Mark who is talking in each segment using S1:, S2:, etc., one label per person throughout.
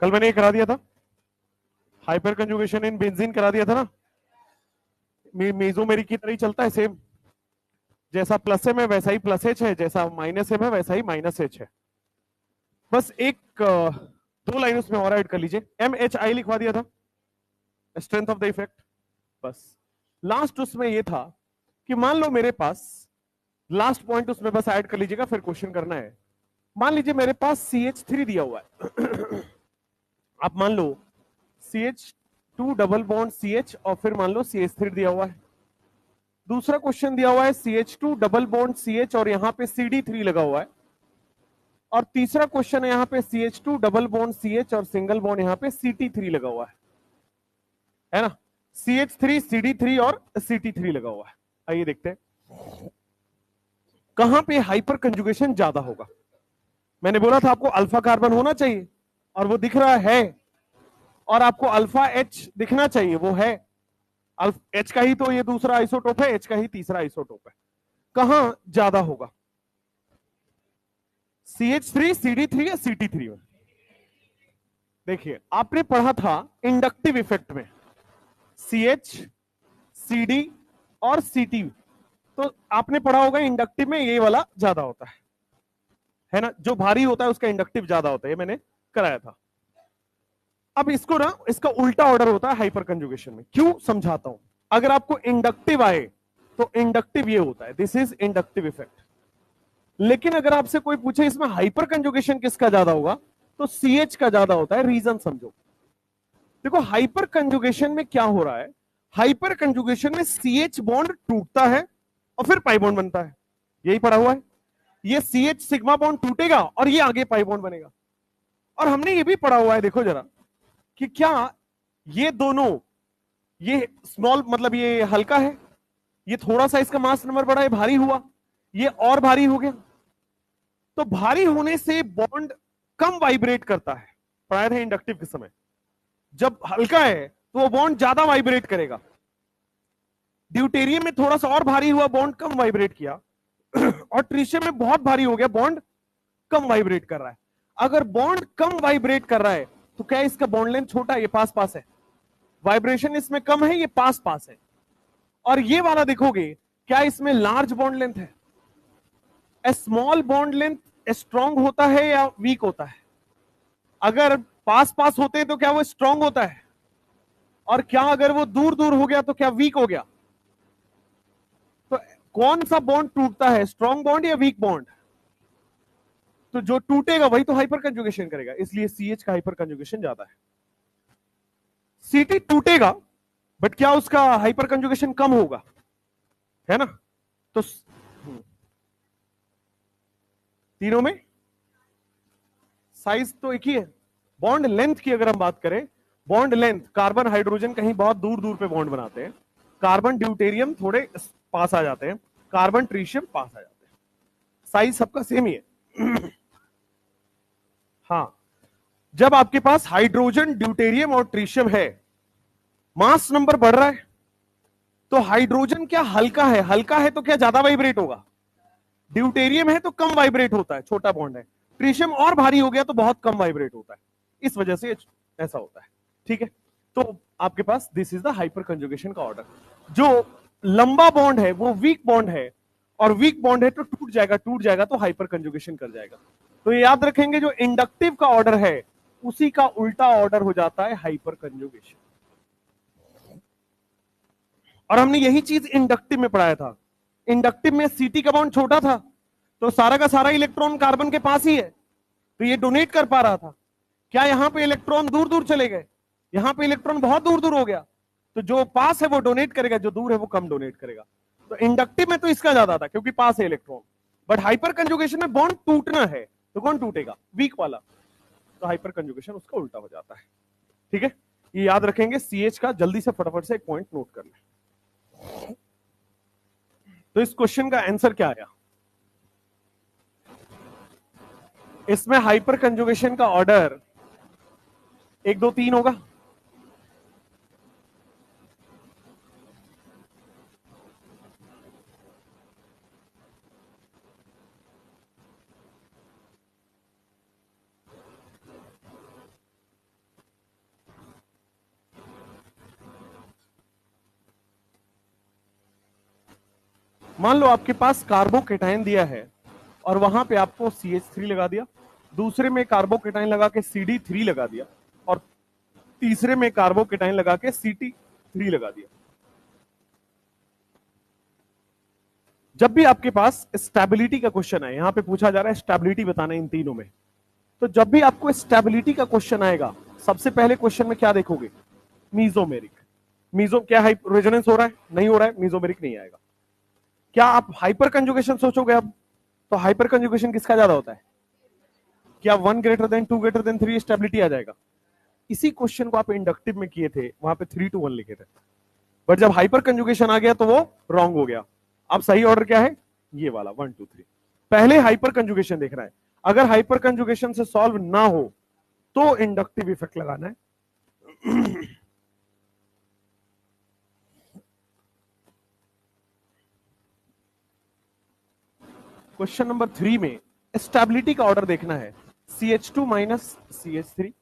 S1: कल मैंने ये करा दिया था, हाइपर कंजुगेशन इन बेंजीन करा दिया था ना। मेसोमेरिक की तरह ही चलता है सेम, जैसा प्लस एम है वैसा ही प्लस एच है, जैसा माइनस एम है वैसा ही माइनस एच है। बस एक दो लाइन उसमें और ऐड कर लीजिए, एम एच आई लिखवा दिया था, स्ट्रेंथ ऑफ द इफेक्ट। बस लास्ट उसमें ये था कि मान लो मेरे पास, लास्ट पॉइंट उसमें बस ऐड कर लीजिएगा, फिर क्वेश्चन करना है। मान लीजिए मेरे पास CH3 दिया हुआ है आप मान लो CH2 डबल बॉन्ड CH और फिर मान लो CH3 दिया हुआ है। दूसरा क्वेश्चन दिया हुआ है CH2 डबल बॉन्ड CH और यहां पे CD3 लगा हुआ है। और तीसरा क्वेश्चन है यहां पे CH2 डबल बॉन्ड CH और सिंगल बॉन्ड यहां पे CT3 लगा हुआ है ना। CH3 CD3 और CT3 लगा हुआ है। आइए देखते हैं कहां पे हाइपर कंजुगेशन ज्यादा होगा। मैंने बोला था आपको अल्फा कार्बन होना चाहिए और वो दिख रहा है, और आपको अल्फा एच दिखना चाहिए, वो है। एच का ही तो ये दूसरा आइसोटोप है, एच का ही तीसरा आइसोटोप है। कहां ज्यादा होगा, CH3 CD3 या CT3 में? देखिए आपने पढ़ा था इंडक्टिव इफेक्ट में CH CD और CT, तो आपने पढ़ा होगा इंडक्टिव में ये वाला ज्यादा होता है ना, जो भारी होता है उसका इंडक्टिव ज्यादा होता है, ये मैंने कराया था। अब इसको ना, इसका उल्टा ऑर्डर होता है हाइपर कंजुगेशन में। क्यों, समझाता हूं। अगर आपको इंडक्टिव आए तो इंडक्टिव ये होता है, दिस इज इंडक्टिव इफेक्ट। लेकिन अगर आपसे कोई पूछे इसमें हाइपर कंजुगेशन किसका ज्यादा होगा, तो CH का ज्यादा होता है। रीजन समझो। देखो हाइपर कंजुगेशन में क्या हो रहा है, हाइपर कंजुगेशन में CH बॉन्ड टूटता है और फिर पाई बॉन्ड बनता है, यही पढ़ा हुआ है। ये CH सिग्मा बॉन्ड टूटेगा और ये आगे पाई बॉन्ड बनेगा। और हमने ये भी पढ़ा हुआ है, देखो जरा, कि क्या ये दोनों, ये स्मॉल मतलब ये हल्का है, ये थोड़ा सा इसका मास नंबर बढ़ा, ये भारी हुआ, ये और भारी हो गया। तो भारी होने से बॉन्ड कम वाइब्रेट करता है, पढ़ाया था इंडक्टिव के समय। जब हल्का है तो वो बॉन्ड ज्यादा वाइब्रेट करेगा। ड्यूटेरियम में थोड़ा सा और भारी हुआ, बॉन्ड कम वाइब्रेट किया और ट्रिशियम में बहुत भारी हो गया, बॉन्ड कम वाइब्रेट कर रहा है। अगर बॉन्ड कम वाइब्रेट कर रहा है तो क्या इसका बॉन्ड लेंथ छोटा है, ये पास पास है, वाइब्रेशन इसमें कम है, ये पास पास है। और ये वाला देखोगे, क्या इसमें लार्ज बॉन्ड लेंथ है? स्मॉल बॉन्ड लेंथ स्ट्रांग होता है या वीक होता है? अगर पास पास होते हैं तो क्या वो स्ट्रांग होता है, और क्या अगर वो दूर दूर हो गया तो क्या वीक हो गया? तो कौन सा बॉन्ड टूटता है, स्ट्रांग बॉन्ड या वीक बॉन्ड? तो जो टूटेगा वही तो हाइपर कंजुगेशन करेगा, इसलिए CH का हाइपर कंजुगेशन ज्यादा है। CT टूटेगा बट क्या उसका हाइपर कंजुगेशन कम होगा, है ना? तो तीनों में साइज तो एक ही है। बॉन्ड लेंथ की अगर हम बात करें, बॉन्ड लेंथ, कार्बन हाइड्रोजन कहीं बहुत दूर दूर पे बॉन्ड बनाते हैं, कार्बन ड्यूटेरियम थोड़े पास आ जाते हैं, कार्बन ट्रीशियम पास आ जाते हैं, साइज सबका सेम ही है। हाँ, जब आपके पास हाइड्रोजन ड्यूटेरियम और ट्रीशियम है, मास नंबर बढ़ रहा है, तो हाइड्रोजन क्या हल्का है, हल्का है तो क्या ज्यादा वाइब्रेट होगा? ड्यूटेरियम है तो कम वाइब्रेट होता है, छोटा बॉन्ड है। ट्रीशियम और भारी हो गया तो बहुत कम वाइब्रेट होता है, इस वजह से ऐसा होता है। ठीक है, तो आपके पास this is the hyperconjugation का ऑर्डर। जो लंबा बॉन्ड है वो वीक बॉन्ड है, और वीक बॉन्ड है तो टूट जाएगा, टूट जाएगा तो हाइपर कंजुगेशन कर जाएगा। तो ये याद रखेंगे, जो इंडक्टिव का ऑर्डर है उसी का उल्टा ऑर्डर हो जाता है हाइपर कंजुगेशन। और हमने यही चीज इंडक्टिव में पढ़ाया था। इंडक्टिव में CT का बॉन्ड छोटा था, तो सारा का सारा इलेक्ट्रॉन कार्बन के पास ही है, तो ये डोनेट कर पा रहा था। क्या यहां पे इलेक्ट्रॉन दूर दूर चले गए? यहां पे इलेक्ट्रॉन बहुत दूर दूर हो गया, तो जो पास है वो डोनेट करेगा, जो दूर है वो कम डोनेट करेगा। तो इंडक्टिव में तो इसका ज्यादा था क्योंकि पास है इलेक्ट्रॉन, बट हाइपर कंजुगेशन में बॉन्ड टूटना है तो कौन टूटेगा? वीक वाला। तो हाइपर कंजुगेशन उसका उल्टा हो जाता है। ठीक है, ये याद रखेंगे। CH का जल्दी से फटाफट से एक पॉइंट नोट कर लें। तो इस क्वेश्चन का आंसर क्या आया? इसमें हाइपर कंजुगेशन का ऑर्डर 1 2 3 होगा। मान लो आपके पास कार्बोकेटाइन दिया है और वहां पे आपको CH3 लगा दिया, दूसरे में कार्बोकेटाइन लगा के CD3 लगा दिया, और तीसरे में कार्बोकेटाइन लगा के CT3 लगा दिया। जब भी आपके पास स्टेबिलिटी का क्वेश्चन है, यहां पे पूछा जा रहा है स्टेबिलिटी बताना इन तीनों में, तो जब भी आपको स्टेबिलिटी का क्वेश्चन आएगा, सबसे पहले क्वेश्चन में क्या देखोगे? मीजोमेरिक। मीजो क्या रेजोनेंस हो रहा है? नहीं हो रहा है, मीजोमेरिक नहीं आएगा। क्या आप हाइपर कंजुगेशन सोचोगे अब? तो हाइपर कंजुगेशन किसका ज्यादा होता है? क्या 1 greater than 2 greater than 3 stability आ जाएगा? इसी क्वेश्चन को आप इंडक्टिव में किए थे, वहां पे 3 to 1 लिखे थे, बट जब हाइपर कंजुगेशन आ गया तो वो रॉन्ग हो गया। अब सही ऑर्डर क्या है? ये वाला 1 2 3। पहले हाइपर कंजुगेशन देखना है, अगर हाइपर कंजुगेशन से सॉल्व ना हो तो इंडक्टिव इफेक्ट लगाना है। क्वेश्चन नंबर 3 में स्टेबिलिटी का ऑर्डर देखना है, CH2 minus CH3,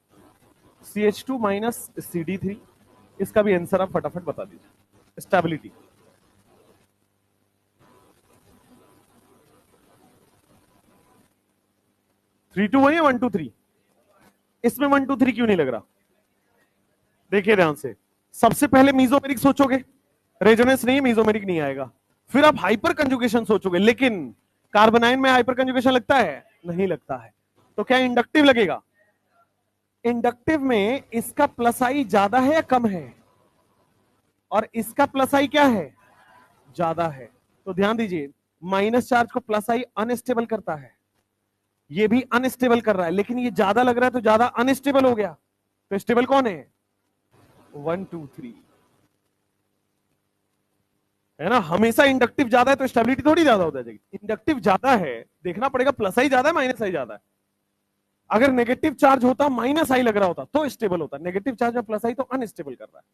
S1: CH2 minus CD3। इसका भी आंसर आप फटाफट बता दीजिए। स्टेबिलिटी 3 2 1 या 1 2 3? इसमें 1 2 3 क्यों नहीं लग रहा? देखिए ध्यान से, सबसे पहले मीजोमेरिक सोचोगे, रेजोनेंस नहीं है, मीजोमेरिक नहीं आएगा। फिर आप हाइपर कंजुगेशन सोचोगे, लेकिन कार्बोनाइन में हाइपर कंजुगेशन लगता है? नहीं लगता है, तो क्या इंडक्टिव लगेगा? इंडक्टिव में इसका प्लस आई ज्यादा है या कम है? और इसका प्लस आई क्या है? ज्यादा है। तो ध्यान दीजिए, माइनस चार्ज को प्लस आई अनस्टेबल करता है, ये भी अनस्टेबल कर रहा है, लेकिन ये ज्यादा लग रहा है तो ज्यादा अनस्टेबल हो गया। तो स्टेबल कौन है? 1 2 3 है ना। हमेशा इंडक्टिव ज्यादा है तो स्टेबिलिटी थोड़ी ज्यादा हो जाएगी। इंडक्टिव ज्यादा है, देखना पड़ेगा प्लस आई ज्यादा है माइनस आई ज्यादा है। अगर नेगेटिव चार्ज होता, माइनस आई लग रहा होता तो स्टेबल होता, नेगेटिव चार्ज में प्लस आई तो अनस्टेबल कर रहा है।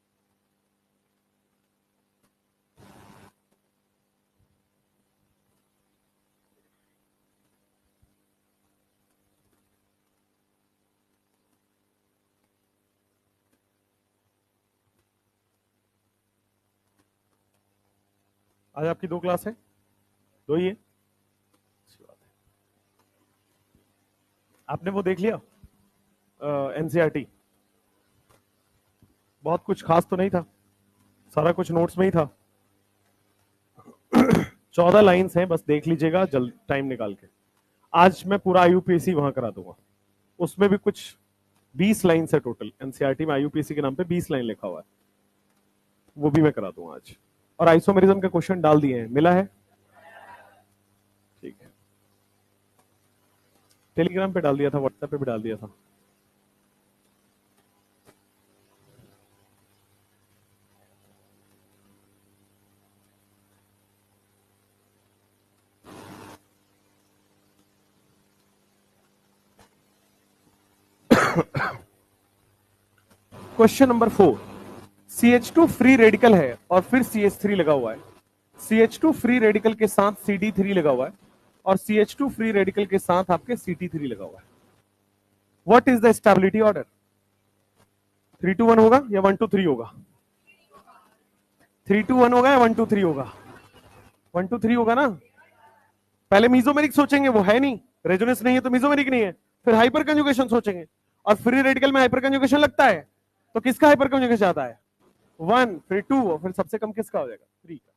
S1: आज आपकी 2 क्लास है? 2 ही है? आपने वो देख लिया NCERT? बहुत कुछ खास तो नहीं था, सारा कुछ नोट्स में ही था। 14 लाइंस हैं, बस देख लीजिएगा जल्द टाइम निकाल के। आज मैं पूरा IUPAC वहां करा दूंगा, उसमें भी कुछ 20 लाइन है टोटल। NCERT में IUPAC के नाम पे 20 लाइन लिखा हुआ है, वो भी मैं करा दूंगा आज। और आइसोमेरिज्म के क्वेश्चन डाल दिए हैं, मिला है? ठीक है, टेलीग्राम पे डाल दिया था, व्हाट्सएप पे भी डाल दिया था। Question number 4, CH2 free radical है और फिर CH3 लगा हुआ है। CH2 फ्री रेडिकल के साथ CD3 लगा हुआ है और CH2 फ्री रेडिकल के साथ आपके CT3 लगा हुआ है। What is the stability order? 3 2 1 होगा या 1 2 3 होगा? 3 2 1 होगा या 1 2 3 होगा? 1 2 3 होगा ना। पहले मीजोमेरिक सोचेंगे, वो है नहीं, रेजोनेंस नहीं है तो मीजोमेरिक नहीं है। फिर हाइपर कंजुगेशन सोचेंगे, और फ्री रेडिकल में हाइपर कंजुगेशन लगता है, तो किसका हाइपर कंजुगेशन आता है? 1, फिर 2, और फिर सबसे कम किसका हो जाएगा? 3 का।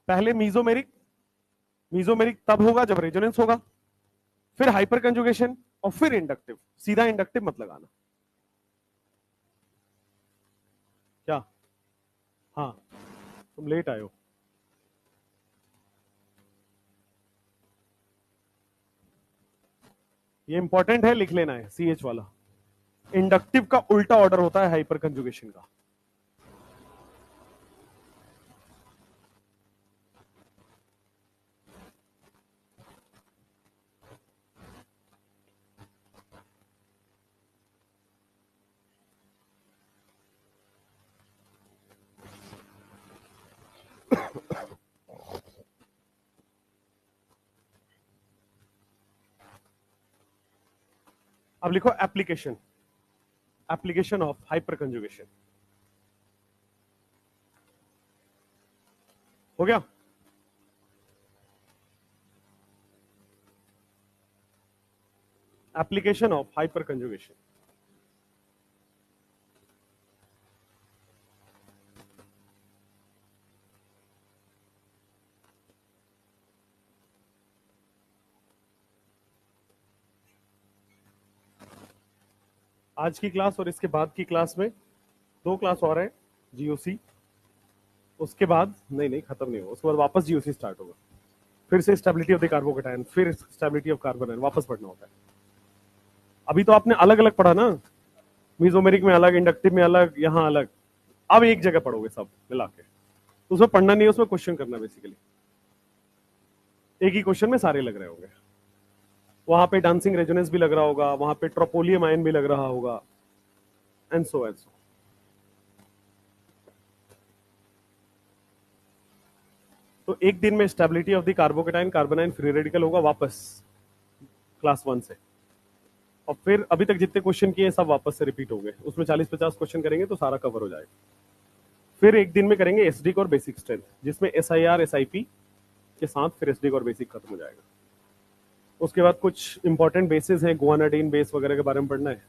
S1: पहले मीजोमेरिक, मीजोमेरिक तब होगा जब रेजोनेंस होगा, फिर हाइपर कंजुगेशन, और फिर इंडक्टिव। सीधा इंडक्टिव मत लगाना। क्या? हाँ, तुम लेट आए हो। ये इंपॉर्टेंट है, लिख लेना है, CH वाला। इंडक्टिव का उल्टा ऑर्डर होता है हाइपर कंजुगेशन का। अब लिखो application. Application of hyper conjugation. हो गया? Application of hyper conjugation. आज की क्लास और इसके बाद की क्लास में 2 क्लास और है, जीओसी। उसके बाद नहीं खत्म नहीं होगा, उसके बाद वापस जीओसी स्टार्ट होगा, फिर से स्टेबिलिटी ऑफ द कार्बोकेटायन, फिर स्टेबिलिटी ऑफ कार्बन आयन, वापस पढ़ना होता है। अभी तो आपने अलग अलग पढ़ा ना, मीजोमेरिक में अलग, इंडक्टिव में अलग, यहां अलग। अब एक जगह पढ़ोगे सब मिला के, तो उसमें पढ़ना नहीं है, उसमें क्वेश्चन करना बेसिकली। एक ही क्वेश्चन में सारे लग रहे होंगे। वहां पे डांसिंग रेजोनेंस भी लग रहा होगा, वहां पे ट्रोपोलियम आयन भी लग रहा होगा, एंड सो एंड सो। तो एक दिन में stability of the carbocation carbon ion free radical होगा वापस क्लास 1 से, और फिर अभी तक जितने क्वेश्चन किए सब वापस से रिपीट होंगे। उसमें 40-50 क्वेश्चन करेंगे तो सारा कवर हो जाएगा। फिर एक दिन में करेंगे एसडी और बेसिक स्ट्रेंथ, जिसमें एसआईआर एसआईपी के साथ फिर एसडी और बेसिक खत्म हो जाएगा। उसके बाद कुछ इंपॉर्टेंट बेसिस हैं, गुआनाडीन बेस वगैरह के बारे में पढ़ना है,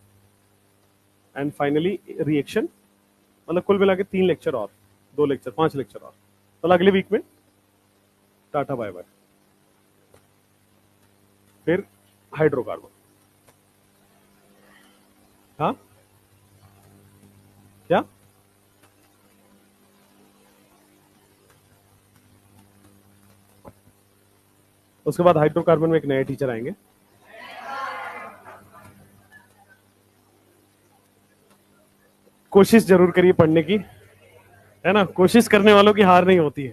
S1: एंड फाइनली रिएक्शन। मतलब कुल मिला के 3 लेक्चर और 2 लेक्चर 5 लेक्चर और। तो अगले वीक में टाटा बाय बाय। फिर हाइड्रोकार्बन। हाँ क्या? उसके बाद हाइड्रोकार्बन में एक नए टीचर आएंगे। कोशिश जरूर करिए पढ़ने की, है ना, कोशिश करने वालों की हार नहीं होती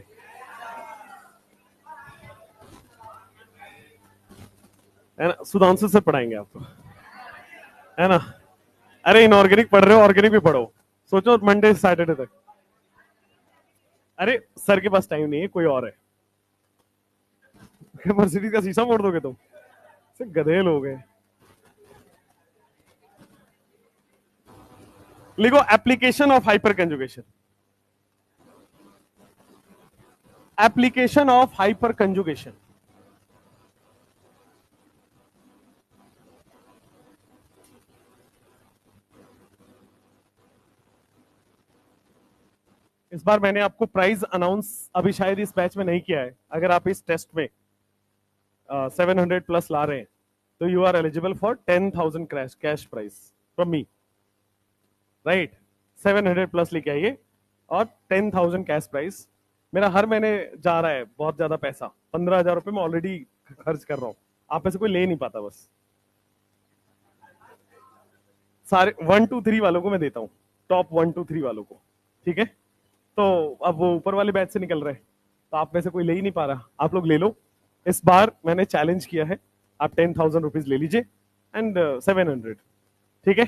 S1: है ना। सुधांशु से पढ़ाएंगे आपको, है ना। अरे इनऑर्गेनिक पढ़ रहे हो, ऑर्गेनिक भी पढ़ो, सोचो मंडे से सैटरडे तक। अरे सर के पास टाइम नहीं है, कोई और है। मर्सिडीज का शीशा मोड़ दोगे तुम? गधे लोग हैं। लिखो application of hyper conjugation. Application of hyper conjugation. इस बार मैंने आपको प्राइज अनाउंस अभी शायद इस बैच में नहीं किया है। अगर आप इस टेस्ट में 700 प्लस ला रहे हैं तो you are eligible for 10,000 cash prize from me, right. 700 plus लेके आइए और 10,000 कैश प्राइज। मेरा हर महीने जा रहा है बहुत ज्यादा पैसा, 15,000 रुपए मैं ऑलरेडी खर्च कर रहा हूं, आप ऐसे कोई ले नहीं पाता। बस सारे 1 2 3 वालों को मैं देता हूं, टॉप 1 2 3 वालों को, ठीक है। तो अब वो ऊपर वाले बैच से निकल रहे हैं, तो आप में से कोई ले ही नहीं पा रहा, आप लोग ले लो। इस बार मैंने चैलेंज किया है, आप 10,000 रुपीज ले लीजिए एंड 700, ठीक है।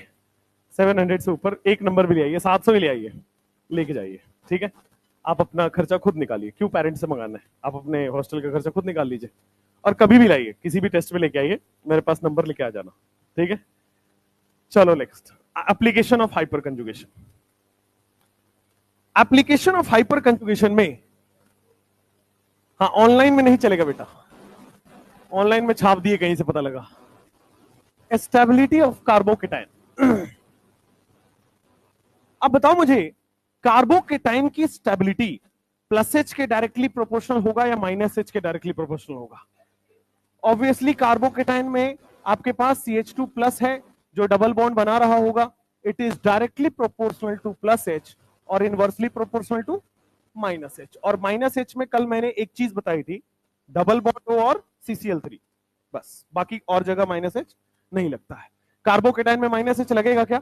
S1: 700 से ऊपर एक नंबर भी ले आइए, 700 भी ले आइए, लेके जाइए, ठीक है। आप अपना खर्चा खुद निकालिए, क्यों पेरेंट्स से मंगाना है, आप अपने हॉस्टल का खर्चा खुद निकाल लीजिए। और कभी भी लाइए, किसी भी टेस्ट में लेके आइए, मेरे पास नंबर लेके आ जाना, ठीक है। चलो next, application of hyper conjugation. Application of hyper conjugation में, हाँ ऑनलाइन में नहीं चलेगा बेटा, ऑनलाइन में छाप दिए कहीं से पता लगा। Stability of carbocation. अब बताओ मुझे, कार्बोकेटायन की स्टेबिलिटी प्लस एच के डायरेक्टली प्रोपोर्शनल होगा या माइनस एच के डायरेक्टली प्रोपोर्शनल होगा? ऑब्वियसली कार्बोकेटायन में आपके पास CH2 प्लस है जो डबल बॉन्ड बना रहा होगा, it is directly proportional to plus H और inversely proportional to minus H. और माइनस एच में कल मैंने एक चीज बताई थी, डबल बॉन्ड और CCl3, बस, बाकी और जगह माइनस एच नहीं लगता है। कार्बोकेटायन में माइनस एच लगेगा क्या?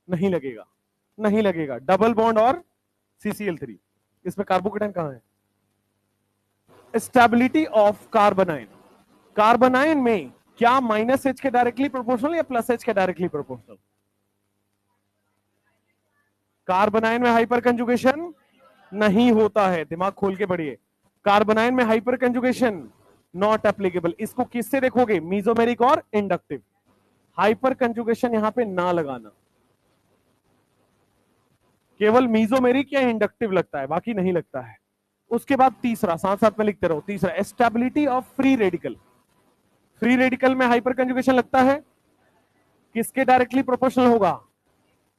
S1: नहीं लगेगा, नहीं लगेगा, डबल बॉन्ड और CCl3। इसमें कार्बोकेटायन कहां है? Stability of carbon ion. Carbon ion में क्या माइनस एच के डायरेक्टली प्रोपोर्शनल या प्लस एच के डायरेक्टली प्रोपोर्शनल? कार्बन आयन में हाइपर कंजुगेशन नहीं होता है, दिमाग खोल के पढ़िए। कार्बन आयन में हाइपर कंजुगेशन नॉट एप्लीकेबल। इसको किससे देखोगे? मीजोमेरिक और इंडक्टिव। हाइपर कंजुगेशन यहां पे ना लगाना, केवल मीजोमेरिक या इंडक्टिव लगता है, बाकी नहीं लगता है। उसके बाद तीसरा, साथ साथ में लिखते रहो, तीसरा stability of free radical. Free radical में हाइपर कंजुगेशन लगता है, किसके डायरेक्टली प्रोपोर्शनल होगा?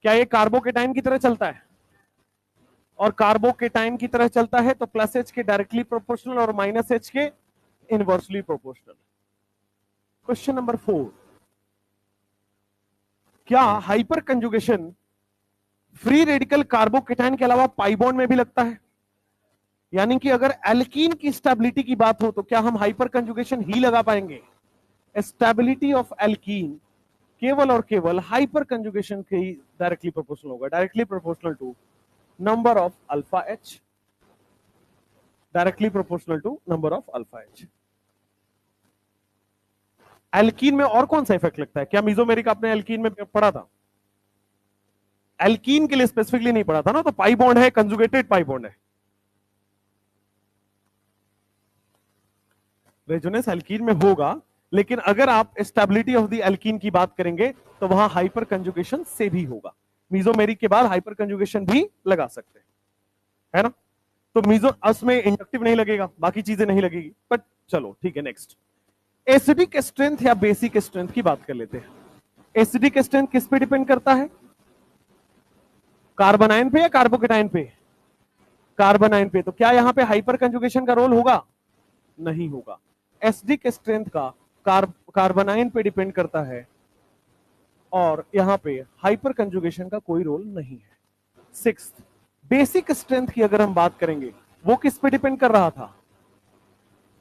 S1: क्या ये कार्बोकेटाइन की तरह चलता है? और कार्बोकेटाइन की तरह चलता है तो प्लस एच के डायरेक्टली प्रोपोर्शनल और माइनस एच के इनवर्सली प्रोपोर्शनल। क्वेश्चन नंबर 4, क्या hyper conjugation free radical carbocation के अलावा पाई बॉन्ड में भी लगता है? यानी कि अगर एल्कीन की स्टेबिलिटी की बात हो तो क्या हम हाइपर कंजुगेशन ही लगा पाएंगे? स्टेबिलिटी ऑफ एल्कीन केवल और केवल हाइपर कंजुगेशन के ही डायरेक्टली प्रोपोर्शनल होगा, directly proportional to number of alpha H, directly proportional to number of alpha H. Alkene में और कौन सा इफेक्ट लगता है? क्या मीजोमेरिक आपने एल्कीन में पढ़ा था? एल्कीन के लिए स्पेसिफिकली नहीं पढ़ा था ना, तो पाई बॉन्ड है, कंजुगेटेड पाई बॉन्ड है। रेजोनेंस एल्कीन में होगा, लेकिन अगर आप स्टेबिलिटी ऑफ द एल्कीन की बात करेंगे तो वहां हाइपर कंजुगेशन से भी होगा। मीजोमेरिक के बाद हाइपर कंजुगेशन भी लगा सकते हैं, है ना? तो मीजो उसमें इंडक्टिव नहीं लगेगा, बाकी चीजें नहीं लगेगी, बट चलो ठीक है। नेक्स्ट, एसिडिक स्ट्रेंथ या बेसिक स्ट्रेंथ की बात कर लेते हैं। एसिडिक स्ट्रेंथ किस पे डिपेंड करता है? कार्बोनाइन पे या कार्बोकेटाइन पे? कार्बोनाइन पे। तो क्या यहां पे हाइपर कंजुगेशन का रोल होगा? नहीं होगा। एसिडिक स्ट्रेंथ का कार्बोनाइन पे डिपेंड करता है और यहां पे हाइपर कंजुगेशन का कोई रोल नहीं है। सिक्स्थ, बेसिक स्ट्रेंथ की अगर हम बात करेंगे, वो किस पे डिपेंड कर रहा था?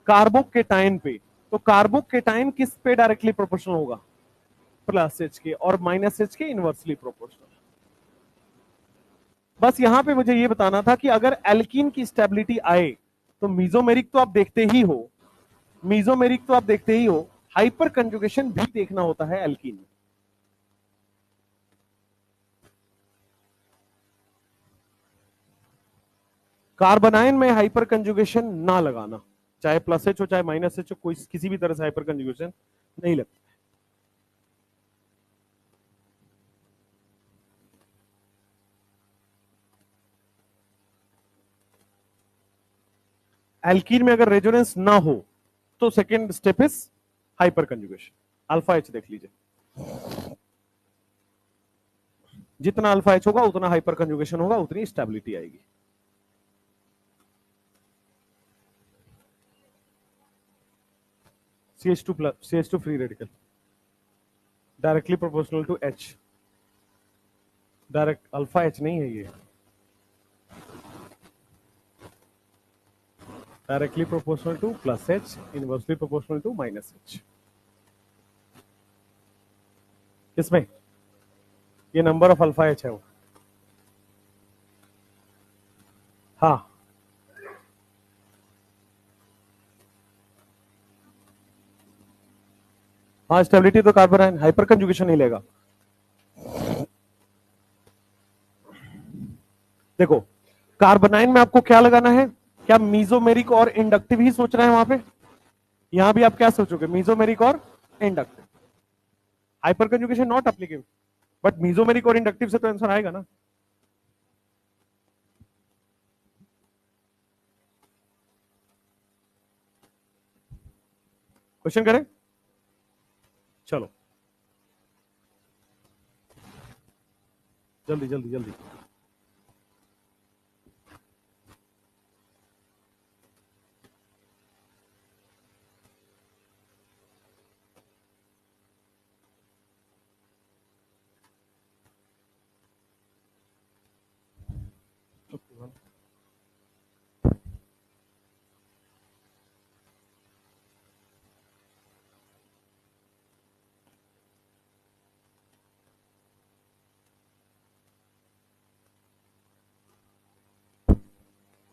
S1: कार्बोकेटाइन पे। तो कार्बोकेटाइन किस पे डायरेक्टली प्रोपोर्शनल होगा? प्लस एच के, और माइनस एच के इनवर्सली प्रोपोर्शनल। बस यहां पे मुझे ये बताना था कि अगर एल्कीन की स्टेबिलिटी आए तो मीजोमेरिक तो आप देखते ही हो, मीजोमेरिक तो आप देखते ही हो, हाइपर कंजुगेशन भी देखना होता है एल्कीन में। कार्बोनाइन में हाइपर कंजुगेशन ना लगाना, चाहे प्लस एच हो चाहे माइनस एच हो, कोई किसी भी तरह से हाइपर कंजुगेशन नहीं लगता। एल्कीन में अगर रेजोनेंस ना हो तो second step is hyper conjugation. Alpha H देख लीजिए, जितना अल्फा एच होगा उतना हाइपर कंजुगेशन होगा, उतनी स्टेबिलिटी आएगी। CH2 plus, CH2 free radical directly proportional to H, direct alpha H नहीं है ये, directly proportional to plus H, inversely proportional to minus H. किसमें? ये नंबर ऑफ अल्फा एच है वो। हाँ, हाँ स्टेबिलिटी तो कार्बोनाइन, हाइपर कंजुगेशन नहीं लेगा। देखो, कार्बोनाइन में आपको क्या लगाना है? क्या मीजोमेरिक और इंडक्टिव ही सोच रहे हैं वहां पे? यहां भी आप क्या सोचोगे? मीजोमेरिक और inductive. Hyper conjugation not applicable, but mesomeric और इंडक्टिव से तो आंसर आएगा ना। क्वेश्चन करें? चलो जल्दी जल्दी जल्दी।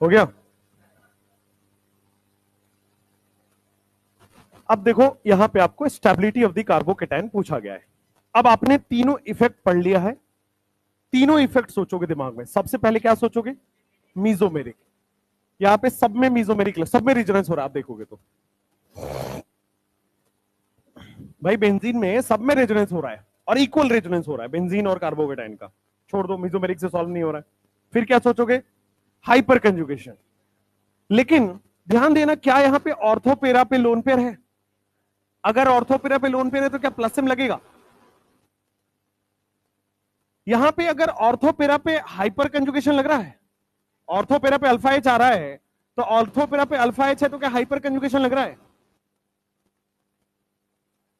S1: हो गया? अब देखो, यहां पे आपको स्टेबिलिटी ऑफ द कार्बोकेटाइन पूछा गया है। अब आपने तीनों इफेक्ट पढ़ लिया है, तीनों इफेक्ट सोचोगे दिमाग में। सबसे पहले क्या सोचोगे? मीजोमेरिक। यहां पे सब में मीजोमेरिक, सब में रेजोनेंस हो रहा है, आप देखोगे तो भाई बेंजीन में सब में रेजोनेंस हो रहा है और इक्वल रेजोनेंस हो रहा है बेंजीन और कार्बोकेटाइन का। छोड़ दो, मीजोमेरिक से सॉल्व नहीं हो रहा है। फिर क्या सोचोगे? Hyper conjugation. लेकिन ध्यान देना, क्या यहां पे ऑर्थो पेरा पे लोन पेयर है? अगर ऑर्थो पेरा पे लोन पेयर है तो क्या प्लस एम लगेगा? यहां पे अगर ऑर्थो पेरा पे हाइपर कंजुगेशन लग रहा है, ऑर्थो पेरा पे अल्फा एच आ रहा है, तो ऑर्थो पेरा पे अल्फा एच है तो क्या हाइपर कंजुगेशन लग रहा है?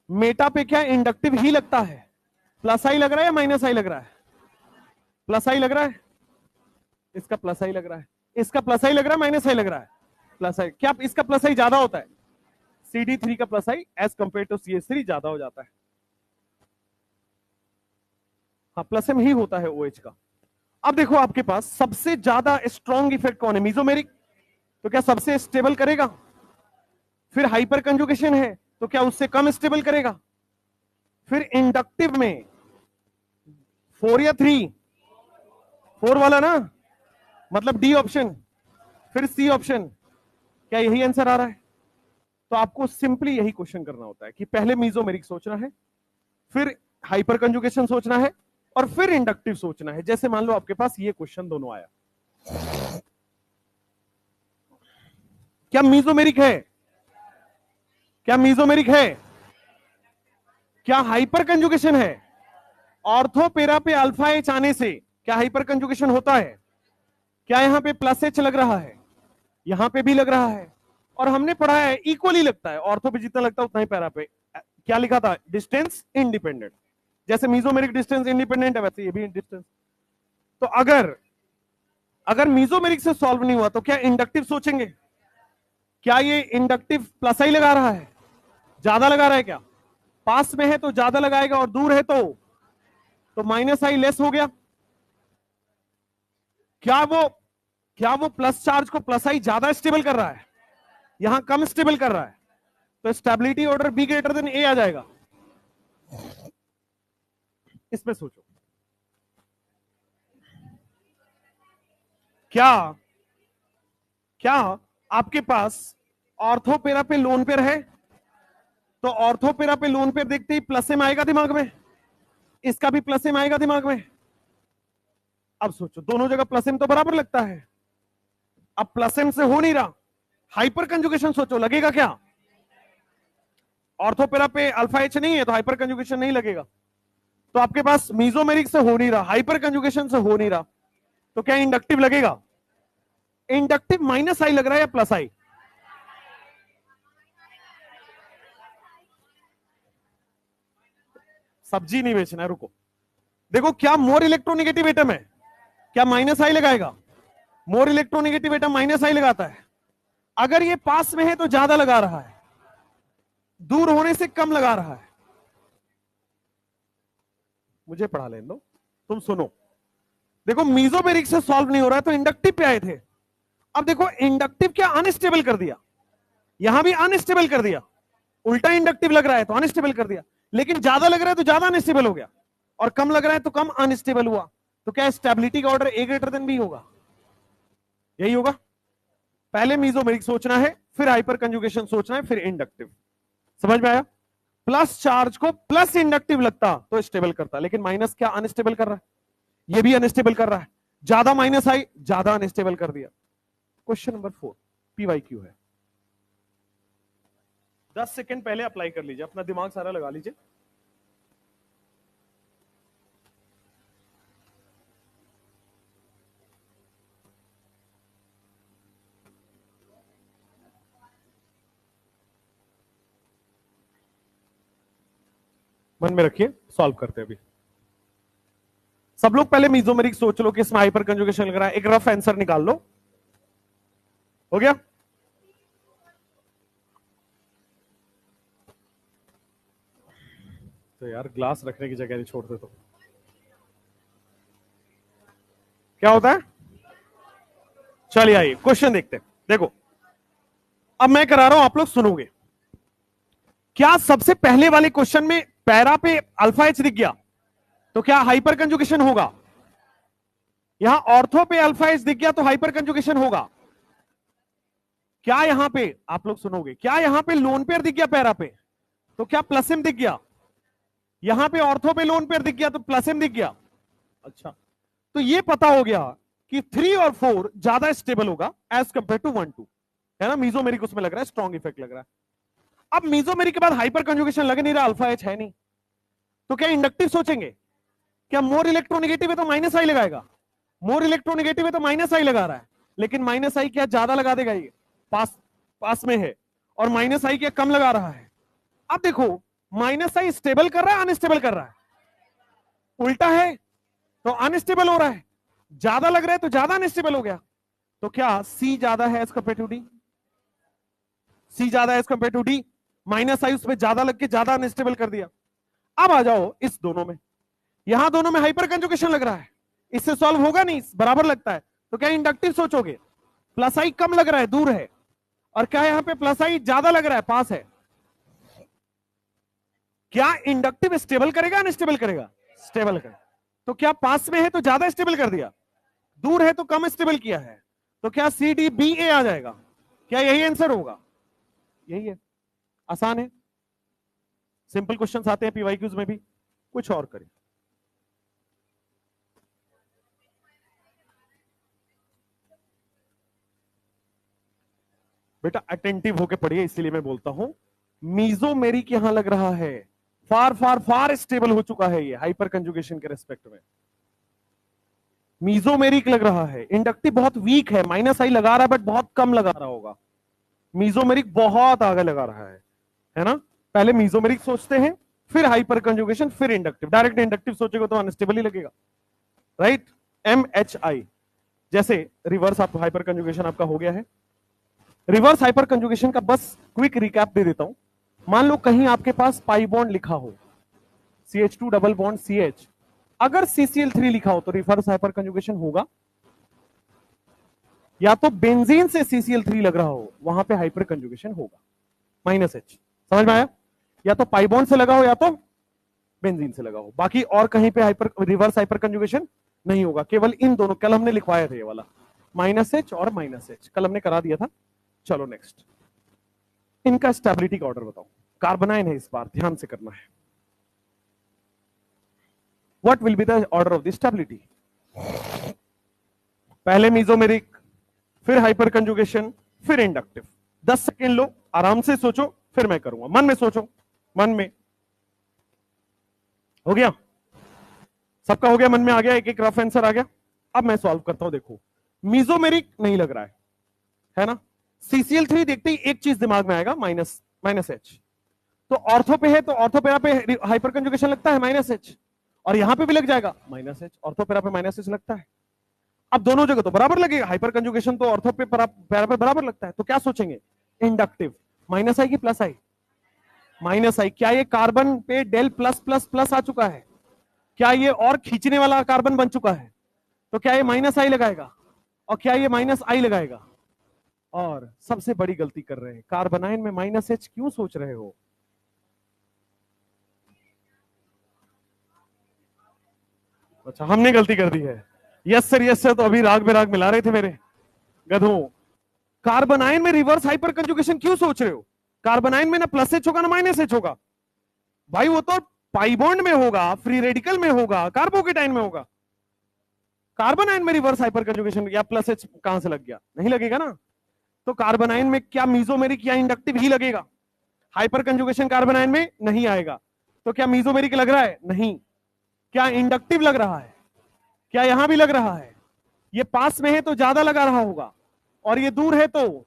S1: मेटा पे क्या इंडक्टिव ही लगता है? प्लस आई लग रहा है या माइनस आई लग रहा है? प्लस आई लग रहा है। इसका प्लस आई लग रहा है, इसका प्लस आई लग रहा है, माइनस आई लग रहा है, प्लस आई। क्या इसका प्लस आई ज्यादा होता है? CD3 का plus I as compare to CH3 ज्यादा हो जाता है। हाँ, प्लस एम ही होता है OH का। अब देखो आपके पास सबसे ज्यादा स्ट्रॉन्ग इफेक्ट कौन है? मीजोमेरिक। तो क्या सबसे स्टेबल करेगा? फिर हाइपर कंजुगेशन है तो क्या उससे कम स्टेबल करेगा? फिर इंडक्टिव में 4 या 3? 4 वाला ना, मतलब डी ऑप्शन। फिर C ऑप्शन। क्या यही आंसर आ रहा है? तो आपको सिंपली यही क्वेश्चन करना होता है कि पहले मीजोमेरिक सोचना है, फिर हाइपर कंजुगेशन सोचना है, और फिर इंडक्टिव सोचना है। जैसे मान लो आपके पास ये क्वेश्चन दोनों आया, क्या मीजोमेरिक है? क्या मीजोमेरिक है? क्या हाइपर कंजुगेशन है? ऑर्थो पेरा पे अल्फा एच आने से क्या हाइपर कंजुगेशन होता है? क्या यहां पे प्लस एच लग रहा है? यहां पे भी लग रहा है। और हमने पढ़ा है इक्वली लगता है, ऑर्थो पे जितना लगता है उतना ही पैरा पे। क्या लिखा था? Distance independent. जैसे मीजोमेरिक डिस्टेंस इंडिपेंडेंट है, वैसे ये भी डिस्टेंस। तो अगर मीजोमेरिक से सॉल्व नहीं हुआ तो क्या इंडक्टिव सोचेंगे? क्या ये इंडक्टिव प्लस आई लगा रहा है? ज्यादा लगा रहा है क्या? पास में है तो ज्यादा लगाएगा, और दूर है तो माइनस आई लेस हो गया। क्या वो प्लस चार्ज को प्लस आई ज्यादा स्टेबल कर रहा है, यहां कम स्टेबल कर रहा है? तो stability order B greater than A आ जाएगा। इसमें सोचो, क्या क्या आपके पास ऑर्थोपेरा पे लोन पेयर है? तो ऑर्थोपेरा पे लोन पेयर देखते ही प्लस एम आएगा दिमाग में, इसका भी प्लस एम आएगा दिमाग में। अब सोचो, दोनों जगह प्लस एम तो बराबर लगता है, अब प्लस एम से हो नहीं रहा, हाइपर कंजुगेशन सोचो, लगेगा क्या? ऑर्थोपेरा पे अल्फा एच नहीं है तो हाइपर कंजुगेशन नहीं लगेगा। तो आपके पास मीजोमेरिक से हो नहीं रहा, हाइपर कंजुगेशन से हो नहीं रहा, तो क्या इंडक्टिव लगेगा? इंडक्टिव माइनस आई लग रहा है या प्लस आई? सब्जी नहीं बेचना है, रुको। देखो, क्या मोर इलेक्ट्रोनेगेटिव एटम है, क्या माइनस आई लगाएगा? मोर इलेक्ट्रोनेगेटिव एटम माइनस आई लगाता है। अगर ये पास में है तो ज्यादा लगा रहा है, दूर होने से कम लगा रहा है। मुझे पढ़ा लेने दो, तुम सुनो। देखो, मीजोमेरिक से सॉल्व नहीं हो रहा है तो इंडक्टिव पे आए थे। अब देखो, इंडक्टिव क्या अनस्टेबल कर दिया, यहां भी अनस्टेबल कर दिया। उल्टा इंडक्टिव लग रहा है तो अनस्टेबल कर दिया, लेकिन ज्यादा लग रहा है तो ज्यादा अनस्टेबल हो गया, और कम लग रहा है तो कम अनस्टेबल हुआ। तो क्या स्टेबिलिटी का order A greater than B होगा? यही होगा। पहले मीजोमेरिक सोचना है, फिर हाइपर कंजुगेशन सोचना है, फिर इंडक्टिव। समझ में आया? प्लस चार्ज को प्लस इंडक्टिव लगता तो स्टेबल करता, लेकिन माइनस क्या अनस्टेबल कर रहा है, ये भी अनस्टेबल कर रहा है। ज्यादा माइनस आई, ज्यादा अनस्टेबल कर दिया। क्वेश्चन नंबर 4 PYQ है। 10 सेकंड पहले अप्लाई कर लीजिए, अपना दिमाग सारा लगा लीजिए। मन में रखिए, सॉल्व करते हैं अभी। सब लोग पहले मीजोमेरिक सोच लो कि इसमें हाइपर कंजुगेशन लग रहा है, एक रफ आंसर निकाल लो। हो गया? तो यार ग्लास रखने की जगह नहीं छोड़ते तो क्या होता है? चलिए आइए क्वेश्चन देखते हैं। देखो, अब मैं करा रहा हूं, आप लोग सुनोगे। क्या सबसे पहले वाले क्वेश्चन में पैरा पे अल्फा एच दिख गया तो क्या हाइपर कंजुगेशन होगा? यहां ऑर्थो पे अल्फा एच दिख गया तो हाइपर कंजुगेशन होगा? क्या यहां पे, आप लोग सुनोगे, क्या यहां पे लोन पेयर दिख गया पैरा पे तो क्या प्लस एम दिख गया? यहां पे ऑर्थो पे लोन पेयर दिख गया तो प्लस एम दिख गया। अच्छा, तो ये पता हो गया कि 3 और 4 ज्यादा स्टेबल होगा एज कंपेयर टू 1 2, है ना। मीजोमेरिक उसमें लग रहा है, स्ट्रॉन्ग इफेक्ट लग रहा है। अब मीजोमेरिक के बाद हाइपर कंजुगेशन लग नहीं रहा, अल्फा एच है नहीं, तो क्या इंडक्टिव सोचेंगे? क्या मोर इलेक्ट्रोनेगेटिव है तो माइनस आई लगाएगा, मोर इलेक्ट्रोनेगेटिव है तो माइनस आई लगा रहा है, लेकिन माइनस आई क्या ज्यादा लगा देगा? ये पास पास में है, और माइनस आई क्या कम लगा रहा है? अब देखो, माइनस आई स्टेबल कर रहा है अनस्टेबल कर रहा है? उल्टा है, तो अनस्टेबल हो रहा है। ज्यादा लग रहा है तो ज्यादा अनस्टेबल हो गया। तो क्या सी ज्यादा है as compare to D? C ज्यादा है as compare to D, minus I उसमें ज्यादा लग के ज्यादा अनस्टेबल कर दिया। अब आ जाओ इस दोनों में, यहां दोनों में हाइपर कंजुगेशन लग रहा है, इससे सॉल्व होगा नहीं, बराबर लगता है। तो क्या इंडक्टिव सोचोगे? प्लस आई कम लग रहा है, दूर है, और क्या यहां पे प्लस आई ज्यादा लग रहा है, पास है। क्या इंडक्टिव स्टेबल करेगा अनस्टेबल करेगा? स्टेबल करेगा। तो क्या पास में है तो ज्यादा स्टेबल कर दिया, दूर है तो कम स्टेबल किया है, तो क्या सी डी बी ए आ जाएगा? क्या यही आंसर होगा? यही है, आसान है। सिंपल क्वेश्चंस आते हैं पीवाईक्यूज में भी। कुछ और करें, बेटा अटेंटिव होके पढ़िए, इसीलिए मैं बोलता हूं। मीजोमेरिक यहां लग रहा है फार फार फार स्टेबल हो चुका है ये हाइपर कंजुगेशन के रेस्पेक्ट में। मीजोमेरिक लग रहा है, इंडक्टिव बहुत वीक है, माइनस आई लगा रहा है बट बहुत कम लगा रहा होगा। मीजोमेरिक बहुत आगे लगा रहा है ना। पहले मीजोमेरिक सोचते हैं, फिर हाइपर कंजुगेशन, फिर इंडक्टिव। डायरेक्ट इंडक्टिव सोचेगा तो अनस्टेबल ही लगेगा, राइट। एम एच आई, जैसे रिवर्स आप हाइपर कंजुगेशन आपका हो गया है। रिवर्स हाइपर कंजुगेशन का बस क्विक रिकैप दे देता हूं। मान लो कहीं आपके पास पाई बॉन्ड लिखा हो, CH2 डबल बॉन्ड CH, अगर CCl3 लिखा हो तो रिवर्स हाइपर कंजुगेशन होगा। या तो बेंजीन से CCl3 लग रहा हो, वहां पे हाइपर कंजुगेशन होगा, -H। समझ में आया? या तो पाई बॉन्ड से लगा हो या तो बेंजीन से लगा हो, बाकी और कहीं पे हाइपर रिवर्स हाइपर कंजुगेशन नहीं होगा। केवल इन दोनों, कल हमने लिखवाया था ये वाला -H और -H, कल हमने करा दिया था। चलो नेक्स्ट, इनका स्टेबिलिटी का ऑर्डर बताओ। कार्बोनाइन है इस बार, ध्यान से करना है। What will be the order of the stability? पहले मीजोमेरिक, फिर हाइपर कंजुगेशन, फिर इंडक्टिव। 10 सेकेंड लो, आराम से सोचो, फिर मैं करूंगा। मन में सोचो, मन में। हो गया सबका? हो गया, मन में आ गया, एक एक रफ आंसर आ गया। अब मैं सॉल्व करता हूं। देखो, मीजोमेरिक नहीं लग रहा है ना। CCl3 देखते ही एक चीज दिमाग में आएगा, -H। तो ऑर्थो पे है, तो ऑर्थोपेरा पे हाइपर कंजुगेशन लगता है -H, और यहां पे भी लग जाएगा -H, ऑर्थोपेरा पे -H लगता है। अब दोनों जगह तो बराबर लगेगा, हाइपर कंजुगेशन तो ऑर्थो पे पैरा पे बराबर लगता है। तो क्या सोचेंगे? इंडक्टिव। -I की +I? -I। क्या ये कार्बन पे डेल प्लस प्लस प्लस आ चुका है? क्या ये और खींचने वाला कार्बन बन चुका है? तो क्या ये -I लगाएगा, और क्या ये -I लगाएगा? और सबसे बड़ी गलती कर रहे हैं, कार्बोनाइन में -H क्यों सोच रहे हो? अच्छा, हमने गलती कर दी है। यस सर, यस सर, तो अभी राग में राग मिला रहे थे मेरे गधों। कार्बोनाइन में रिवर्स हाइपर कंजुगेशन क्यों सोच रहे हो? कार्बोनाइन में ना +H होगा ना -H होगा भाई, वो तो पाई बॉन्ड में होगा, फ्री रेडिकल में होगा, कार्बोकेटाइन में होगा। कार्बोनाइन में रिवर्स हाइपर कंजुगेशन या +H कहां से लग गया? नहीं लगेगा ना। तो कार्बोनाइन में क्या मीजोमेरिक या इंडक्टिव ही लगेगा, हाइपर कंजुगेशन कार्बोनाइन में नहीं आएगा। तो क्या मीजोमेरिक लग रहा है? नहीं। क्या इंडक्टिव लग रहा है? क्या यहां भी लग रहा है? ये पास में है तो ज्यादा लगा रहा होगा, और ये दूर है तो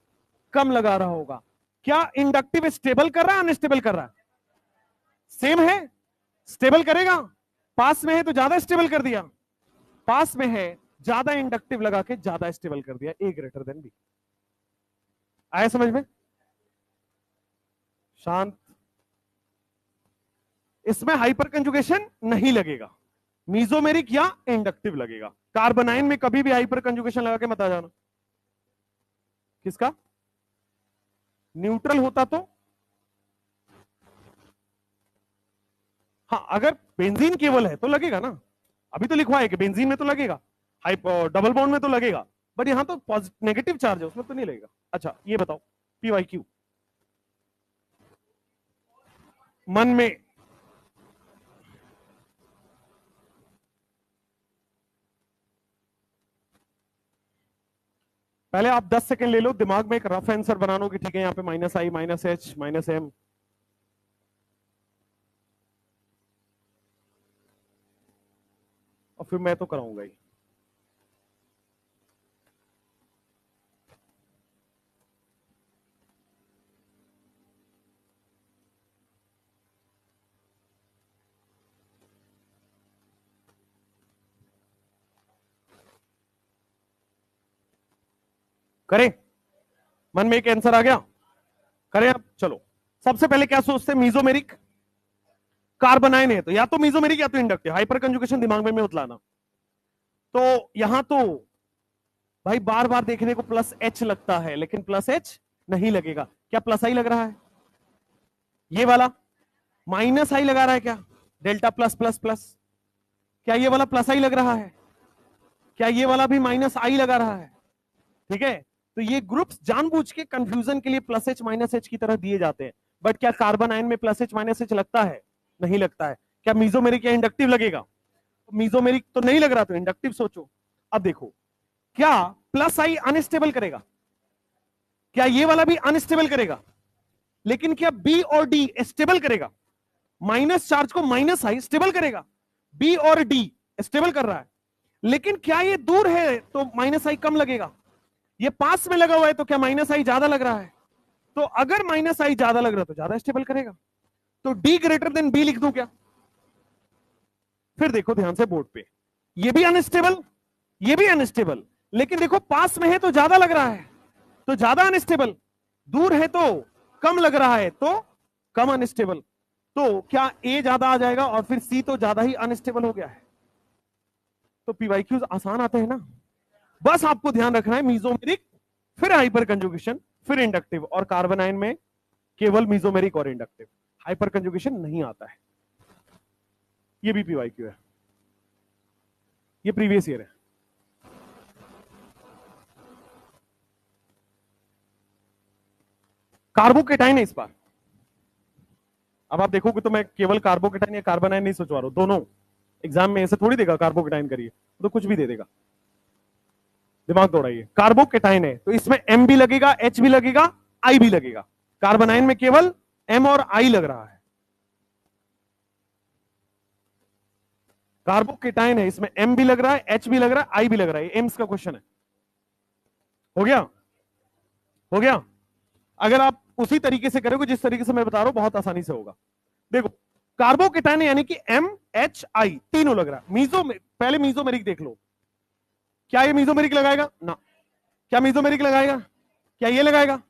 S1: कम लगा रहा होगा। क्या इंडक्टिव स्टेबल कर रहा है अनस्टेबल कर रहा है? सेम है, स्टेबल करेगा। पास में है तो ज्यादा स्टेबल कर दिया, पास में है ज्यादा इंडक्टिव लगा के ज्यादा स्टेबल कर दिया, A ग्रेटर देन B। आया समझ में? शांत। इसमें हाइपर कंजुगेशन नहीं लगेगा, मीजोमेरिक या इंडक्टिव लगेगा। कार्बोनाइन में कभी भी हाइपर कंजुगेशन लगा के मत आ जाना। किसका? न्यूट्रल होता तो? हाँ, अगर बेंजीन केवल है तो लगेगा ना, अभी तो लिखवा है कि बेंजीन में तो लगेगा, डबल बॉन्ड में तो लगेगा, बट यहां तो नेगेटिव चार्ज है, उसमें तो नहीं लगेगा। अच्छा ये बताओ, PYQ मन में। पहले आप 10 सेकंड ले लो, दिमाग में एक रफ आंसर बना लो कि ठीक है यहाँ पे माइनस आई माइनस एच माइनस एम, और फिर मैं तो कराऊंगा ही। करें, मन में एक आंसर आ गया, करें आप। चलो सबसे पहले क्या सोचते हैं, मीजोमेरिक कार्बनाइन है तो या तो मीजोमेरिक या तो इंडक्टिव, हाइपर कंजुगेशन दिमाग में मत लाना। तो यहां तो भाई बार बार देखने को प्लस एच लगता है, लेकिन प्लस एच नहीं लगेगा। क्या प्लस आई लग रहा है? ये वाला माइनस आई लगा रहा है क्या? Delta plus plus plus. क्या ये वाला प्लस आई लग रहा है? क्या ये वाला भी माइनस आई लगा रहा है? ठीक है, तो ये ग्रुप्स जानबूझ के कंफ्यूजन के लिए प्लस एच माइनस एच की तरह दिए जाते हैं। बट क्या कार्बन आयन में प्लस एच माइनस एच लगता है? नहीं लगता है। क्या मीजोमेरिक या इंडक्टिव लगेगा? मीजोमेरिक तो नहीं लग रहा, तो इंडक्टिव सोचो। अब देखो, क्या प्लस आई अनस्टेबल करेगा? क्या ये वाला भी अनस्टेबल करेगा? लेकिन क्या बी और डी स्टेबल करेगा? माइनस चार्ज को माइनस आई स्टेबल करेगा, बी और डी स्टेबल कर रहा है। लेकिन क्या ये दूर है तो माइनस आई कम लगेगा, ये पास में लगा हुआ है तो क्या माइनस आई ज्यादा लग रहा है? तो अगर माइनस आई ज्यादा लग रहा है तो ज्यादा स्टेबल करेगा। तो डी ग्रेटर देन बी लिख दूं क्या? फिर देखो ध्यान से बोर्ड पे, ये भी अनस्टेबल, ये भी अनस्टेबल, लेकिन देखो पास में है तो ज्यादा लग रहा है तो ज्यादा अनस्टेबल, दूर है तो कम लग रहा है तो कम अनस्टेबल। तो क्या ए ज्यादा आ जाएगा और फिर सी तो ज्यादा ही अनस्टेबल हो गया है। तो पीवाईक्यूज आसान आते हैं ना, बस आपको ध्यान रखना है मीजोमेरिक फिर हाइपर कंजुगेशन फिर इंडक्टिव, और कार्बन आयन में केवल मीजोमेरिक और इंडक्टिव, हाइपर कंजुगेशन नहीं आता है। ये भी पीवाईक्यू है, ये प्रीवियस ईयर है। कार्बोकेटाइन है इस बार। अब आप देखोगे तो मैं केवल कार्बोकेटाइन या कार्बन आयन नहीं सोचवा रहा हूं, दोनों एग्जाम में ऐसे थोड़ी देगा कार्बोकेटाइन करिए, तो कुछ भी दे देगा। दिमाग दौड़ाइए, कार्बोकेटाइन है तो इसमें एम भी लगेगा, एच भी लगेगा, आई भी लगेगा। कार्बन आयन में केवल एम और आई लग रहा है। कार्बोकेटाइन है, इसमें एम भी लग रहा है, एच भी लग रहा है, आई भी लग रहा है। एम्स का क्वेश्चन है। हो गया? हो गया? अगर आप उसी तरीके से करोगे जिस तरीके से मैं बता रहा हूं, बहुत आसानी से होगा। देखो, कार्बोकेटाइन यानी कि एम एच आई तीनों लग रहा है। पहले मीजोमेरिक देख लो, क्या ये मीजोमेरिक लगाएगा ना? क्या मीजोमेरिक लगाएगा? क्या ये लगाएगा?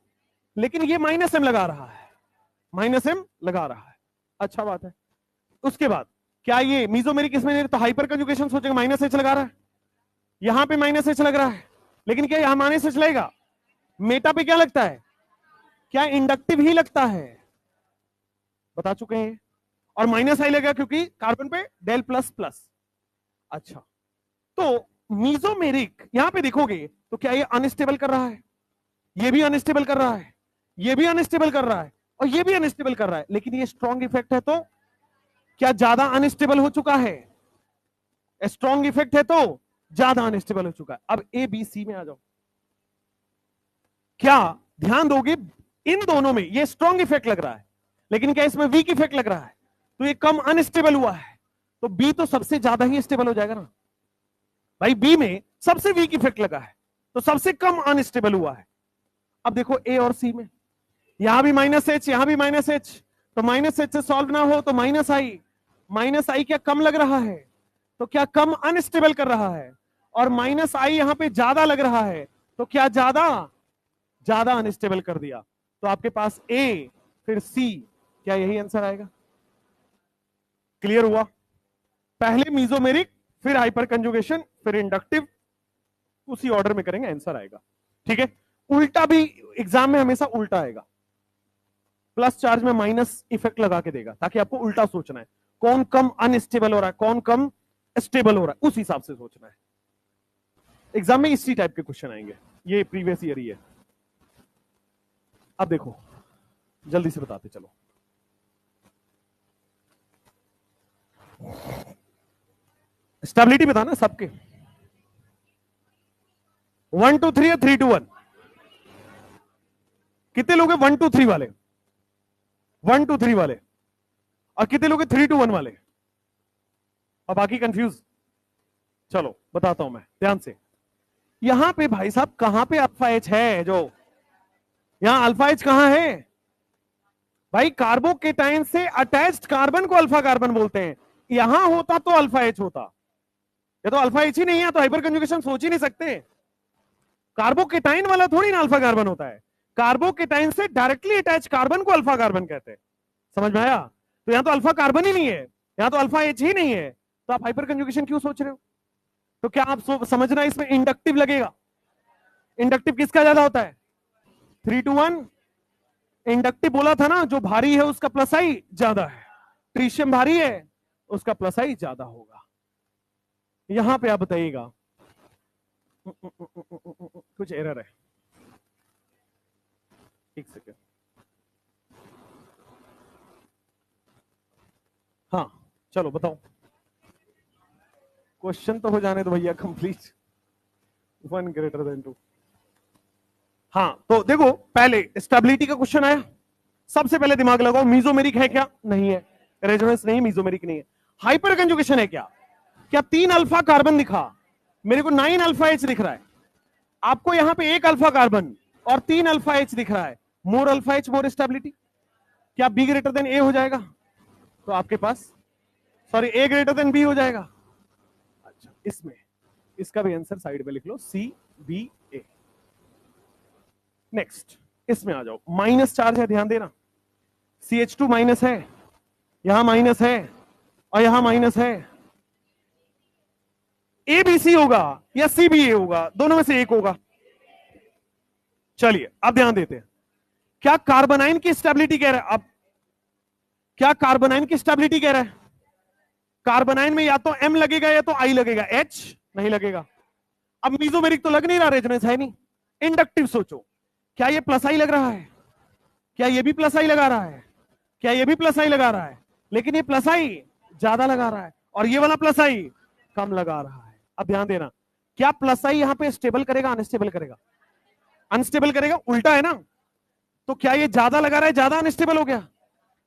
S1: लेकिन ये माइनस एम लगा रहा है, माइनस एम लगा रहा है। अच्छा बात है। उसके बाद क्या ये मीजोमेरिक इसमें, तो हाइपर कंजुगेशन सोचेगा माइनस एच लगा रहा है, यहां पे माइनस एच लग रहा है, लेकिन क्या यहां माइनस एच लगेगा? मेटा पे क्या लगता है? क्या इंडक्टिव ही लगता है, बता चुके हैं। और माइनस आई लगेगा क्योंकि कार्बन पे डेल प्लस प्लस। अच्छा, तो मीजोमेरिक यहां पे देखोगे तो क्या ये अनस्टेबल कर रहा है? ये भी अनस्टेबल कर रहा है, ये भी अनस्टेबल कर रहा है, और ये भी अनस्टेबल कर रहा है। लेकिन ये स्ट्रॉन्ग इफेक्ट है तो क्या ज्यादा अनस्टेबल हो चुका है? स्ट्रॉन्ग इफेक्ट है तो ज्यादा अनस्टेबल हो चुका है। अब ए बी सी में आ जाओ, क्या ध्यान दोगे इन दोनों में ये स्ट्रॉन्ग इफेक्ट लग रहा है, लेकिन क्या इसमें वीक इफेक्ट लग रहा है? तो ये कम अनस्टेबल हुआ है, तो बी तो सबसे ज्यादा ही स्टेबल हो जाएगा ना भाई। बी में सबसे वीक इफेक्ट लगा है तो सबसे कम अनस्टेबल हुआ है। अब देखो ए और सी में, यहां भी माइनस एच, यहां भी माइनस एच, तो माइनस एच से सॉल्व ना हो तो माइनस आई क्या कम लग रहा है? तो क्या कम अनस्टेबल कर रहा है? और माइनस आई यहां पे ज्यादा लग रहा है, तो क्या ज्यादा ज्यादा अनस्टेबल कर दिया। तो आपके पास ए फिर सी, क्या यही आंसर आएगा? क्लियर हुआ? पहले मीजोमेरिक फिर हाइपर कंजुगेशन फिर इंडक्टिव, उसी ऑर्डर में करेंगे, आंसर आएगा। ठीक है, उल्टा भी एग्जाम में हमेशा उल्टा आएगा, प्लस चार्ज में माइनस इफेक्ट लगा के देगा, ताकि आपको उल्टा सोचना है, कौन कम अनस्टेबल हो रहा है कौन कम स्टेबल हो रहा है, उस हिसाब से सोचना है। एग्जाम में इसी टाइप के क्वेश्चन आएंगे, ये प्रीवियस ईयर ही है। अब देखो जल्दी से बताते चलो, स्टेबिलिटी बताना सबके, 1 2 3 या 3 2 1? कितने लोग हैं 1 2 3 वाले, 1 2 3 वाले, और कितने लोग हैं 3 2 1 वाले, और बाकी कंफ्यूज? चलो बताता हूं मैं ध्यान से। यहां पे भाई साहब कहां पे अल्फा एच है? जो यहां अल्फा एच कहां है भाई? कार्बोकेटाइन से अटैच्ड कार्बन को अल्फा कार्बन बोलते हैं। यहां होता तो अल्फा एच होता, ये तो अल्फा एच ही नहीं है, तो हाइपर कंजुगेशन सोच ही नहीं सकते। कार्बोकेटाइन वाला थोड़ी ना अल्फा कार्बन होता है, कार्बोकेटाइन से डायरेक्टली अटैच कार्बन को अल्फा कार्बन कहते हैं। समझ में आया? तो यहां तो अल्फा कार्बन ही नहीं है, यहां तो अल्फा एच ही नहीं है, तो आप हाइपर कंजुगेशन क्यों सोच रहे हो? तो क्या आप समझना इसमें इंडक्टिव लगेगा? इंडक्टिव किसका ज्यादा होता है? 3 2 1। इंडक्टिव बोला था ना, जो भारी है उसका प्लस आई ज्यादा है, ट्रीशियम भारी है उसका प्लस आई ज्यादा होगा। यहां पे आप बताइएगा कुछ एरर है, एक सेकेंड। हाँ चलो बताओ, क्वेश्चन तो हो जाने दो भैया कंप्लीट। 1 greater than 2। हाँ तो देखो, पहले स्टेबिलिटी का क्वेश्चन आया, सबसे पहले दिमाग लगाओ, मीजोमेरिक है क्या? नहीं है, रेजोनेंस नहीं, मीजोमेरिक नहीं है। हाइपर कंजुगेशन है क्या? क्या 3 अल्फा कार्बन दिखा, मेरे को 9 अल्फा एच दिख रहा है, आपको यहां पे 1 अल्फा कार्बन और 3 अल्फा एच दिख रहा है, मोर अल्फा एच मोर स्टेबिलिटी। क्या बी ग्रेटर देन ए हो जाएगा? तो आपके पास, सॉरी, ए ग्रेटर देन बी हो जाएगा। अच्छा, इसमें इसका भी आंसर साइड में लिख लो, सी बी ए। नेक्स्ट इसमें आ जाओ, माइनस चार्ज है, ध्यान देना, CH2 माइनस है, यहां माइनस है और यहां माइनस है। ए बी सी होगा या सी बी ए होगा, दोनों में से एक होगा। चलिए अब ध्यान देते हैं, क्या कार्बोनाइन की स्टेबिलिटी कह रहा है? अब क्या कार्बोनाइन की स्टेबिलिटी कह रहा है? कार्बोनाइन में या तो M लगेगा या तो I लगेगा, H नहीं लगेगा। अब मीजोमेरिक तो लग नहीं रहा, रेजोनेंस है नहीं। इंडक्टिव सोचो, क्या ये प्लस आई लग रहा है? क्या ये भी प्लस आई लगा रहा है? क्या ये भी प्लस आई लगा रहा है? लेकिन ये प्लस आई ज्यादा लगा रहा है और ये वाला प्लस आई कम लगा रहा है। अब ध्यान देना, क्या प्लस आई यहां पे स्टेबल करेगा अनस्टेबल करेगा? अनस्टेबल करेगा, उल्टा है ना। तो क्या ये ज्यादा लगा रहा है, ज्यादा अनस्टेबल हो गया?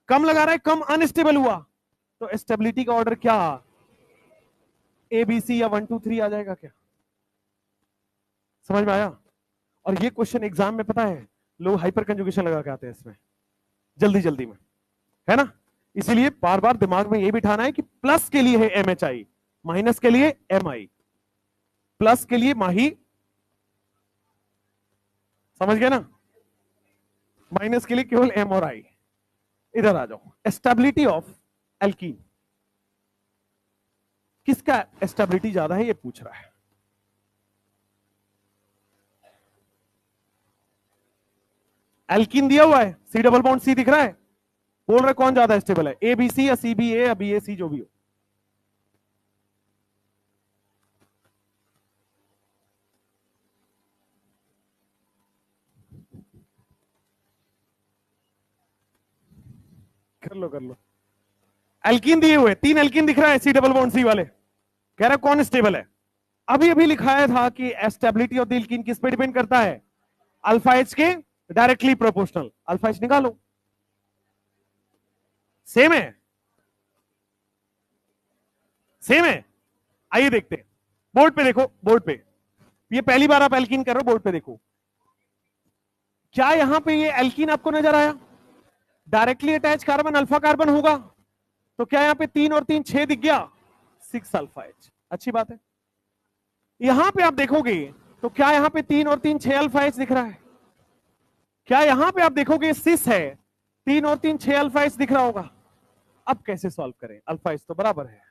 S1: कम लगा रहा है, कम अनस्टेबल हुआ। तो स्टेबिलिटी का ऑर्डर क्या, ए बी सी या 1 2 3 आ जाएगा क्या? समझ में आया? और ये क्वेश्चन एग्जाम में पता है लोग हाइपर कंजुगेशन लगा के आते हैं इसमें जल्दी जल्दी में, है ना। इसीलिए बार बार दिमाग में ये बिठाना है कि प्लस के लिए है MHI, माइनस के लिए MI, प्लस के लिए माही, समझ गए ना, माइनस के लिए केवल M और I। इधर आ जाओ, स्टेबिलिटी ऑफ एल्कीन, किसका स्टेबिलिटी ज्यादा है ये पूछ रहा है। एल्कीन दिया हुआ है, C डबल बॉन्ड C दिख रहा है, बोल रहे कौन ज्यादा स्टेबल है, ए बी सी या सी बी ए या बी ए सी, जो भी हो। कर लो कर लो। एल्कीन दिए हुए 3 एल्कीन दिख रहा है, C डबल बॉन्ड C वाले, कह रहा है कौन स्टेबल है। अभी अभी लिखाया था कि स्टेबिलिटी ऑफ द एल्कीन किस पे डिपेंड करता है? अल्फा एच के डायरेक्टली प्रोपोर्शनल। अल्फा एच निकालो, सेम है, सेम है। आइए देखते हैं, बोर्ड पे देखो, बोर्ड पे, ये पहली बार आप एल्कीन कर रहे हो, बोर्ड पे देखो, क्या यहां पे ये एल्कीन आपको नजर आया? Directly attach carbon alpha carbon होगा, तो क्या यहां पे 3 और 3 6 दिख गया, 6 अल्फा एच, अच्छी बात है। यहां पे आप देखोगे तो क्या यहां पे 3 और 3 6 अल्फा एच दिख रहा है? क्या यहां पे आप देखोगे सिस है, 3 और 3 6 अल्फा एच दिख रहा होगा। अब कैसे सॉल्व करें, अल्फा एच तो बराबर है।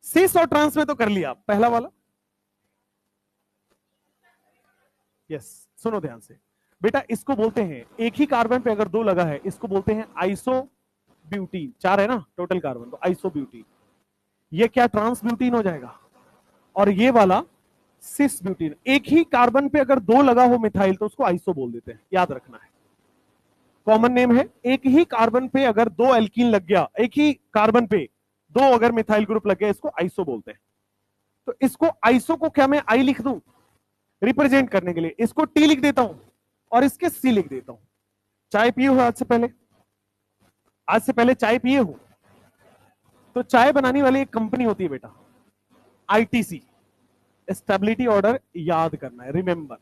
S1: सिस और ट्रांस में तो कर लिया पहला वाला। यस, सुनो ध्यान से बेटा, इसको बोलते हैं, एक ही कार्बन पे अगर 2 लगा है इसको बोलते हैं आइसो ब्यूटीन। 4 है ना टोटल कार्बन, तो आइसो ब्यूटीन। ये क्या ट्रांस ब्यूटीन हो जाएगा, और ये वाला सिस ब्यूटीन। एक ही कार्बन पे अगर 2 लगा हो मिथाइल तो उसको आइसो बोल देते हैं, याद रखना है, कॉमन नेम है। एक ही कार्बन पे अगर 2 एल्कीन लग गया, एक ही कार्बन पे 2 अगर मिथाइल ग्रुप लग गया, इसको आइसो बोलते हैं। तो इसको आइसो को क्या मैं आई लिख दूं रिप्रेजेंट करने के लिए, इसको टी लिख देता हूं, और इसके सी लिख देता हूं। चाय पिए हो आज से पहले चाय पिए हो? तो चाय बनाने वाली एक कंपनी होती है बेटा, आईटीसी, स्टेबिलिटी ऑर्डर याद करना है, रिमेंबर,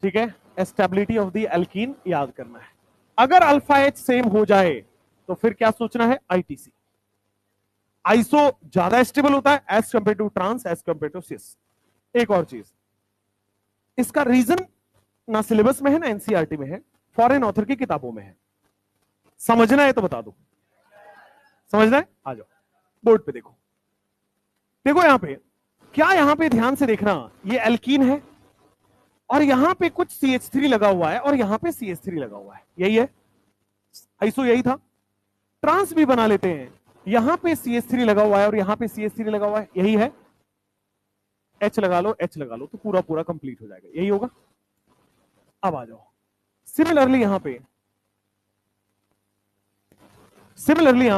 S1: ठीक है, स्टेबिलिटी ऑफ द एल्कीन याद करना है। अगर अल्फा एच सेम हो जाए तो फिर क्या सोचना है, आईटीसी। आइसो ज्यादा स्टेबल होता है as compare to trans, as compare to cis. एक और चीज, इसका रीजन ना सिलेबस में है ना एनसीईआरटी में है, फॉरेन ऑथर की किताबों में है। समझना है तो बता दो, समझना है, आ जाओ बोर्ड पे देखो। देखो यहां पे क्या, यहां पे ध्यान से देखना, ये एल्कीन है और यहां पे कुछ CH3 लगा हुआ है और यहां पे CH3 लगा हुआ है, यही है आइसो, यही था। ट्रांस भी बना लेते हैं, यहां पे CH3 लगा हुआ है और यहां पे CH3 लगा हुआ है, यही है। H लगा लो, H लगा लो तो पूरा पूरा कंप्लीट हो जाएगा, यही होगा। अब आ जाओ, सिमिलरली यहां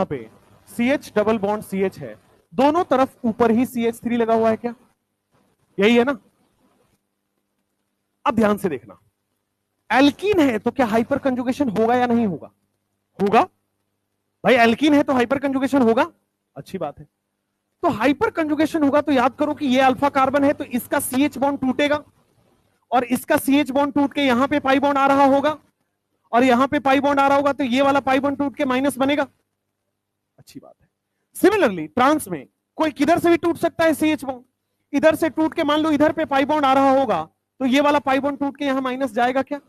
S1: पे CH डबल बॉन्ड CH है, दोनों तरफ ऊपर ही CH3 लगा हुआ है, क्या यही है ना? अब ध्यान से देखना, एल्कीन है तो क्या हाइपर कंजुगेशन होगा या नहीं होगा? होगा भाई, एल्कीन है तो हाइपर कंजुगेशन होगा, अच्छी बात है। तो हाइपर कंजुगेशन होगा तो याद करो कि ये अल्फा कार्बन है तो इसका CH बॉन्ड टूटेगा और इसका CH बॉन्ड टूट के यहां पे पाई बॉन्ड आ रहा होगा और यहां पे पाई बॉन्ड आ रहा होगा तो ये वाला पाई बॉन्ड टूट के माइनस बनेगा, अच्छी बात है। सिमिलरली ट्रांस में कोई किधर से भी टूट सकता है CH बॉन्ड, इधर से टूट के मान लो इधर पे पाई बॉन्ड आ रहा होगा तो ये वाला पाई बॉन्ड टूट के यहां माइनस जाएगा क्या?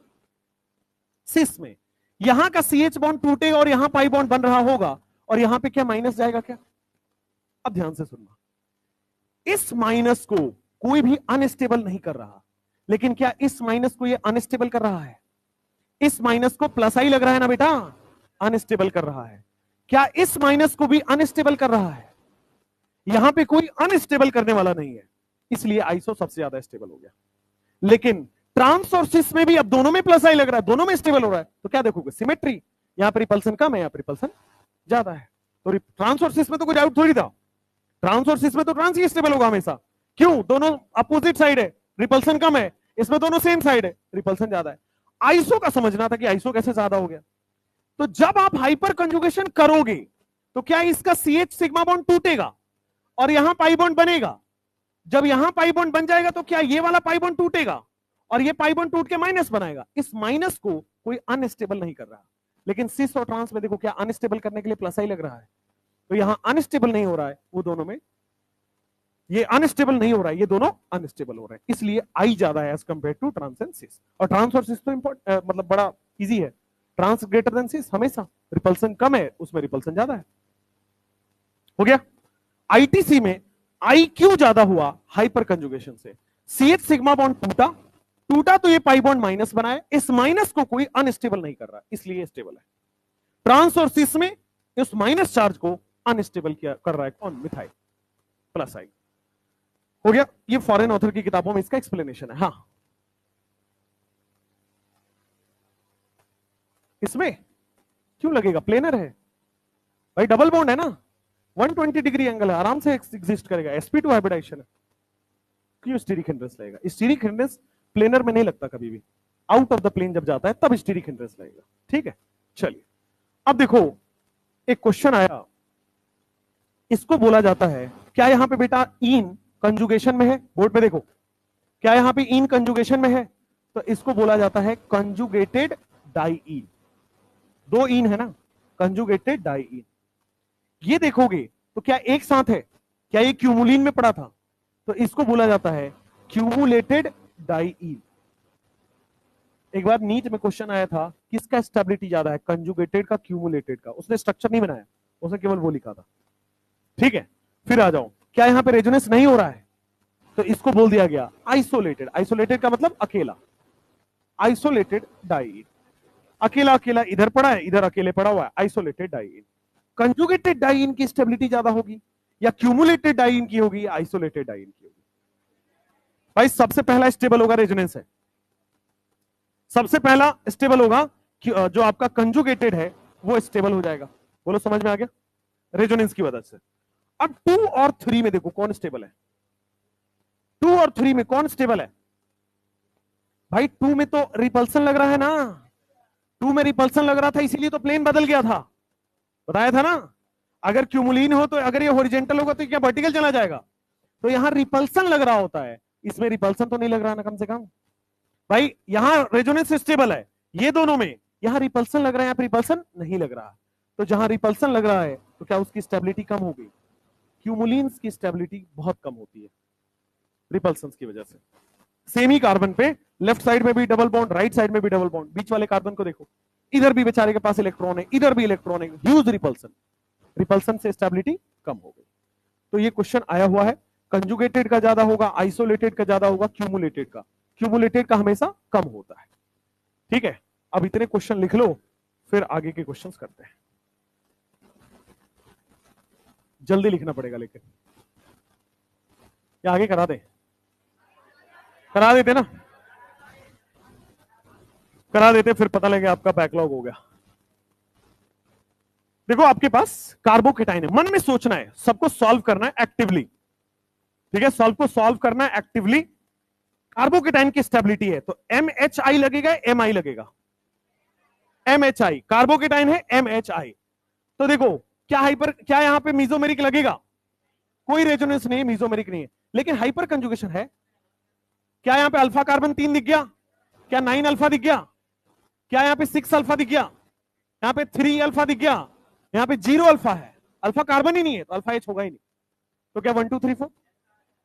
S1: सिस में यहां का CH बॉन्ड टूटेगा और यहां पाई बॉन्ड बन रहा होगा और यहां पे क्या माइनस जाएगा क्या? अब ध्यान से सुनना, इस माइनस को कोई भी अनस्टेबल नहीं कर रहा, लेकिन क्या इस माइनस को ये अनस्टेबल कर रहा है? इस माइनस को प्लस आई लग रहा है ना बेटा, अनस्टेबल कर रहा है। क्या इस माइनस को भी अनस्टेबल कर रहा है? यहां पे कोई अनस्टेबल करने वाला नहीं है, इसलिए आइसो सबसे ज्यादा स्टेबल हो गया। लेकिन ट्रांस और सिस में भी अब दोनों में प्लस आई लग रहा है, दोनों में स्टेबल हो रहा है, तो क्या देखोगे, सिमेट्री, यहां पर रिपल्सन कम है, यहां पर रिपल्सन ज्यादा है। तो ट्रांस और सिस में तो कोई डाउट थोड़ी था, ट्रांस और सिस में तो ट्रांस ही स्टेबल होगा हमेशा, क्यों? दोनों अपोजिट साइड है, रिपल्सन कम है, इसमें दोनों सेम साइड है, रिपल्सन ज्यादा है। आइसो का समझना था कि आइसो कैसे ज्यादा हो गया। तो जब आप हाइपर कंजुगेशन करोगे तो क्या इसका CH सिग्मा बॉन्ड टूटेगा और यहां पाई बॉन्ड बनेगा? जब यहां पाई बॉन्ड बन जाएगा तो क्या ये वाला पाई बॉन्ड टूटेगा और ये पाई बॉन्ड टूट के माइनस बनाएगा? इस माइनस को कोई अनस्टेबल नहीं कर रहा, लेकिन सिस और ट्रांस में देखो क्या अनस्टेबल करने के लिए प्लस आई लग रहा है, तो यहां अनस्टेबल नहीं हो रहा है, वो दोनों में ये अनस्टेबल नहीं हो रहा है, ये दोनों अनस्टेबल हो रहे हैं, इसलिए आई ज्यादा है as compare to trans and cis. और ट्रांस और सिस तो मतलब बड़ा इजी है, ट्रांस ग्रेटर देन सिस हमेशा, रिपल्सन कम है उसमें रिपल्सन ज्यादा है, हो गया। आईटीसी में आई क्यों ज्यादा हुआ? हाइपर कंजुगेशन से CH सिग्मा बॉन्ड टूटा तो ये पाई बॉन्ड माइनस बनाए, इस माइनस को कोई अनस्टेबल नहीं कर रहा, इसलिए स्टेबल है। ट्रांस और सिस में इस माइनस चार्ज को अनस्टेबल किया कर रहा है कौन? मिथाइल, प्लस आई, हो गया। ये फॉरेन ऑथर की किताबों में इसका एक्सप्लेनेशन है। हाँ, इसमें क्यों लगेगा, प्लेनर है भाई, डबल बॉन्ड है ना, 120 डिग्री एंगल है, आराम से एग्जिस्ट करेगा, sp2 हाइब्रिडाइजेशन है, क्यों स्टीरिक हिंड्रेंस लगेगा? स्टीरिक हिंड्रेंस प्लेनर में नहीं लगता कभी भी, आउट ऑफ द प्लेन जब जाता है तब स्टीरिक हिंड्रेंस लगेगा, ठीक है। चलिए अब देखो, एक क्वेश्चन आया, इसको बोला जाता है, क्या यहां पे बेटा इन कंजुगेशन में है? बोर्ड पे देखो, क्या यहां पे इन कंजुगेशन में है? तो इसको बोला जाता है कंजुगेटेड डाइईन, दो इन है ना, कंजुगेटेड डाइईन। ये देखोगे तो क्या एक साथ है? क्या ये क्यूमुलिन में पड़ा था? तो इसको बोला जाता है क्यूमुलेटेड डाइईन। एक बार नीट में क्वेश्चन आया था, किसका स्टेबिलिटी ज्यादा है, कंजुगेटेड का क्यूमुलेटेड का? उसने स्ट्रक्चर नहीं बनाया, उसने केवल वो लिखा था, ठीक है। फिर आ जाओ, क्या यहां पे रेजोनेंस नहीं हो रहा है? तो इसको बोल दिया गया आइसोलेटेड। आइसोलेटेड का मतलब अकेला, आइसोलेटेड डाइईन, अकेला अकेला इधर पड़ा है, इधर अकेले पड़ा हुआ है, आइसोलेटेड डाइईन। कंजुगेटेड डाइईन की स्टेबिलिटी ज्यादा होगी या क्यूमुलेटेड डाइईन की होगी या आइसोलेटेड डाइईन की होगी? भाई सबसे पहला स्टेबल होगा, रेजोनेंस है, सबसे पहला स्टेबल होगा, जो आपका कंजुगेटेड है वो स्टेबल हो जाएगा। बोलो समझ में आ गया? रेजोनेंस की वजह से। अब 2 और 3 में देखो कौन स्टेबल है, 2 और 3 में कौन स्टेबल है? भाई 2 में तो रिपल्सन लग रहा है ना, 2 में रिपल्सन लग रहा था, इसीलिए तो प्लेन बदल गया था, बताया था ना। अगर क्यूमुलिन हो तो, अगर ये हॉरिजॉन्टल होगा तो क्या वर्टिकल चला जाएगा। तो यहां रिपल्सन लग रहा होता है, इसमें रिपल्सन तो नहीं लग रहा ना कम से कम। भाई यहां रेजोनेंस स्टेबल है ये दोनों में, यहां रिपल्सन लग रहा है, यहां पे रिपल्सन नहीं लग रहा। तो जहां रिपल्सन लग रहा है तो क्या उसकी स्टेबिलिटी कम हो गई। क्यूमुलिन्स की स्टेबिलिटी बहुत कम होती है रिपल्सन की वजह से। सेम ही कार्बन पे लेफ्ट साइड में भी डबल बॉन्ड, राइट साइड में भी डबल बॉन्ड, बीच वाले कार्बन को देखो, इधर भी बेचारे के पास इलेक्ट्रॉन है, इधर भी इलेक्ट्रॉन है, ह्यूज रिपल्सन, रिपल्सन से स्टेबिलिटी कम हो गई। तो ये क्वेश्चन आया हुआ है, कंजुगेटेड का ज्यादा होगा, आइसोलेटेड का ज्यादा होगा, क्यूमुलेटेड का, क्यूमुलेटेड का हमेशा कम होता है। ठीक है, अब इतने क्वेश्चन लिख लो, फिर आगे के क्वेश्चंस करते हैं। जल्दी लिखना पड़ेगा लेकिन, या आगे करा दे, करा देते ना, करा देते, फिर पता लगे आपका बैकलॉग हो गया। देखो आपके पास कार्बोकेटाइन है, मन में सोचना है, सबको सॉल्व करना है एक्टिवली। ठीक है, सॉल्व को सॉल्व करना है एक्टिवली। कार्बोकेटाइन की स्टेबिलिटी है तो MHI लगेगा, MI लगेगा, MHI कार्बोकेटाइन है, MHI। तो देखो क्या हाइपर, क्या यहां पे मीजोमेरिक लगेगा, कोई रेजोनेंस नहीं है, मीजोमेरिक नहीं है, लेकिन हाइपर कंजुगेशन है। क्या यहां पे अल्फा कार्बन 3 दिख गया, क्या 9 अल्फा दिख गया, क्या यहां पे 6 अल्फा दिख गया, यहां पे 3 अल्फा दिख गया, यहां पे 0 अल्फा है, अल्फा कार्बन ही नहीं है तो अल्फा एच होगा ही नहीं। तो क्या 1 2 3 4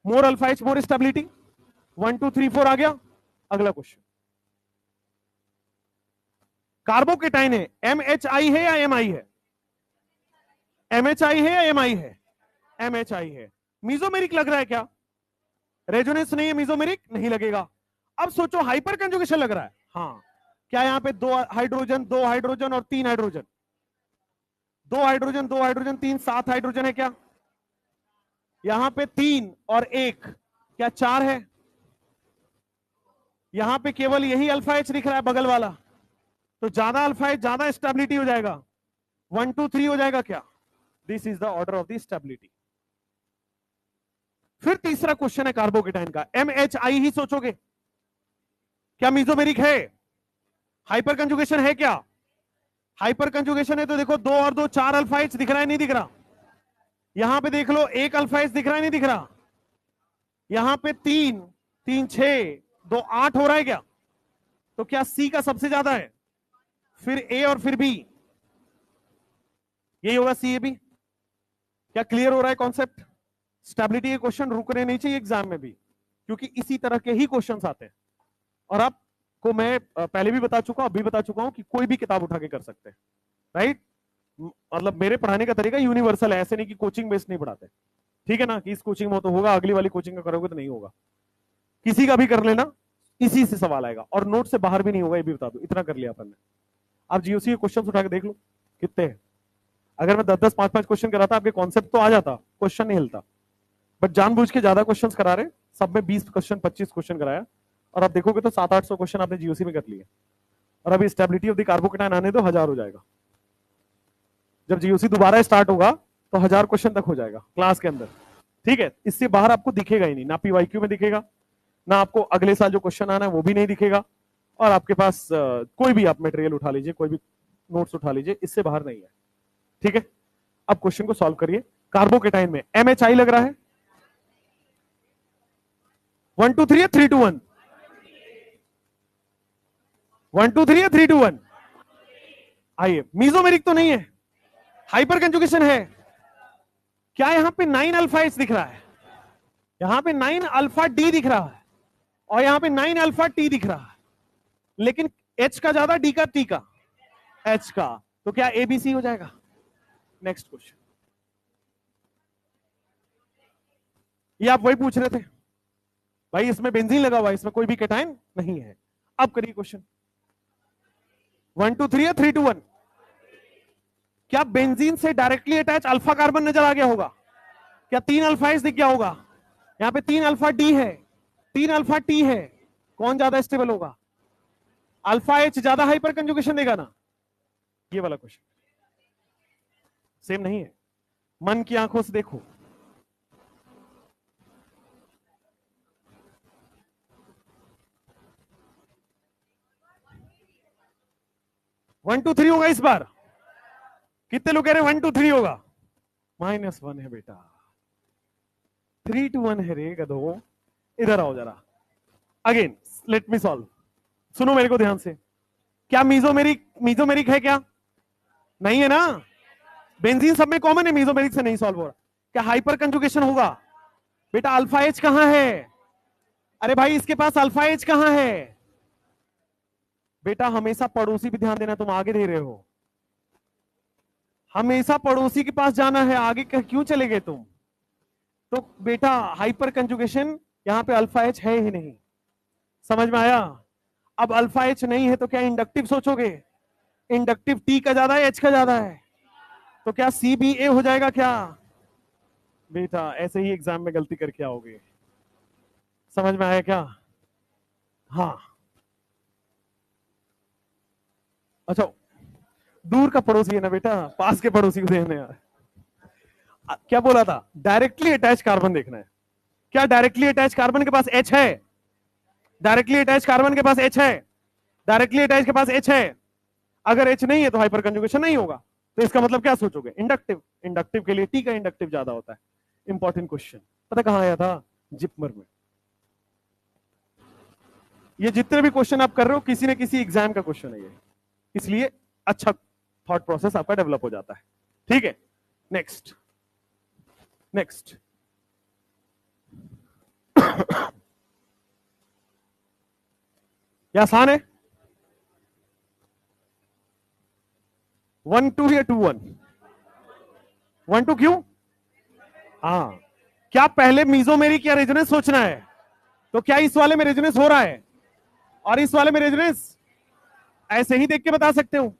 S1: मोर अल्फा एच मोर स्टेबिलिटी, 1 2 3 4 आ गया। अगला क्वेश्चन, कार्बोकेटाइन है, MHI है या MI है, MHI है या MI है, MHI है। मीजोमेरिक लग रहा है क्या, रेजोनेंस नहीं है, मीजोमेरिक नहीं लगेगा। अब सोचो हाइपर कंजुगेशन लग रहा है, हाँ, क्या यहां पे 2 हाइड्रोजन 2 हाइड्रोजन और 3 हाइड्रोजन, 2 हाइड्रोजन 2 हाइड्रोजन 3 7 हाइड्रोजन है क्या, यहां पे 3 और 1 क्या 4 है, यहां पे केवल यही अल्फा एच दिख रहा है बगल वाला, तो ज्यादा अल्फा एच ज्यादा स्टेबिलिटी हो जाएगा, 1 2 3 हो जाएगा क्या। This is the order of the stability. फिर तीसरा क्वेश्चन है कार्बोकेटाइन का, MHI ही सोचोगे, क्या मीजोमेरिक है, हाइपर कंजुगेशन है क्या, हाइपर कंजुगेशन है तो देखो 2 और 2 4 अल्फा एच दिख रहा है नहीं दिख रहा, यहां पे देख लो 1 अल्फा एच दिख रहा है नहीं दिख रहा, यहां पे 3 3 6 2 8 हो रहा है क्या, तो क्या सी का सबसे ज्यादा है, फिर ए और फिर बी, यही होगा सी ए बी। क्या क्लियर हो रहा है कॉन्सेप्ट। स्टेबिलिटी के क्वेश्चन रुकने नहीं चाहिए एग्जाम में भी, क्योंकि इसी तरह के ही क्वेश्चंस आते हैं। और आपको मैं पहले भी बता चुका हूं, अभी बता चुका हूं कि कोई भी किताब उठा के कर सकते हैं, राइट। मतलब मेरे पढ़ाने का तरीका यूनिवर्सल है, ऐसे नहीं कि कोचिंग बेस्ड नहीं पढ़ाते, ठीक है ना, कि इस कोचिंग में तो होगा, अगली वाली कोचिंग का करोगे तो नहीं होगा, किसी का भी कर लेना, इसी से सवाल आएगा, और नोट से बाहर भी नहीं होगा, ये भी बता दो, इतना कर लिया अपन ने। आप जीओसी के क्वेश्चन उठा के देख लो कितने हैं, अगर मैं 10 10 5 5 क्वेश्चन कराता आपके कॉन्सेप्ट तो आ जाता, क्वेश्चन नहीं हिलता, बट जानबूझ के ज्यादा क्वेश्चन करा रहे, सब में 20 क्वेश्चन 25 क्वेश्चन कराया, और आप देखोगे तो 700-800 क्वेश्चन आपने जीओसी में कर लिए, और अभी स्टेबिलिटी ऑफ द कार्बोकेटाइन आने दो 1000 हो जाएगा। जब जीओसी दोबारा स्टार्ट होगा तो 1000 क्वेश्चन तक हो जाएगा क्लास के अंदर, ठीक है। इससे बाहर आपको दिखेगा ही नहीं, ना पीवाईक्यू में दिखेगा, ना आपको अगले साल जो क्वेश्चन आना है वो भी नहीं दिखेगा, और आपके पास कोई भी आप मटेरियल उठा लीजिए, कोई भी नोट्स उठा लीजिए, इससे बाहर नहीं है, ठीक है। अब क्वेश्चन को सॉल्व करिए। कार्बोकेटाइन में MHI लग रहा है, 1 2 3 या 3 2 1, 1 2 3 या 3 2 1, आइए। मीजोमेरिक तो नहीं है, हाइपर कंजुगेशन है, क्या यहां पे 9 अल्फा एच दिख रहा है, यहां पे 9 अल्फा डी दिख रहा है, और यहां पे 9 अल्फा टी दिख रहा है, लेकिन एच का ज्यादा डी का टी का, एच का, तो क्या एबीसी हो जाएगा। नेक्स्ट क्वेश्चन, ये आप वही पूछ रहे थे भाई, इसमें बेंजीन लगा हुआ है, इसमें कोई भी कैटायन नहीं है। अब करिए क्वेश्चन, 1 2 3 या 3 2 1, क्या बेंजीन से डायरेक्टली अटैच अल्फा कार्बन नजर आ गया होगा, क्या 3 अल्फा एच दिख गया होगा, यहां पे 3 अल्फा डी है, 3 अल्फा टी है, कौन ज्यादा स्टेबल होगा, अल्फा एच ज्यादा हाइपर कंजुगेशन देगा ना, ये वाला क्वेश्चन। सेम नहीं है, मन की आंखों से देखो, 1 2 3 होगा इस बार? कितने लोग कह रहे हैं 1 2 3 होगा? -1 है बेटा, 3 to 1 है रे गधो। इधर आओ जरा, अगेन लेट मी सॉल्व। सुनो मेरे को ध्यान से, क्या मीजोमेरिक है क्या? नहीं है ना? बेंजीन सब में कॉमन है, मीजोमेरिक से नहीं सॉल्व हो रहा। क्या हाइपर कंजुगेशन होगा? बेटा अल्फा एच कहां है? अरे भाई इसके पास अल्फा एच कहां है? बेटा हमेशा पड़ोसी पे ध्यान देना, तुम आगे दे रहे हो। हमेशा पड़ोसी के पास जाना है, आगे क्यों चले गए तुम? तो बेटा हाइपर कंजुगेशन यहां पे अल्फा एच है ही नहीं। समझ में आया? अब अल्फा एच नहीं है तो क्या इंडक्टिव सोचोगे? इंडक्टिव टी का ज्यादा है एच का ज्यादा है? तो क्या सी बी ए हो जाएगा क्या? बेटा ऐसे ही एग्जाम में गलती करके आओगे। समझ में आया क्या? हाँ अच्छा, दूर का पड़ोसी है ना बेटा, पास के पड़ोसी को देखना यार। क्या बोला था? डायरेक्टली अटैच कार्बन देखना है। क्या डायरेक्टली अटैच कार्बन के पास एच है? डायरेक्टली अटैच कार्बन के पास एच है? डायरेक्टली अटैच के पास एच है? अगर एच नहीं है तो हाइपर कंजुगेशन नहीं होगा। तो इसका मतलब क्या सोचोगे? इंडक्टिव। इंडक्टिव के लिए टी का इंडक्टिव ज्यादा होता है। इंपॉर्टेंट क्वेश्चन, पता कहां आया था? जिपमर में। ये जितने भी क्वेश्चन आप कर रहे हो किसी न किसी एग्जाम का क्वेश्चन है ये, इसलिए अच्छा थॉट प्रोसेस आपका डेवलप हो जाता है। ठीक है, नेक्स्ट नेक्स्ट। ये आसान है। 1 2 या 2 1? 1 2 क्यों? हाँ, क्या पहले मीजोमेरिक या रेजोनेंस सोचना है? तो क्या इस वाले में रेजोनेंस हो रहा है और इस वाले में रेजोनेंस? ऐसे ही देख के बता सकते हो,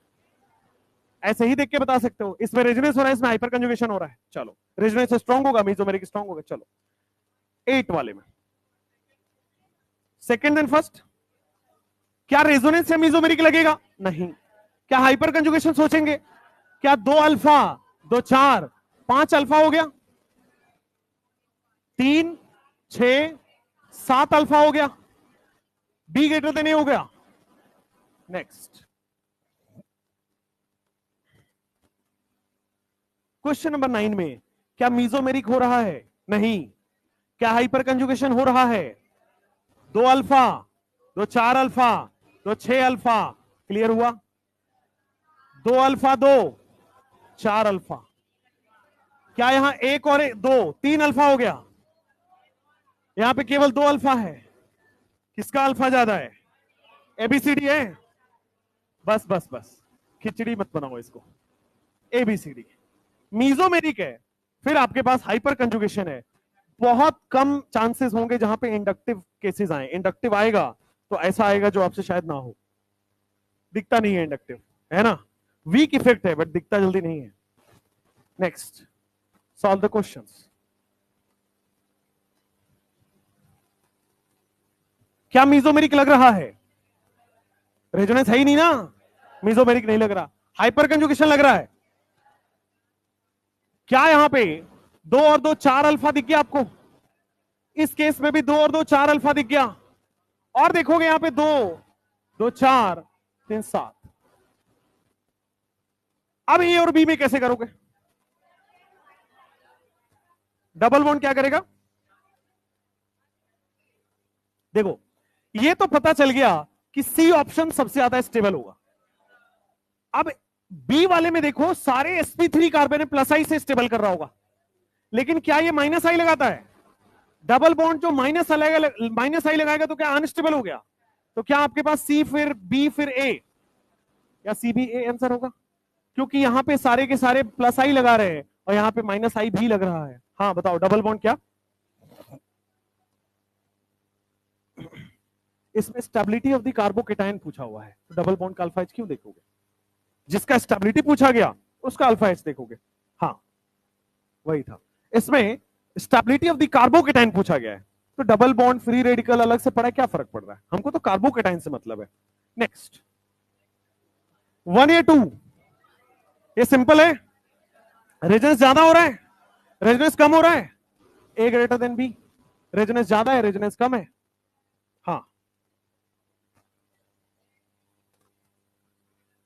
S1: ऐसे ही देख के बता सकते हो। इसमें रेजोनेंस हो रहा है, इसमें हाइपर कंजुगेशन हो रहा है। चलो रेजोनेंस स्ट्रांग होगा, मीजोमेरिक स्ट्रांग होगा। चलो 8 वाले में, सेकंड एंड फर्स्ट, क्या रेजोनेंस या मीजोमेरिक लगेगा? नहीं। क्या हाइपर कंजुगेशन सोचेंगे? क्या 2 अल्फा 2 4 5 अल्फा हो गया, 3 6 7 अल्फा हो गया, बी ग्रेटर देन ए हो गया। नेक्स्ट क्वेश्चन नंबर 9 में, क्या मीजोमेरिक हो रहा है? नहीं। क्या हाइपर कंजुगेशन हो रहा है? 2 अल्फा 2 4 अल्फा 2 6 अल्फा। क्लियर हुआ? 2 अल्फा 2 4 अल्फा। क्या यहां एक और 2 3 अल्फा हो गया? यहां पे केवल 2 अल्फा है। किसका अल्फा ज्यादा है? एबीसीडी है? बस बस बस, खिचड़ी मत बनाओ इसको। एबीसीडी मीजोमेरिक है, फिर आपके पास हाइपर कंजुगेशन है। बहुत कम चांसेस होंगे जहां पे इंडक्टिव केसेस आए। इंडक्टिव आएगा तो ऐसा आएगा जो आपसे शायद ना हो। दिखता नहीं है इंडक्टिव, है ना? वीक इफेक्ट है बट दिखता जल्दी नहीं है। Next, solve the questions. क्या मीजोमेरिक लग रहा है? रेजोनेंस है ही नहीं ना, मीजोमेरिक नहीं लग रहा। हाइपर कंजुगेशन लग रहा है। क्या यहां पे 2 और 2 4 अल्फा दिख गया आपको? इस केस में भी 2 और 2 4 अल्फा दिख गया। और देखोगे यहां पे 2 2 4 3 7। अब ए और बी में कैसे करोगे? डबल बॉन्ड क्या करेगा? देखो ये तो पता चल गया कि सी ऑप्शन सबसे ज्यादा स्टेबल होगा। अब बी वाले में देखो, सारे sp3 कार्बन प्लस आई से स्टेबल कर रहा होगा, लेकिन क्या ये माइनस आई लगाता है? डबल बॉन्ड जो माइनस आई लगाएगा तो क्या अनस्टेबल हो गया? तो क्या आपके पास सी फिर बी फिर ए, या सी बी ए आंसर होगा? क्योंकि यहां पे सारे के सारे प्लस आई लगा रहे हैं और यहां पे माइनस आई भी लग रहा है। हाँ बताओ, डबल बॉन्ड क्या? इसमें स्टेबिलिटी ऑफ द कार्बोकेटायन पूछा हुआ है, तो डबल बॉन्ड का अल्फा एच क्यों देखोगे? जिसका स्टेबिलिटी पूछा गया उसका अल्फा एच देखोगे। हाँ वही था। इसमें स्टेबिलिटी ऑफ द कार्बोकेटायन पूछा गया है, तो डबल बॉन्ड फ्री रेडिकल अलग से पड़ा है, क्या फर्क पड़ रहा है? हमको तो कार्बोकेटायन से मतलब है। नेक्स्ट 1 या 2? ये सिंपल है। रेजोनेंस ज्यादा हो रहा है, रेजोनेंस कम हो रहा है? ए ग्रेटर देन बी। रेजोनेंस ज्यादा है, रेजोनेंस कम है? हाँ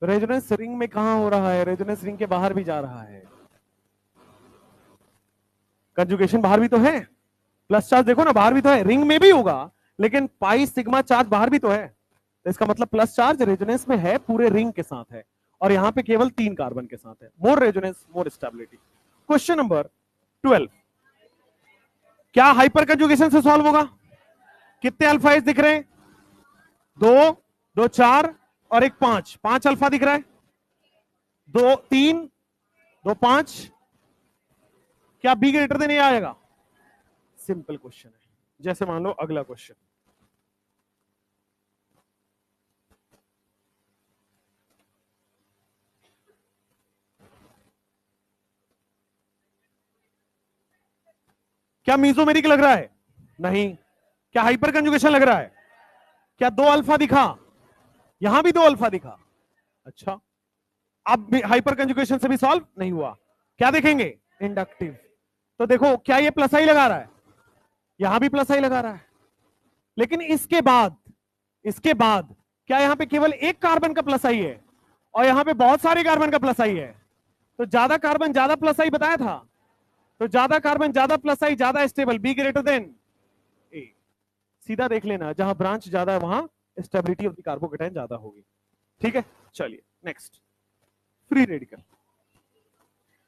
S1: रेजोनेंस रिंग में कहां हो रहा है? रेजोनेंस रिंग के बाहर भी जा रहा है। कंजुगेशन बाहर भी तो है, प्लस चार्ज देखो ना बाहर भी तो है, रिंग में भी होगा लेकिन पाई सिग्मा चार्ज बाहर भी तो है, तो इसका मतलब प्लस चार्ज रेजोनेंस में है, पूरे रिंग के साथ है, और यहां पे केवल 3 कार्बन के साथ है। मोर resonance more stability. Question number 12, क्या हाइपर कंजुगेशन से सॉल्व होगा? कितने अल्फाइज दिख रहे हैं? 2, 2 4 और एक 5, 5 अल्फा दिख रहा है, 2 3 2 5, क्या बी ग्रेटर देन ए आएगा? सिंपल क्वेश्चन है। जैसे मान लो अगला क्वेश्चन, क्या मीजोमेरिक लग रहा है? नहीं। क्या हाइपर कंजुगेशन लग रहा है? क्या 2 अल्फा दिखा? यहां भी 2 अल्फा दिखा। अच्छा, अब हाइपर कंजुगेशन से भी सॉल्व नहीं हुआ, क्या देखेंगे? इंडक्टिव। तो देखो क्या ये प्लस आई लगा रहा है? यहां भी प्लस आई लगा रहा है, लेकिन इसके बाद क्या यहां पे केवल एक कार्बन का प्लस आई है और यहां पे बहुत सारे कार्बन का प्लस आई है? तो ज्यादा कार्बन ज्यादा प्लस आई बताया था, तो ज्यादा कार्बन ज्यादा प्लस आई ज्यादा स्टेबल, बी ग्रेटर देन ए। सीधा देख लेना, जहां ब्रांच ज्यादा है वहां स्टेबिलिटी ऑफ द कार्बोकेटाइन ज्यादा होगी। ठीक है, चलिए नेक्स्ट, फ्री रेडिकल।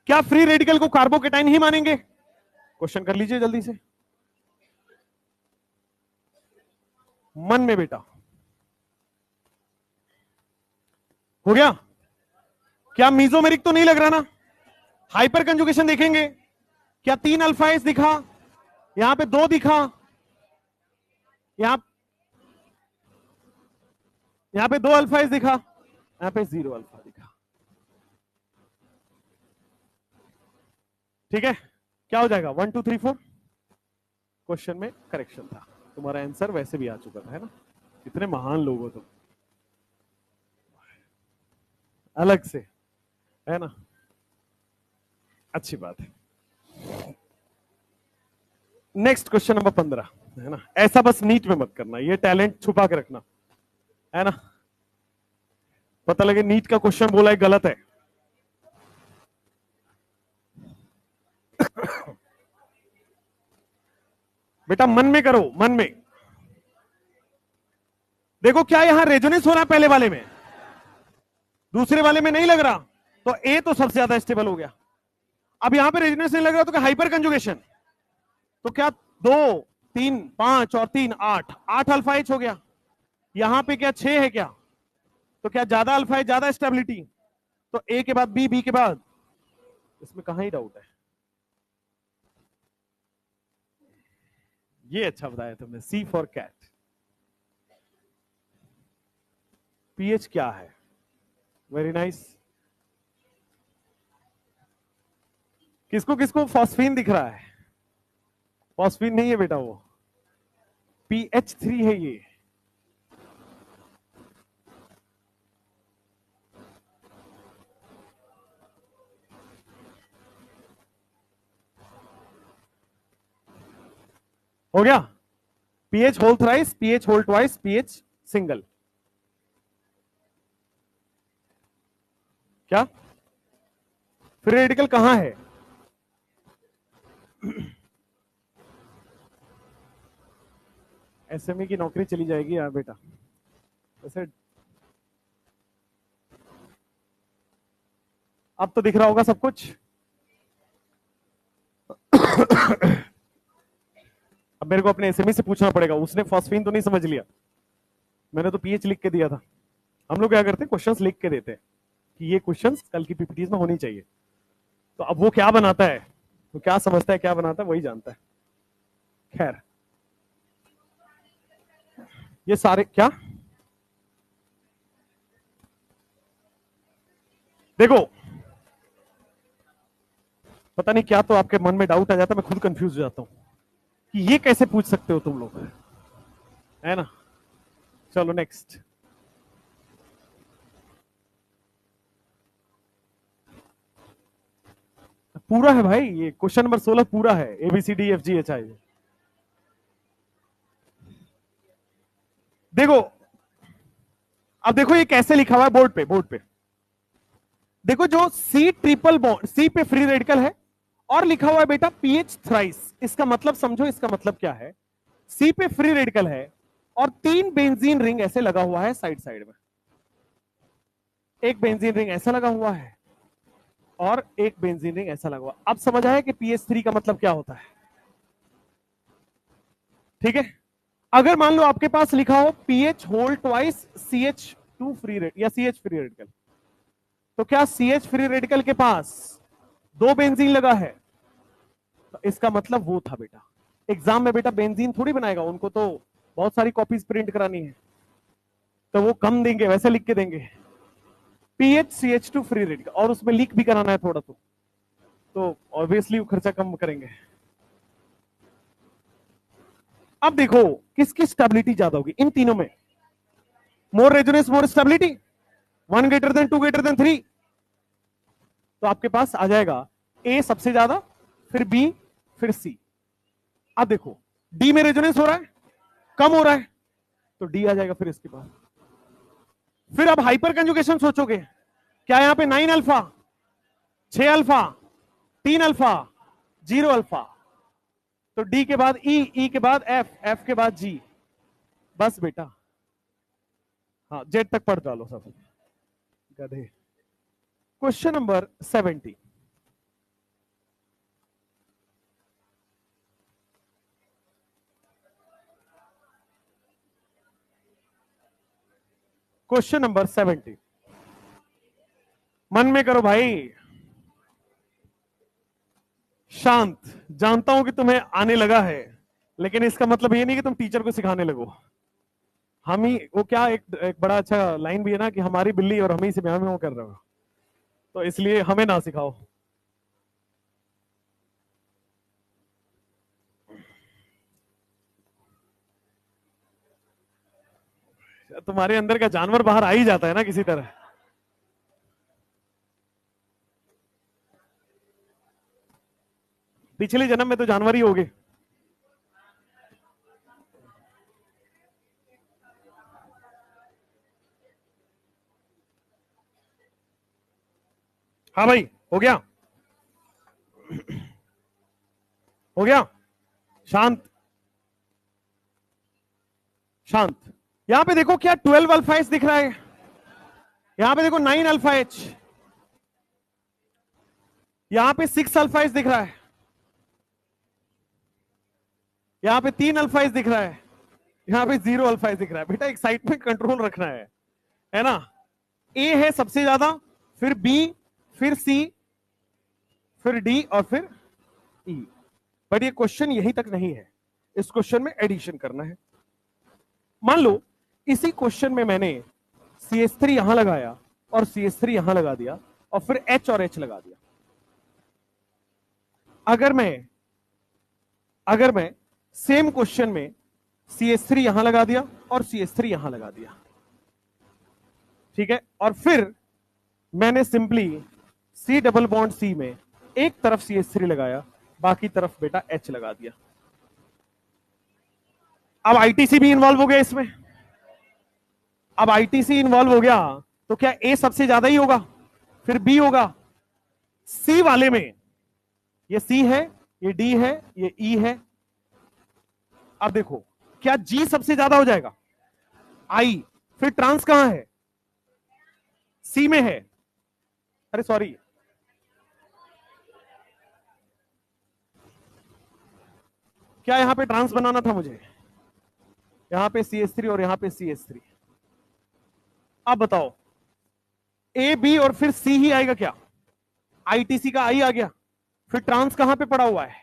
S1: क्या फ्री रेडिकल को कार्बोकेटाइन ही मानेंगे? क्वेश्चन कर लीजिए जल्दी से, मन में बेटा। हो गया? क्या मीजोमेरिक तो नहीं लग रहा ना? हाइपर कंजुगेशन देखेंगे, क्या 3 अल्फाइज दिखा? यहां पे 2 दिखा, यहां पे 2 अल्फाइज दिखा, यहां पे 0 अल्फा दिखा। ठीक है, क्या हो जाएगा? 1 2 3 4। क्वेश्चन में करेक्शन था, तुम्हारा आंसर वैसे भी आ चुका था, है ना? इतने महान लोग हो तुम, अलग से, है ना? अच्छी बात है। नेक्स्ट क्वेश्चन नंबर 15, है ना? ऐसा बस नीट में मत करना, ये टैलेंट छुपा के रखना, है ना? पता लगे नीट का क्वेश्चन बोला है गलत है। बेटा मन में करो, मन में। देखो क्या यहां रेजोनेंस हो रहा है पहले वाले में, दूसरे वाले में नहीं लग रहा, तो ए तो सबसे ज्यादा स्टेबल हो गया। अब यहां पे रेजोनेंस नहीं लग रहा तो क्या हाइपर कंजुगेशन? तो क्या 2 3 5 और 3 8, 8 अल्फा एच हो गया। यहां पे क्या 6 है क्या? तो क्या ज्यादा अल्फा एच ज्यादा स्टेबिलिटी? तो ए के बाद बी, बी के बाद, इसमें कहां ही डाउट है। ये अच्छा बताया तुमने, सी फॉर कैट। पीएच क्या है? Very nice. किसको किसको फॉस्फीन दिख रहा है? फॉस्फीन नहीं है बेटा, वो PH3 है ये। हो गया? PH whole thrice, PH whole twice, PH single. क्या फ्री रेडिकल कहां है? एसएमई की नौकरी चली जाएगी यार बेटा, वैसे अब तो दिख रहा होगा सब कुछ। अब मेरे को अपने एसएमई से पूछना पड़ेगा, उसने फॉस्फीन तो नहीं समझ लिया, मैंने तो पीएच लिख के दिया था। हम लोग क्या करते हैं, क्वेश्चंस लिख के देते हैं कि ये क्वेश्चंस कल की पीपीटीज में होनी चाहिए, तो अब वो क्या बनाता है, तो क्या समझता है क्या बनाता है वही जानता है। खैर, ये सारे क्या, देखो पता नहीं क्या तो आपके मन में डाउट आ जाता है, मैं खुद कंफ्यूज हो जाता हूं कि ये कैसे पूछ सकते हो तुम लोग, है ना? चलो नेक्स्ट, पूरा है भाई, ये क्वेश्चन नंबर 16 पूरा है, ABCDFGHI। देखो, अब देखो ये कैसे लिखा हुआ है बोर्ड पे, बोर्ड पे देखो जो सी ट्रिपल बॉन्ड, सी पे फ्री रेडिकल है और लिखा हुआ है बेटा पीएच थ्राइस, इसका मतलब समझो, इसका मतलब क्या है, सी पे फ्री रेडिकल है और 3 बेंजीन रिंग ऐसे लगा हुआ है साइड साइड में, एक बेंजीन रिंग ऐसा लगा हुआ है और एक बेंजीन रिंग ऐसा लगा हुआ। अब समझ आया कि पीएच3 का मतलब क्या होता है? ठीक है, अगर मान लो आपके पास लिखा हो PH whole twice CH2 free red या CH फ्री रेडिकल, तो क्या CH फ्री रेडिकल के पास 2 बेंजीन लगा है? तो इसका मतलब वो था बेटा। एग्जाम में बेटा बेंजीन थोड़ी बनाएगा, उनको तो बहुत सारी कॉपीज प्रिंट करानी है, तो वो कम देंगे, वैसे लिख के देंगे PHCH2 फ्री रेडिकल, और उसमें लीक भी कराना है थोड़ा, तो ऑब्वियसली वो खर्चा कम करेंगे। अब देखो किसकी स्टेबिलिटी ज्यादा होगी इन तीनों में? मोर resonance more stability, 1 greater than 2 greater than 3, तो आपके पास आ जाएगा ए सबसे ज्यादा, फिर बी, फिर सी। अब देखो डी में रेजोनेंस हो रहा है, कम हो रहा है, तो डी आ जाएगा फिर इसके बाद। फिर अब हाइपर कंजुगेशन सोचोगे, क्या यहां पे 9 अल्फा, 6 अल्फा, 3 अल्फा, 0 अल्फा, तो डी के बाद ई, ई के बाद एफ, एफ के बाद जी, बस बेटा। हाँ जेड तक पढ़ डालो सब, गधे। क्वेश्चन नंबर 70, क्वेश्चन नंबर 70, मन में करो भाई, शांत। जानता हूं कि तुम्हें आने लगा है, लेकिन इसका मतलब ये नहीं कि तुम टीचर को सिखाने लगो। हम ही वो क्या, एक बड़ा अच्छा लाइन भी है ना कि हमारी बिल्ली और हम ही से म्याऊं म्याऊं कर रहे हो, तो इसलिए हमें ना सिखाओ। तुम्हारे अंदर का जानवर बाहर आ ही जाता है ना किसी तरह। पिछले जन्म में तो जानवर ही हो गए। हाँ भाई, हो गया, हो गया, शांत, शांत। यहां पे देखो क्या 12 अल्फा एच दिख रहा है, यहां पे देखो 9 अल्फा एच, यहां पे 6 अल्फा एच दिख रहा है, यहां पे 3 अल्फा एच दिख रहा है, यहां पे 0 अल्फा एच दिख रहा है। बेटा एक्साइटमेंट कंट्रोल रखना है ना? ए है सबसे ज्यादा, फिर बी, फिर सी, फिर डी और फिर ई। बट ये क्वेश्चन यहीं तक नहीं है, इस क्वेश्चन में एडिशन करना है। मान लो इसी क्वेश्चन में मैंने CH3 यहां लगाया और CH3 यहां लगा दिया और फिर H और H लगा दिया। अगर मैं सेम क्वेश्चन में CH3 यहां लगा दिया और CH3 यहां लगा दिया, ठीक है, और फिर मैंने simply C double bond C में एक तरफ CH3 लगाया, बाकी तरफ बेटा H लगा दिया। अब ITC भी इन्वॉल्व हो गया इसमें। अब ITC इन्वॉल्व हो गया तो क्या A सबसे ज्यादा ही होगा, फिर B होगा, C वाले में ये C है, ये D है, ये E है। अब देखो क्या G सबसे ज्यादा हो जाएगा, I, फिर ट्रांस कहां है, C में है, अरे सॉरी, क्या यहां पे ट्रांस बनाना था मुझे, यहां पे CH3 और यहां पे CH3। अब बताओ A B और फिर C ही आएगा क्या? ITC का I आ गया, फिर ट्रांस कहां पे पड़ा हुआ है,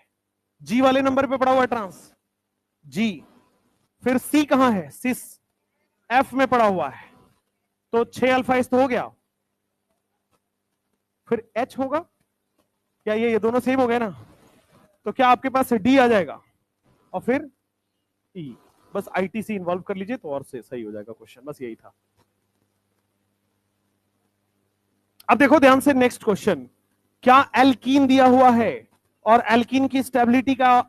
S1: G वाले नंबर पे पड़ा हुआ है ट्रांस, G, फिर C कहां है, सिस F में पड़ा हुआ है, तो 6 अल्फा इस तो हो गया, फिर H होगा, क्या ये दोनों सेम हो गए ना, तो क्या आपके पास D आ जाएगा और फिर E। बस ITC इन्वॉल्व कर लीजिए तो और से सही हो जाएगा क्वेश्चन, बस यही था। अब देखो ध्यान से नेक्स्ट क्वेश्चन, क्या एल्कीन दिया हुआ है और एल्कीन की स्टेबिलिटी का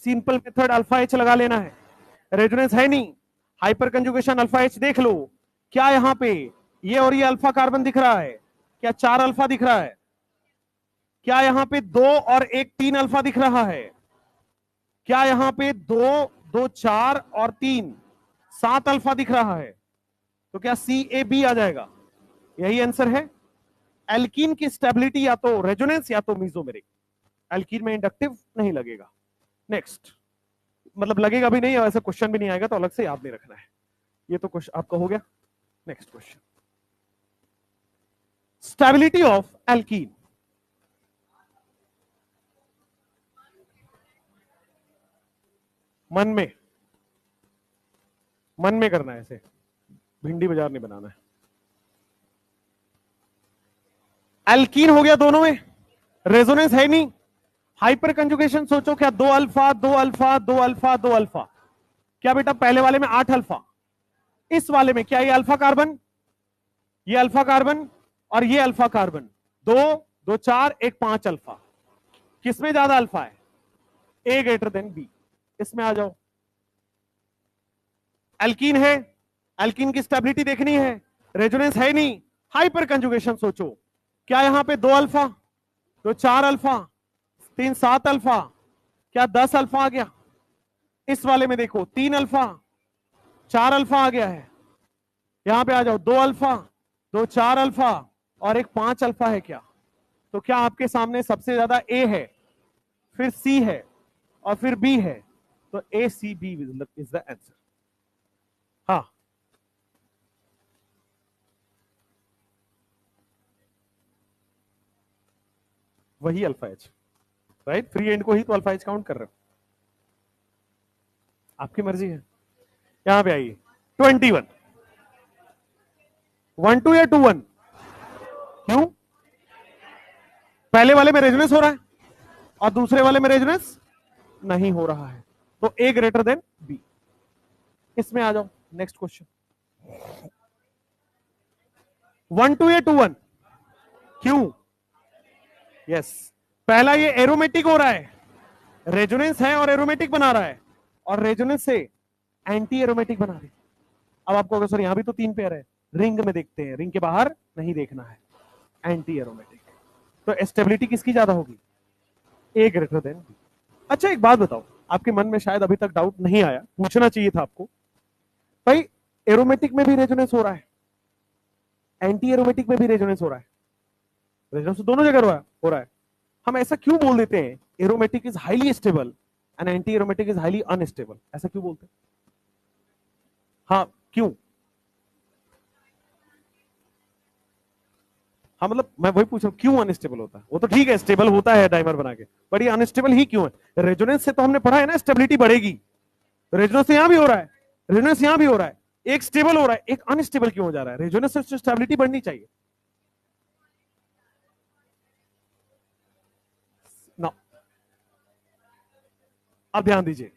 S1: सिंपल मेथड अल्फा एच लगा लेना है, रेजोनेंस है नहीं, हाइपर कंजुगेशन अल्फा एच देख लो, क्या यहां पे ये और ये अल्फा कार्बन दिख रहा है, क्या 4 अल्फा दिख रहा है? क्या यहां पे 2 और 1 3 अल्फा दिख रहा है? क्या यहां पे 2 2 4 और 3 7 अल्फा दिख रहा है? तो क्या सी ए बी आ जाएगा? यही आंसर है। एल्कीन की स्टेबिलिटी या तो रेजोनेंस या तो मीजोमेरिक। एल्कीन में इंडक्टिव नहीं लगेगा। नेक्स्ट, मतलब लगेगा भी नहीं और ऐसा क्वेश्चन भी नहीं आएगा, तो अलग से याद नहीं रखना है। ये तो क्वेश्चन आपका हो गया। Next question, stability of alkene. मन में करना है, ऐसे भिंडी बाजार नहीं बनाना है। एल्कीन हो गया दोनों में, रेजोनेंस है नहीं। हाइपर कंजुगेशन सोचो, क्या 2 अल्फा 2 अल्फा 2 अल्फा 2 अल्फा? क्या बेटा पहले वाले में 8 अल्फा, इस वाले में क्या ये अल्फा कार्बन, ये अल्फा कार्बन और ये अल्फा कार्बन, 2 2 4 1 5 अल्फा। किसमें ज्यादा अल्फा है? ए ग्रेटर देन बी। इसमें आ जाओ। एल्कीन है, एल्कीन की स्टेबिलिटी देखनी है, रेजोनेंस है नहीं। हाइपर कंजुगेशन सोचो, क्या यहां पे 2 अल्फा, तो 4 अल्फा, 3 7 अल्फा, क्या 10 अल्फा आ गया? इस वाले में देखो 3 अल्फा 4 अल्फा आ गया है। यहां पे आ जाओ, 2 अल्फा 2 4 अल्फा और एक 5 अल्फा है क्या? तो क्या आपके सामने सबसे ज्यादा ए है, फिर सी है और फिर बी है, तो A C B is the answer. हाँ, वही alpha H, right? Free end को ही तो अल्फा एच काउंट कर रहे हो, आपकी मर्जी है। यहां पे आइए, 21 1 2 या 2 1? क्यों? पहले वाले में रेजोनेंस हो रहा है और दूसरे वाले में रेजोनेंस नहीं हो रहा है, तो ए ग्रेटर देन बी। इसमें आ जाओ। नेक्स्ट क्वेश्चन, 1 2 या 2 1? क्यों? यस, पहला ये एरोमेटिक हो रहा है, रेजोनेंस है और एरोमेटिक बना रहा है, और रेजोनेंस से एंटी एरोमेटिक बना रही। अब आपको अगर सर यहां भी तो 3 पेयर है, रिंग में देखते हैं, रिंग के बाहर नहीं देखना है, एंटी एरोमेटिक। तो स्टेबिलिटी किसकी ज्यादा होगी? ए ग्रेटर देन बी। अच्छा एक बात बताओ, आपके मन में शायद अभी तक डाउट नहीं आया, पूछना चाहिए था आपको, भाई एरोमेटिक में भी रेजोनेंस हो रहा है, एंटी एरोमेटिक में भी रेजोनेंस हो रहा है, रेजोनेंस तो दोनों जगह हो रहा है, हम ऐसा क्यों बोल देते हैं aromatic is highly stable and anti aromatic is highly unstable? ऐसा क्यों बोलते हैं? हाँ, क्यों? हाँ, मतलब मैं वही पूछ रहा हूं, क्यों अनस्टेबल होता है? वो तो ठीक है, स्टेबल होता है डाइमर बना के, बट ये अनस्टेबल ही क्यों है? रेजोनेंस से तो हमने पढ़ा है ना स्टेबिलिटी बढ़ेगी, रेजोनेंस यहां भी हो रहा है, रेजोनेंस यहां भी हो रहा है, एक स्टेबल हो रहा है, एक अनस्टेबल क्यों हो जा रहा है? रेजोनेंस से स्टेबिलिटी बढ़नी चाहिए ना। अब ध्यान दीजिए,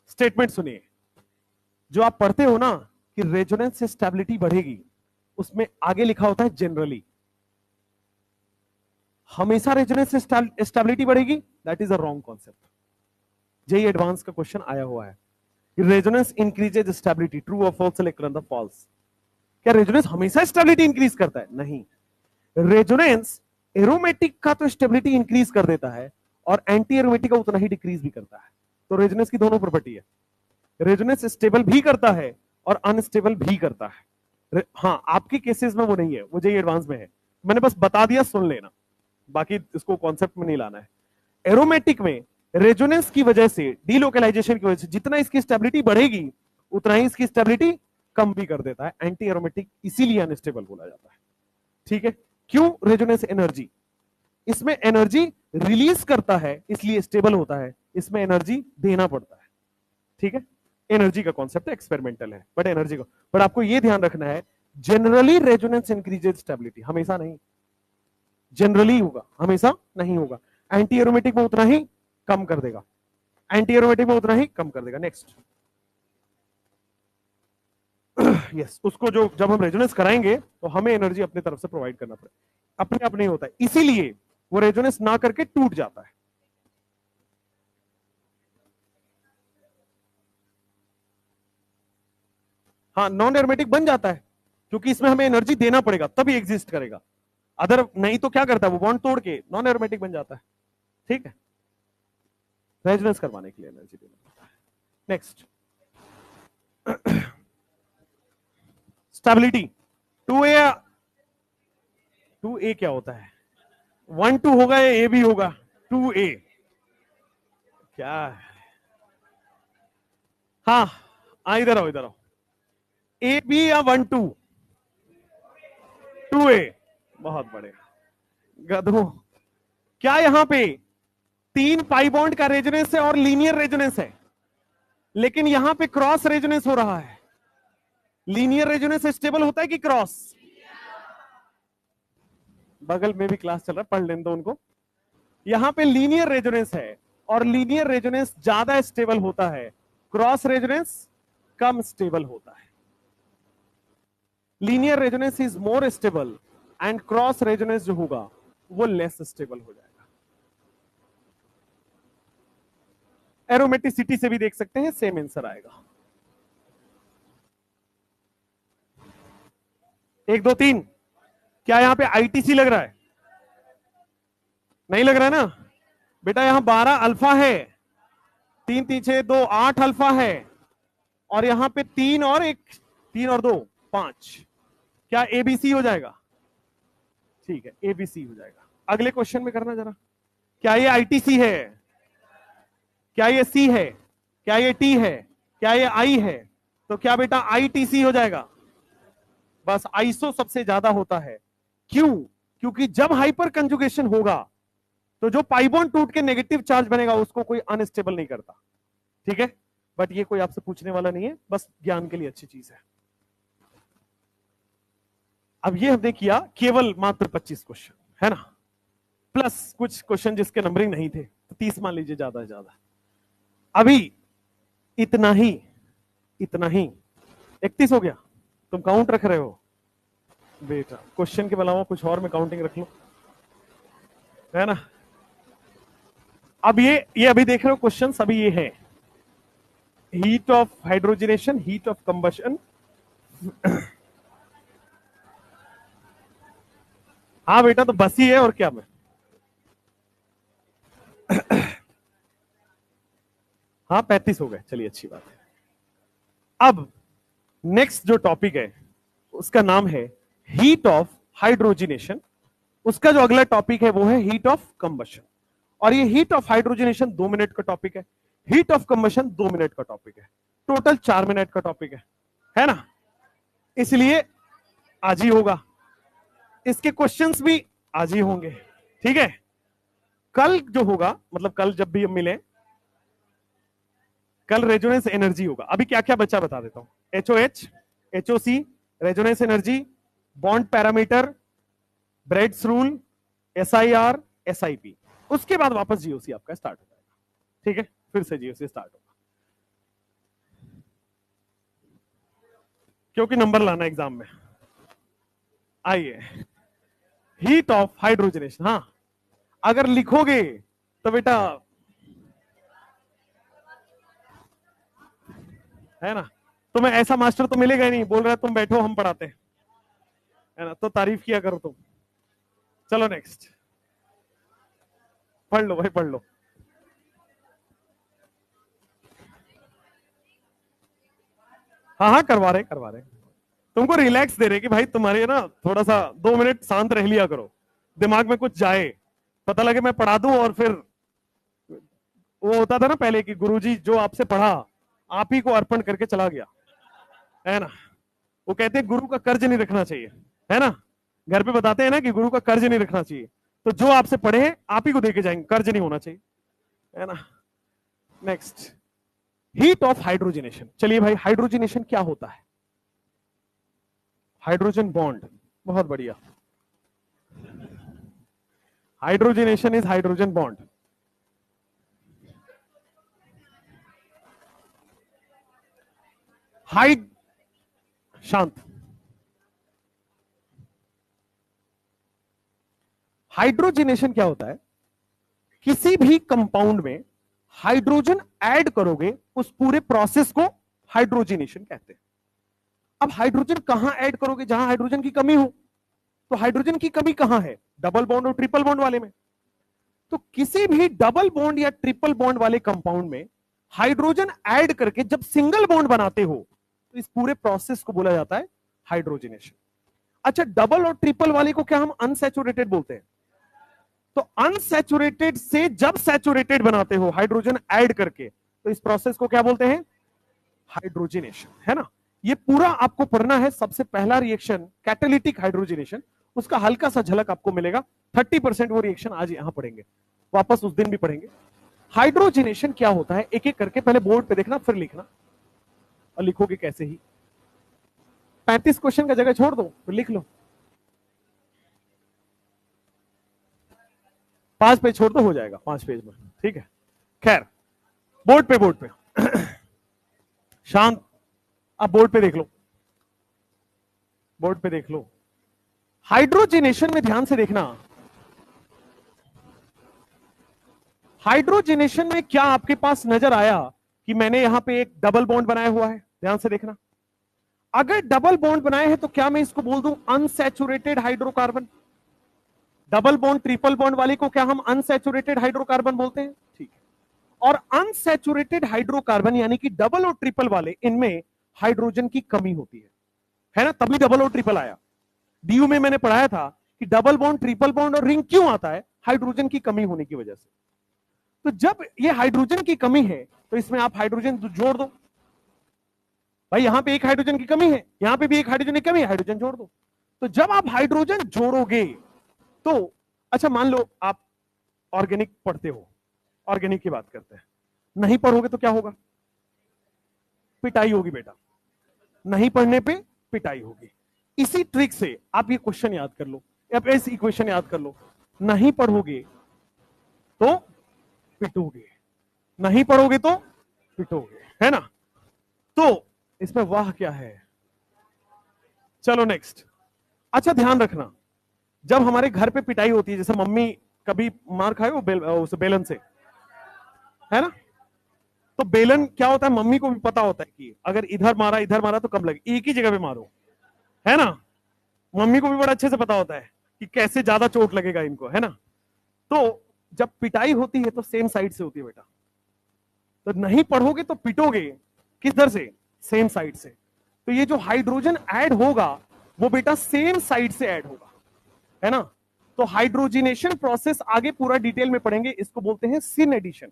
S1: स्टेटमेंट सुनिए, जो आप पढ़ते हो ना कि रेजोनेंस से स्टेबिलिटी बढ़ेगी, उसमें आगे लिखा होता है जनरली, हमेशा रेजोनेंस से स्टेबिलिटी बढ़ेगी, that is a wrong concept. JEE advance का क्वेश्चन आया हुआ है, रेजोनेंस इंक्रीजेज स्टेबिलिटी, ट्रू और फॉल्स? सेलेक्ट करना फॉल्स। क्या रेजोनेंस हमेशा स्टेबिलिटी इंक्रीज करता है? नहीं, रेजोनेंस एरोमेटिक का तो स्टेबिलिटी इंक्रीज कर देता है और एंटी एरोमेटिक का उतना ही डिक्रीज भी करता है। तो रेजोनेंस की दोनों प्रॉपर्टी है, रेजोनेंस स्टेबल भी करता है और अनस्टेबल भी करता है। हाँ, आपके केसेस में वो नहीं है, वो जेई एडवांस में है, मैंने बस बता दिया, सुन लेना, बाकी इसको कॉन्सेप्ट में नहीं लाना है। एरोमेटिक में रेजोनेंस की वजह से, डीलोकलाइजेशन की वजह से जितना इसकी स्टेबिलिटी बढ़ेगी उतना ही इसकी स्टेबिलिटी कम भी कर देता है। एंटी एरोमेटिक इसीलिए अनस्टेबल बोला जाता है। ठीक है, क्यों? रेजोनेंस एनर्जी, इसमें एनर्जी रिलीज करता है इसलिए स्टेबल होता है, इसमें एनर्जी देना पड़ता है। ठीक है, एनर्जी का कॉन्सेप्ट एक्सपेरिमेंटल है, बट एनर्जी का, बट आपको यह ध्यान रखना है, जनरली रेजोनेंस इंक्रीजेज स्टेबिलिटी, हमेशा नहीं, जनरली होगा, हमेशा नहीं होगा। एंटी एरोमेटिक में उतना ही कम कर देगा, एंटी एरोमेटिक में उतना ही कम कर देगा। नेक्स्ट, यस, उसको जो जब हम रेजोनेंस कराएंगे तो हमें एनर्जी अपनी तरफ से प्रोवाइड करना पड़ेगा, अपने आप नहीं होता है, इसीलिए वो रेजोनेंस ना करके टूट जाता है। हाँ, नॉन एरोमेटिक बन जाता है क्योंकि इसमें हमें एनर्जी देना पड़ेगा तभी एग्जिस्ट करेगा। अदर नहीं तो क्या करता है वो बॉन्ड तोड़ के नॉन एरोमेटिक बन जाता है। ठीक है, रेजोनेंस करवाने के लिए एनर्जी देना पड़ता है। नेक्स्ट, स्टेबिलिटी 2a, 2a क्या होता है? 1 2 होगा या a भी होगा? 2a क्या है? हाँ इधर आओ, इधर आओ। ए बी या 1 2? 2a, बहुत बढ़िया गधो। क्या यहां पे 3 पाई बॉन्ड का रेजोनेंस है और लीनियर रेजोनेंस है, लेकिन यहां पे क्रॉस रेजोनेंस हो रहा है। लीनियर रेजोनेंस स्टेबल होता है कि क्रॉस? बगल में भी क्लास चल रहा है, पढ़ लेने दो उनको। यहां पे लीनियर रेजोनेंस है और लीनियर रेजोनेंस ज्यादा स्टेबल होता है, क्रॉस रेजोनेंस कम स्टेबल होता है। Linear resonance is more stable and cross resonance जो होगा वो लेस स्टेबल हो जाएगा। एरोमेटिसिटी से भी देख सकते हैं, सेम आंसर आएगा। 1 2 3, क्या यहां पे आईटीसी लग रहा है? नहीं लग रहा है ना बेटा, यहां 12 अल्फा है, 3 3 6 2 8 अल्फा है, और यहां पे 3 और 1, 3 और 2 5। क्या एबीसी हो जाएगा? ठीक है, एबीसी हो जाएगा। अगले क्वेश्चन में करना जरा, क्या ये आईटीसी है? क्या ये सी है? क्या ये टी है? क्या ये आई है? तो क्या बेटा आईटीसी हो जाएगा। बस आइसो सबसे ज्यादा होता है। क्यों? क्योंकि जब हाइपर कंजुगेशन होगा तो जो पाई बॉन्ड टूट के नेगेटिव चार्ज बनेगा उसको कोई अनस्टेबल नहीं करता। ठीक है, बट ये कोई आपसे पूछने वाला नहीं है, बस ज्ञान के लिए अच्छी चीज है। अब ये हमने किया केवल मात्र 25 क्वेश्चन, है ना, प्लस कुछ क्वेश्चन जिसके नंबरिंग नहीं थे, तो 30 मान लीजिए ज्यादा से ज्यादा। अभी इतना ही, इतना ही। 31 हो गया। तुम काउंट रख रहे हो बेटा, क्वेश्चन के अलावा कुछ और में काउंटिंग रख लो, है ना। अब ये अभी देख रहे हो क्वेश्चन, अभी ये है heat of hydrogenation, heat of combustion. हाँ बेटा, तो बस ही है और क्या। मैं हाँ 35 हो गए, चलिए अच्छी बात है। अब नेक्स्ट जो टॉपिक है उसका नाम है हीट ऑफ हाइड्रोजनेशन। उसका जो अगला टॉपिक है वो है हीट ऑफ कंबशन। और ये हीट ऑफ हाइड्रोजनेशन 2 मिनट का टॉपिक है, हीट ऑफ कंबशन 2 मिनट का टॉपिक है, टोटल 4 मिनट का टॉपिक है ना। इसलिए आज ही होगा, इसके क्वेश्चंस भी आज ही होंगे। ठीक है, कल जो होगा, मतलब कल जब भी हम मिले, कल रेजोनेंस एनर्जी होगा। अभी क्या क्या बचा बता देता हूं। HOH, HOC, resonance energy, bond parameter, Bredt's rule, SIR, SIP. उसके बाद वापस जीओसी आपका स्टार्ट हो जाएगा। ठीक है, फिर से जीओसी स्टार्ट होगा, क्योंकि नंबर लाना एग्जाम में। आइए, हीट ऑफ हाइड्रोजनेशन। हाँ, अगर लिखोगे तो बेटा, है ना, तुम्हें ऐसा मास्टर तो मिलेगा ही नहीं, बोल रहा है तुम बैठो हम पढ़ाते हैं, है ना, तो तारीफ किया करो तुम। चलो नेक्स्ट, पढ़ लो भाई, पढ़ लो। हाँ करवा रहे, करवा रहे, तुमको रिलैक्स दे रहे कि भाई तुम्हारे ना थोड़ा सा 2 मिनट शांत रह लिया करो, दिमाग में कुछ जाए, पता लगे मैं पढ़ा दूं और फिर वो होता था ना पहले कि गुरुजी जो आपसे पढ़ा आप ही को अर्पण करके चला गया, है ना। वो कहते हैं गुरु का कर्ज नहीं रखना चाहिए, है ना। घर पे बताते हैं ना कि गुरु का कर्ज नहीं रखना चाहिए, तो जो आपसे पढ़े आप ही को देके जाएंगे, कर्ज नहीं होना चाहिए, है ना। Next, heat of hydrogenation. चलिए भाई, हाइड्रोजनेशन क्या होता है? हाइड्रोजन बॉन्ड, बहुत बढ़िया। Hydrogenation is hydrogen bond. Hide, शांत। हाइड्रोजनेशन क्या होता है? किसी भी कंपाउंड में हाइड्रोजन ऐड करोगे, उस पूरे प्रोसेस को हाइड्रोजनेशन कहते हैं। अब हाइड्रोजन कहां ऐड करोगे? जहां हाइड्रोजन की कमी हो। तो हाइड्रोजन की कमी कहां है? डबल बॉन्ड और ट्रिपल बॉन्ड वाले में। तो किसी भी डबल बॉन्ड या ट्रिपल बॉन्ड वाले कंपाउंड में हाइड्रोजन ऐड करके जब सिंगल बॉन्ड बनाते हो तो इस पूरे प्रोसेस को बोला जाता है हाइड्रोजनेशन। अच्छा, डबल और ट्रिपल वाले को क्या हम अनसैचुरेटेड बोलते हैं? तो अनसैचुरेटेड से जब सैचुरेटेड बनाते हो हाइड्रोजन ऐड करके तो इस प्रोसेस को क्या बोलते हैं? हाइड्रोजनेशन, है ना। ये पूरा आपको पढ़ना है। सबसे पहला रिएक्शन कैटालिटिक हाइड्रोजनेशन, उसका हल्का सा झलक आपको मिलेगा। 30% वो रिएक्शन आज यहां पढ़ेंगे, वापस उस दिन भी पढ़ेंगे। हाइड्रोजनेशन क्या होता है एक एक करके पहले बोर्ड पे देखना फिर लिखना, और लिखोगे कैसे ही। 35 क्वेश्चन का जगह छोड़ दो फिर लिख लो, 5 पेज छोड़ दो हो जाएगा 5 पेज में, ठीक है। खैर, बोर्ड पे शांत, अब बोर्ड पे देख लो, बोर्ड पे देख लो। हाइड्रोजनेशन में ध्यान से देखना, हाइड्रोजनेशन में क्या आपके पास नजर आया कि मैंने यहां पे एक डबल बॉन्ड बनाया हुआ है? ध्यान से देखना, अगर डबल बॉन्ड बनाए हैं तो क्या मैं इसको बोल दूं unsaturated hydrocarbon? Double bond triple bond वाले को क्या हम अनसैचुरेटेड हाइड्रोकार्बन बोलते हैं? ठीक है। और अनसैचुरेटेड हाइड्रोकार्बन यानी कि डबल और ट्रिपल वाले, इनमें हाइड्रोजन की कमी होती है ना, तभी डबल और ट्रिपल आया। डीयू में मैंने पढ़ाया था कि डबल बॉन्ड ट्रिपल बॉन्ड और रिंग क्यों आता है? हाइड्रोजन की कमी होने की वजह से। तो जब ये हाइड्रोजन की कमी है तो इसमें आप हाइड्रोजन जोड़ दो। भाई यहां पे एक हाइड्रोजन की कमी है, यहां पे भी एक हाइड्रोजन की कमी है, हाइड्रोजन जोड़ दो। तो जब आप हाइड्रोजन जोड़ोगे तो, अच्छा मान लो आप ऑर्गेनिक पढ़ते हो, ऑर्गेनिक की बात करते हैं, नहीं पढ़ोगे तो क्या होगा? पिटाई होगी बेटा, नहीं पढ़ने पे पिटाई होगी। इसी ट्रिक से आप ये क्वेश्चन याद कर लो, अब ऐसी इक्वेशन याद कर लो, नहीं पढ़ोगे तो पिटोगे, नहीं पढ़ोगे तो पिटोगे, है ना। तो इसमें वाह क्या है। चलो नेक्स्ट। अच्छा ध्यान रखना, जब हमारे घर पे पिटाई होती है, जैसे मम्मी कभी मार खाए वो उस बेलन से, है ना, तो बेलन क्या होता है, मम्मी को भी पता होता है कि अगर इधर मारा तो कम लगे, एक ही जगह पे मारो, है ना। मम्मी को भी बड़ा अच्छे से पता होता है कि कैसे ज्यादा चोट लगेगा इनको, है ना। तो जब पिटाई होती है तो सेम साइड से होती है बेटा, तो नहीं पढ़ोगे तो पिटोगे किधर से? सेम साइड से। तो ये जो हाइड्रोजन ऐड होगा वो बेटा सेम साइड से ऐड होगा, है ना। तो हाइड्रोजनेशन प्रोसेस आगे पूरा डिटेल में पढ़ेंगे, इसको बोलते हैं सिन एडिशन।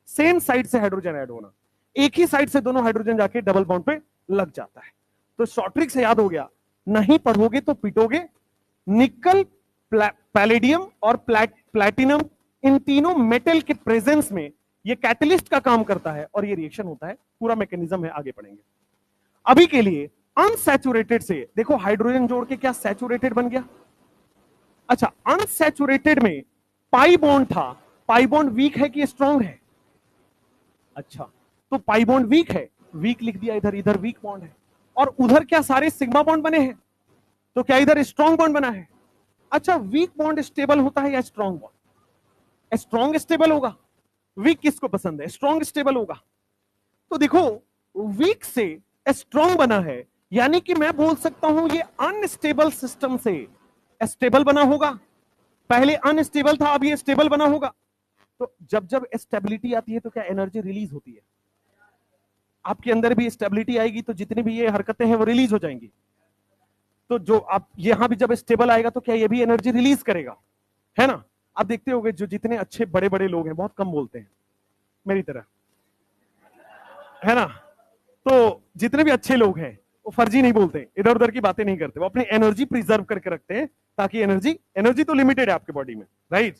S1: सेम साइड से हाइड्रोजन ऐड होना, एक ही साइड से दोनों हाइड्रोजन जाके डबल बॉन्ड पे लग जाता है। तो शॉर्ट ट्रिक से याद हो गया, नहीं पढ़ोगे तो पिटोगे। निकल, पैलेडियम और प्लैटिनम, इन तीनों मेटल के प्रेजेंस में ये कैटलिस्ट का काम करता है और ये रिएक्शन होता है, पूरा मैकेनिज्म है, आगे पढ़ेंगे। अभी के लिए अनसैचुरेटेड से देखो, हाइड्रोजन जोड़ के क्या सैचुरेटेड बन गया? अच्छा, अनसैचुरेटेड में पाई बॉन्ड था, पाई बॉन्ड वीक है कि स्ट्रांग है? अच्छा, तो पाई बॉन्ड वीक है, वीक लिख दिया इधर, इधर वीक बॉन्ड है। और उधर क्या सारे सिग्मा बॉन्ड बने हैं, तो क्या इधर स्ट्रांग बॉन्ड बना है? अच्छा, वीक बॉन्ड स्टेबल होता है या स्ट्रांग बॉन्ड? स्ट्रांग स्टेबल होगा। वीक किसको पसंद है? स्ट्रांग स्टेबल होगा। तो देखो, वीक से स्ट्रांग बना है, यानी कि मैं बोल सकता हूं ये अनस्टेबल सिस्टम से स्टेबल बना होगा। पहले अनस्टेबल था, अब ये स्टेबल बना होगा। तो जब जब स्टेबिलिटी आती है तो क्या एनर्जी रिलीज होती है? आपके अंदर भी स्टेबिलिटी आएगी तो जितनी भी ये हरकतें हैं वो रिलीज हो जाएंगी। तो जो आप यहां भी जब स्टेबल आएगा तो क्या ये भी एनर्जी रिलीज करेगा, है ना। आप देखते होंगे जो जितने अच्छे बड़े बड़े लोग हैं बहुत कम बोलते हैं, मेरी तरह, है ना। तो जितने भी अच्छे लोग हैं वो फर्जी नहीं बोलते, इधर उधर की बातें नहीं करते, वो अपनी एनर्जी प्रिजर्व करके रखते हैं, ताकि एनर्जी तो लिमिटेड है आपके बॉडी में, राइट।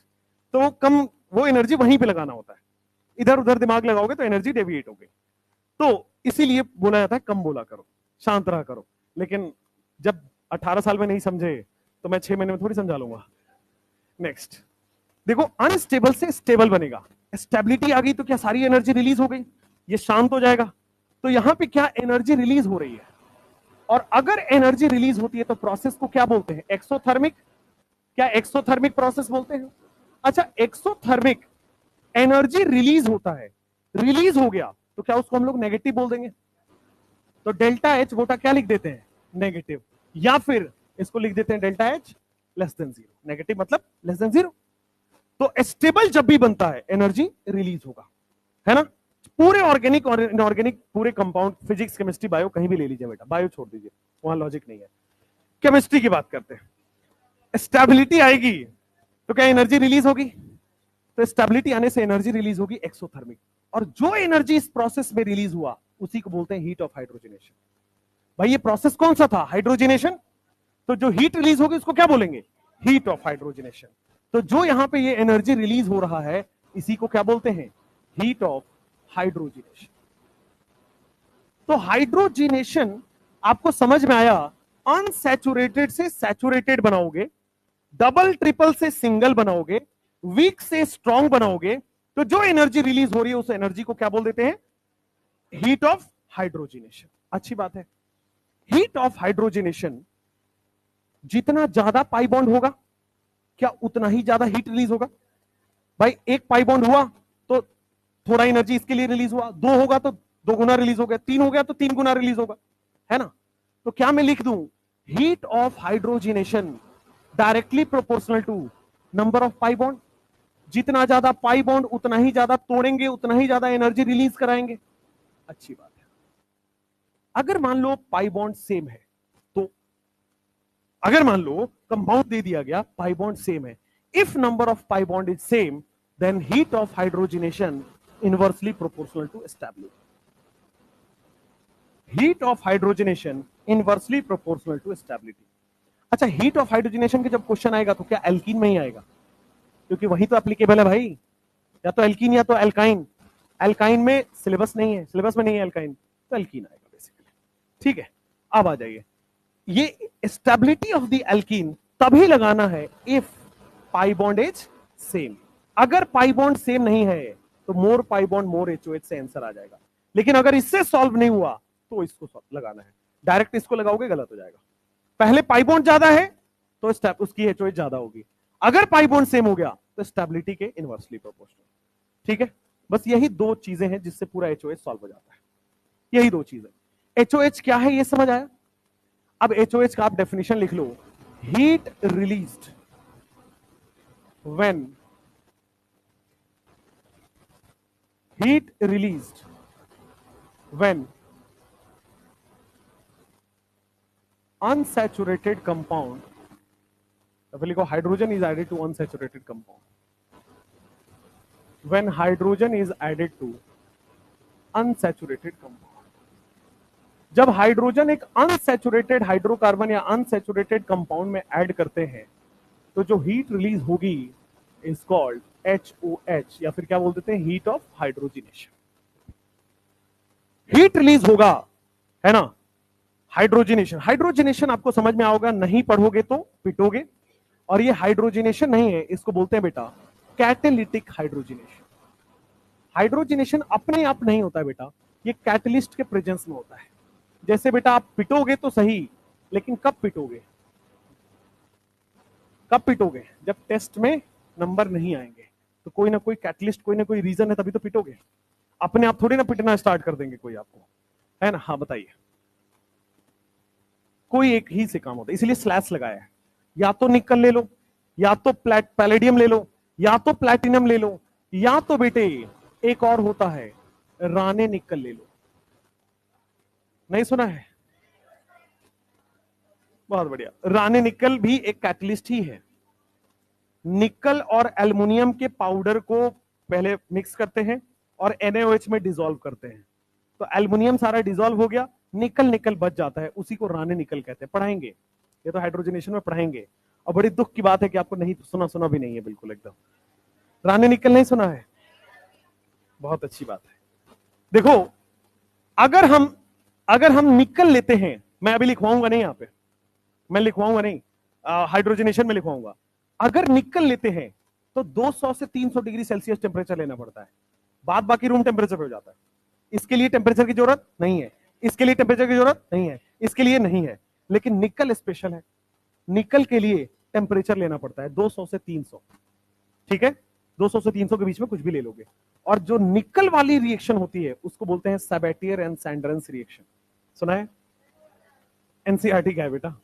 S1: तो वो एनर्जी वहीं पे लगाना होता है, इधर उधर दिमाग लगाओगे तो एनर्जी डेविएट होगी। तो इसीलिए बोला जाता है कम बोला करो, शांत रहा करो। लेकिन जब 18 साल में नहीं समझे तो मैं 6 महीने में थोड़ी समझा लूंगा। नेक्स्ट देखो, अनस्टेबल से स्टेबल बनेगा, स्टेबिलिटी आ गई तो क्या सारी एनर्जी रिलीज हो गई, ये शांत हो जाएगा। तो यहां पे क्या एनर्जी रिलीज हो रही है, और अगर एनर्जी रिलीज होती है तो प्रोसेस को क्या बोलते हैं? एक्सोथर्मिक। क्या एक्सोथर्मिक प्रोसेस बोलते हैं? अच्छा, एक्सोथर्मिक एनर्जी रिलीज होता है, रिलीज हो गया तो क्या उसको हम लोग नेगेटिव बोल देंगे? तो डेल्टा एच गोटा क्या लिख देते हैं? नेगेटिव। या फिर इसको लिख देते हैं delta H less than zero, negative मतलब लेस देन जीरो। तो स्टेबल जब भी बनता है एनर्जी रिलीज होगा, है ना। पूरे ऑर्गेनिक और इनऑर्गेनिक पूरे कंपाउंड, फिजिक्स केमिस्ट्री बायो कहीं भी ले लीजिए बेटा, बायो छोड़ दीजिए, वहां लॉजिक नहीं है। केमिस्ट्री की बात करते हैं, स्टेबिलिटी आएगी तो क्या एनर्जी रिलीज होगी? तो स्टेबिलिटी आने से एनर्जी रिलीज होगी एक्सोथर्मिक, और जो एनर्जी इस प्रोसेस में रिलीज हुआ उसी को बोलते हैं हीट ऑफ हाइड्रोजनेशन। भाई ये प्रोसेस कौन सा था? हाइड्रोजनेशन। तो जो हीट रिलीज होगी उसको क्या बोलेंगे? Heat of hydrogenation. तो जो यहां पे ये एनर्जी रिलीज हो रहा है इसी को क्या बोलते हैं? Heat of hydrogenation. तो हाइड्रोजनेशन आपको समझ में आया, अनसैचुरेटेड से सैचुरेटेड बनाओगे, डबल ट्रिपल से सिंगल बनाओगे, वीक से स्ट्रॉन्ग बनाओगे, तो जो एनर्जी रिलीज हो रही है उस एनर्जी को क्या बोल देते हैं? Heat of hydrogenation. अच्छी बात है। हीट ऑफ हाइड्रोजनेशन, जितना ज्यादा पाई बॉन्ड होगा क्या उतना ही ज्यादा हीट रिलीज होगा? भाई एक पाई बॉन्ड हुआ तो थोड़ा एनर्जी इसके लिए रिलीज हुआ, दो होगा तो दो गुना रिलीज हो गया, तीन हो गया तो तीन गुना रिलीज होगा, है ना। तो क्या मैं लिख दूं? Heat of hydrogenation directly proportional to number of pi bond. जितना ज्यादा पाई बॉन्ड उतना ही ज्यादा तोड़ेंगे, उतना ही ज्यादा एनर्जी रिलीज कराएंगे। अच्छी बात है। अगर मान लो पाई बॉन्ड सेम है, तो अगर मान लो कंपाउंड दे दिया गया पाई बॉन्ड सेम है, if number of pi bond is same then heat of hydrogenation inversely proportional to stability. Heat of hydrogenation inversely proportional to stability. अच्छा, हीट ऑफ हाइड्रोजनेशन के जब क्वेश्चन आएगा तो क्या एल्कीन में ही आएगा? क्योंकि वही तो एप्लीकेबल है भाई, या तो एल्कीन या तो एल्काइन। एल्काइन में सिलेबस नहीं है, सिलेबस में नहीं है एल्काइन, तो एल्कीन आएगा बेसिकली। ठीक है, अब आ जाइए, ये स्टेबिलिटी ऑफ द एल्कीन तभी लगाना है if pi bond is same. अगर पाई बॉन्ड सेम नहीं है तो मोर पाई बॉन्ड मोर एचओएच से आंसर आ जाएगा। लेकिन अगर इससे सॉल्व नहीं हुआ तो इसको लगाना है, डायरेक्ट इसको लगाओगे गलत हो जाएगा। पहले पाई बॉन्ड ज्यादा है तो स्टेप उसकी एचओएच ज्यादा होगी, अगर पाई बॉन्ड सेम हो गया तो स्टेबिलिटी के इनवर्सली प्रोपोर्शनल। ठीक है, बस यही दो चीजें हैं जिससे पूरा एचओएच सॉल्व हो जाता है, यही दो चीजें। एचओएच क्या है ये समझ आया? अब एचओएच का आप डेफिनेशन लिख लो, heat released when heat released when unsaturated compound, लिखो hydrogen is added to unsaturated compound, when hydrogen is added to unsaturated compound। जब हाइड्रोजन एक अनसैचुरेटेड हाइड्रोकार्बन या अनसैचुरेटेड कंपाउंड में ऐड करते हैं तो जो हीट रिलीज होगी इज कॉल्ड HOH, या फिर क्या बोल देते हैं? Heat of hydrogenation. Heat release होगा, है ना। हाइड्रोजनेशन, हाइड्रोजनेशन आपको समझ में आओगे, नहीं पढ़ोगे तो पिटोगे। और ये हाइड्रोजनेशन नहीं है, इसको बोलते हैं बेटा कैटेलिटिक हाइड्रोजनेशन। हाइड्रोजनेशन अपने आप नहीं होता है बेटा, ये कैटलिस्ट के प्रेजेंस में होता है। जैसे बेटा आप पिटोगे तो सही, लेकिन कब पिटोगे? कब पिटोगे? जब टेस्ट में नंबर नहीं आएंगे, तो कोई ना कोई कैटलिस्ट, कोई ना कोई रीजन है, तभी तो पिटोगे। अपने आप थोड़ी ना पिटना स्टार्ट कर देंगे कोई आपको, है ना। हाँ बताइए, कोई एक ही से काम होता है, इसलिए स्लैश लगाया है। या तो निकल ले लो, या तो पैलेडियम ले लो, या तो प्लैटिनम ले लो, या तो बेटे एक और होता है राने निकल ले लो। नहीं सुना है? बहुत बढ़िया। राने निकल भी एक कैटलिस्ट ही है। निकल और एल्युमिनियम के पाउडर को पहले मिक्स करते हैं और NaOH में डिसॉल्व करते हैं, तो एल्युमिनियम सारा डिसॉल्व हो गया, निकल निकल बच जाता है, उसी को राने निकल कहते हैं। पढ़ाएंगे ये तो, हाइड्रोजनेशन में पढ़ाएंगे। और बड़ी दुख की बात है कि आपको नहीं सुना भी नहीं है, बिल्कुल एकदम राने निकल नहीं सुना है। बहुत अच्छी बात है। देखो, अगर हम निकल लेते हैं, मैं अभी लिखवाऊंगा नहीं, यहां पे मैं लिखवाऊंगा नहीं, हाइड्रोजनेशन में लिखवाऊंगा। अगर निकल लेते हैं तो 200 से 300 डिग्री सेल्सियस टेम्परेचर लेना पड़ता है, बाद बाकी रूम टेम्परेचर पे हो जाता है। इसके लिए टेम्परेचर की जरूरत नहीं है, इसके लिए टेम्परेचर की जरूरत नहीं है, इसके लिए नहीं है। लेकिन निकल स्पेशल है, निकल के लिए टेम्परेचर लेना पड़ता है 200 से 300। ठीक है, 200 से 300 के बीच में कुछ भी ले लोगे। और जो निकल वाली रिएक्शन होती है उसको बोलते हैं सबैटियर एंड सैंडरेंस रिएक्शन। सुना है? एनसीईआरटी का है बेटा।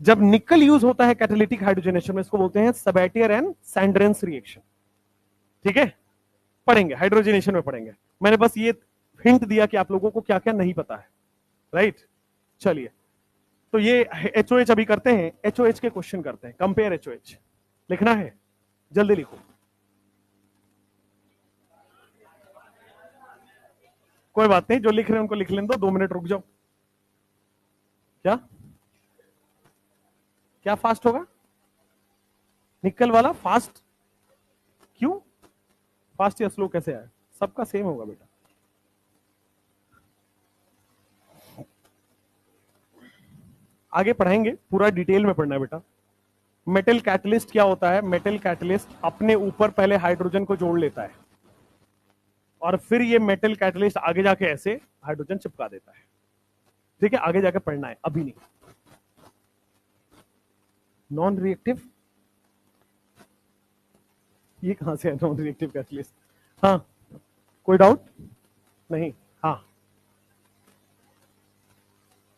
S1: जब निकल यूज होता है कैटालिटिक हाइड्रोजनेशन में, इसको बोलते हैं सबैटियर एंड सैंड्रेंस रिएक्शन। ठीक है, पढ़ेंगे, हाइड्रोजनेशन में पढ़ेंगे। मैंने बस ये हिंट दिया कि आप लोगों को क्या क्या नहीं पता है, राइट। चलिए, तो ये एचओएच अभी करते हैं, एचओएच के क्वेश्चन करते हैं। कंपेयर एचओएच लिखना है, जल्दी लिखो। कोई बात नहीं, जो लिख रहे हैं उनको लिख लेने दो, 2 मिनट रुक जाओ। क्या क्या फास्ट होगा? निकल वाला फास्ट? क्यों फास्ट या स्लो कैसे आया? सबका सेम होगा बेटा। आगे पढ़ाएंगे, पूरा डिटेल में पढ़ना है बेटा। मेटल कैटलिस्ट क्या होता है? मेटल कैटलिस्ट अपने ऊपर पहले हाइड्रोजन को जोड़ लेता है और फिर ये मेटल कैटलिस्ट आगे जाके ऐसे हाइड्रोजन चिपका देता है। ठीक है, आगे जाके पढ़ना है, अभी नहीं। नॉन रिएक्टिव, ये कहां से है नॉन रिएक्टिव कैटलिस्ट? हाँ, कोई डाउट नहीं? हाँ,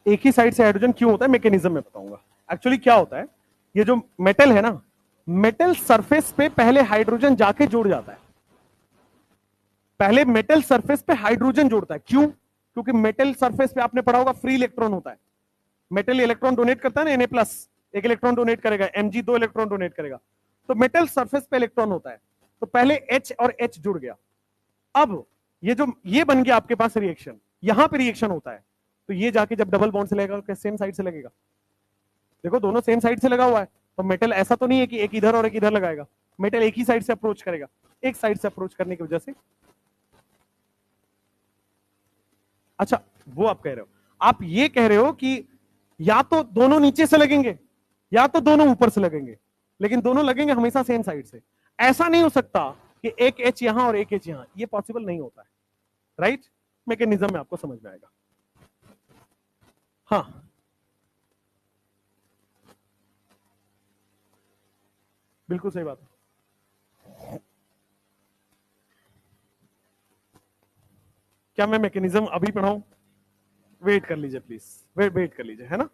S1: एक ही साइड से हाइड्रोजन क्यों होता है, मैकेनिज्म में बताऊंगा। एक्चुअली क्या होता है, ये जो मेटल है ना, मेटल सरफेस पे पहले हाइड्रोजन जाके जुड़ जाता है। पहले मेटल सरफेस पे हाइड्रोजन जोड़ता है। क्यों? क्योंकि मेटल सरफेस पे आपने पढ़ा होगा फ्री इलेक्ट्रॉन होता है। मेटल इलेक्ट्रॉन डोनेट करता है ना, Na+, एक इलेक्ट्रॉन डोनेट करेगा, Mg 2 इलेक्ट्रॉन डोनेट करेगा। तो मेटल सरफेस पे इलेक्ट्रॉन होता है, तो पहले H और H जुड़ गया। अब ये बन गया आपके पास रिएक्शन, यहां पे रिएक्शन होता है, तो ये जाके जब डबल बॉन्ड से लगेगा, सेम साइड से लगेगा। देखो दोनों सेम साइड से लगा हुआ है, तो मेटल ऐसा तो नहीं है कि एक इधर और एक इधर लगाएगा। मेटल एक ही साइड से अप्रोच करेगा। एक साइड से अप्रोच करने की वजह से, अच्छा वो आप कह रहे हो, आप ये कह रहे हो कि या तो दोनों नीचे से लगेंगे या तो दोनों ऊपर से लगेंगे, लेकिन दोनों लगेंगे हमेशा सेम साइड से। ऐसा नहीं हो सकता कि एक एच यहां और एक एच यहां, ये पॉसिबल नहीं होता है, राइट। मैकेनिज्म में आपको समझ में आएगा। हाँ, बिल्कुल सही बात है। क्या मैं मैकेनिज्म अभी पढ़ाऊं? वेट कर लीजिए प्लीज, वेट कर लीजिए, है ना।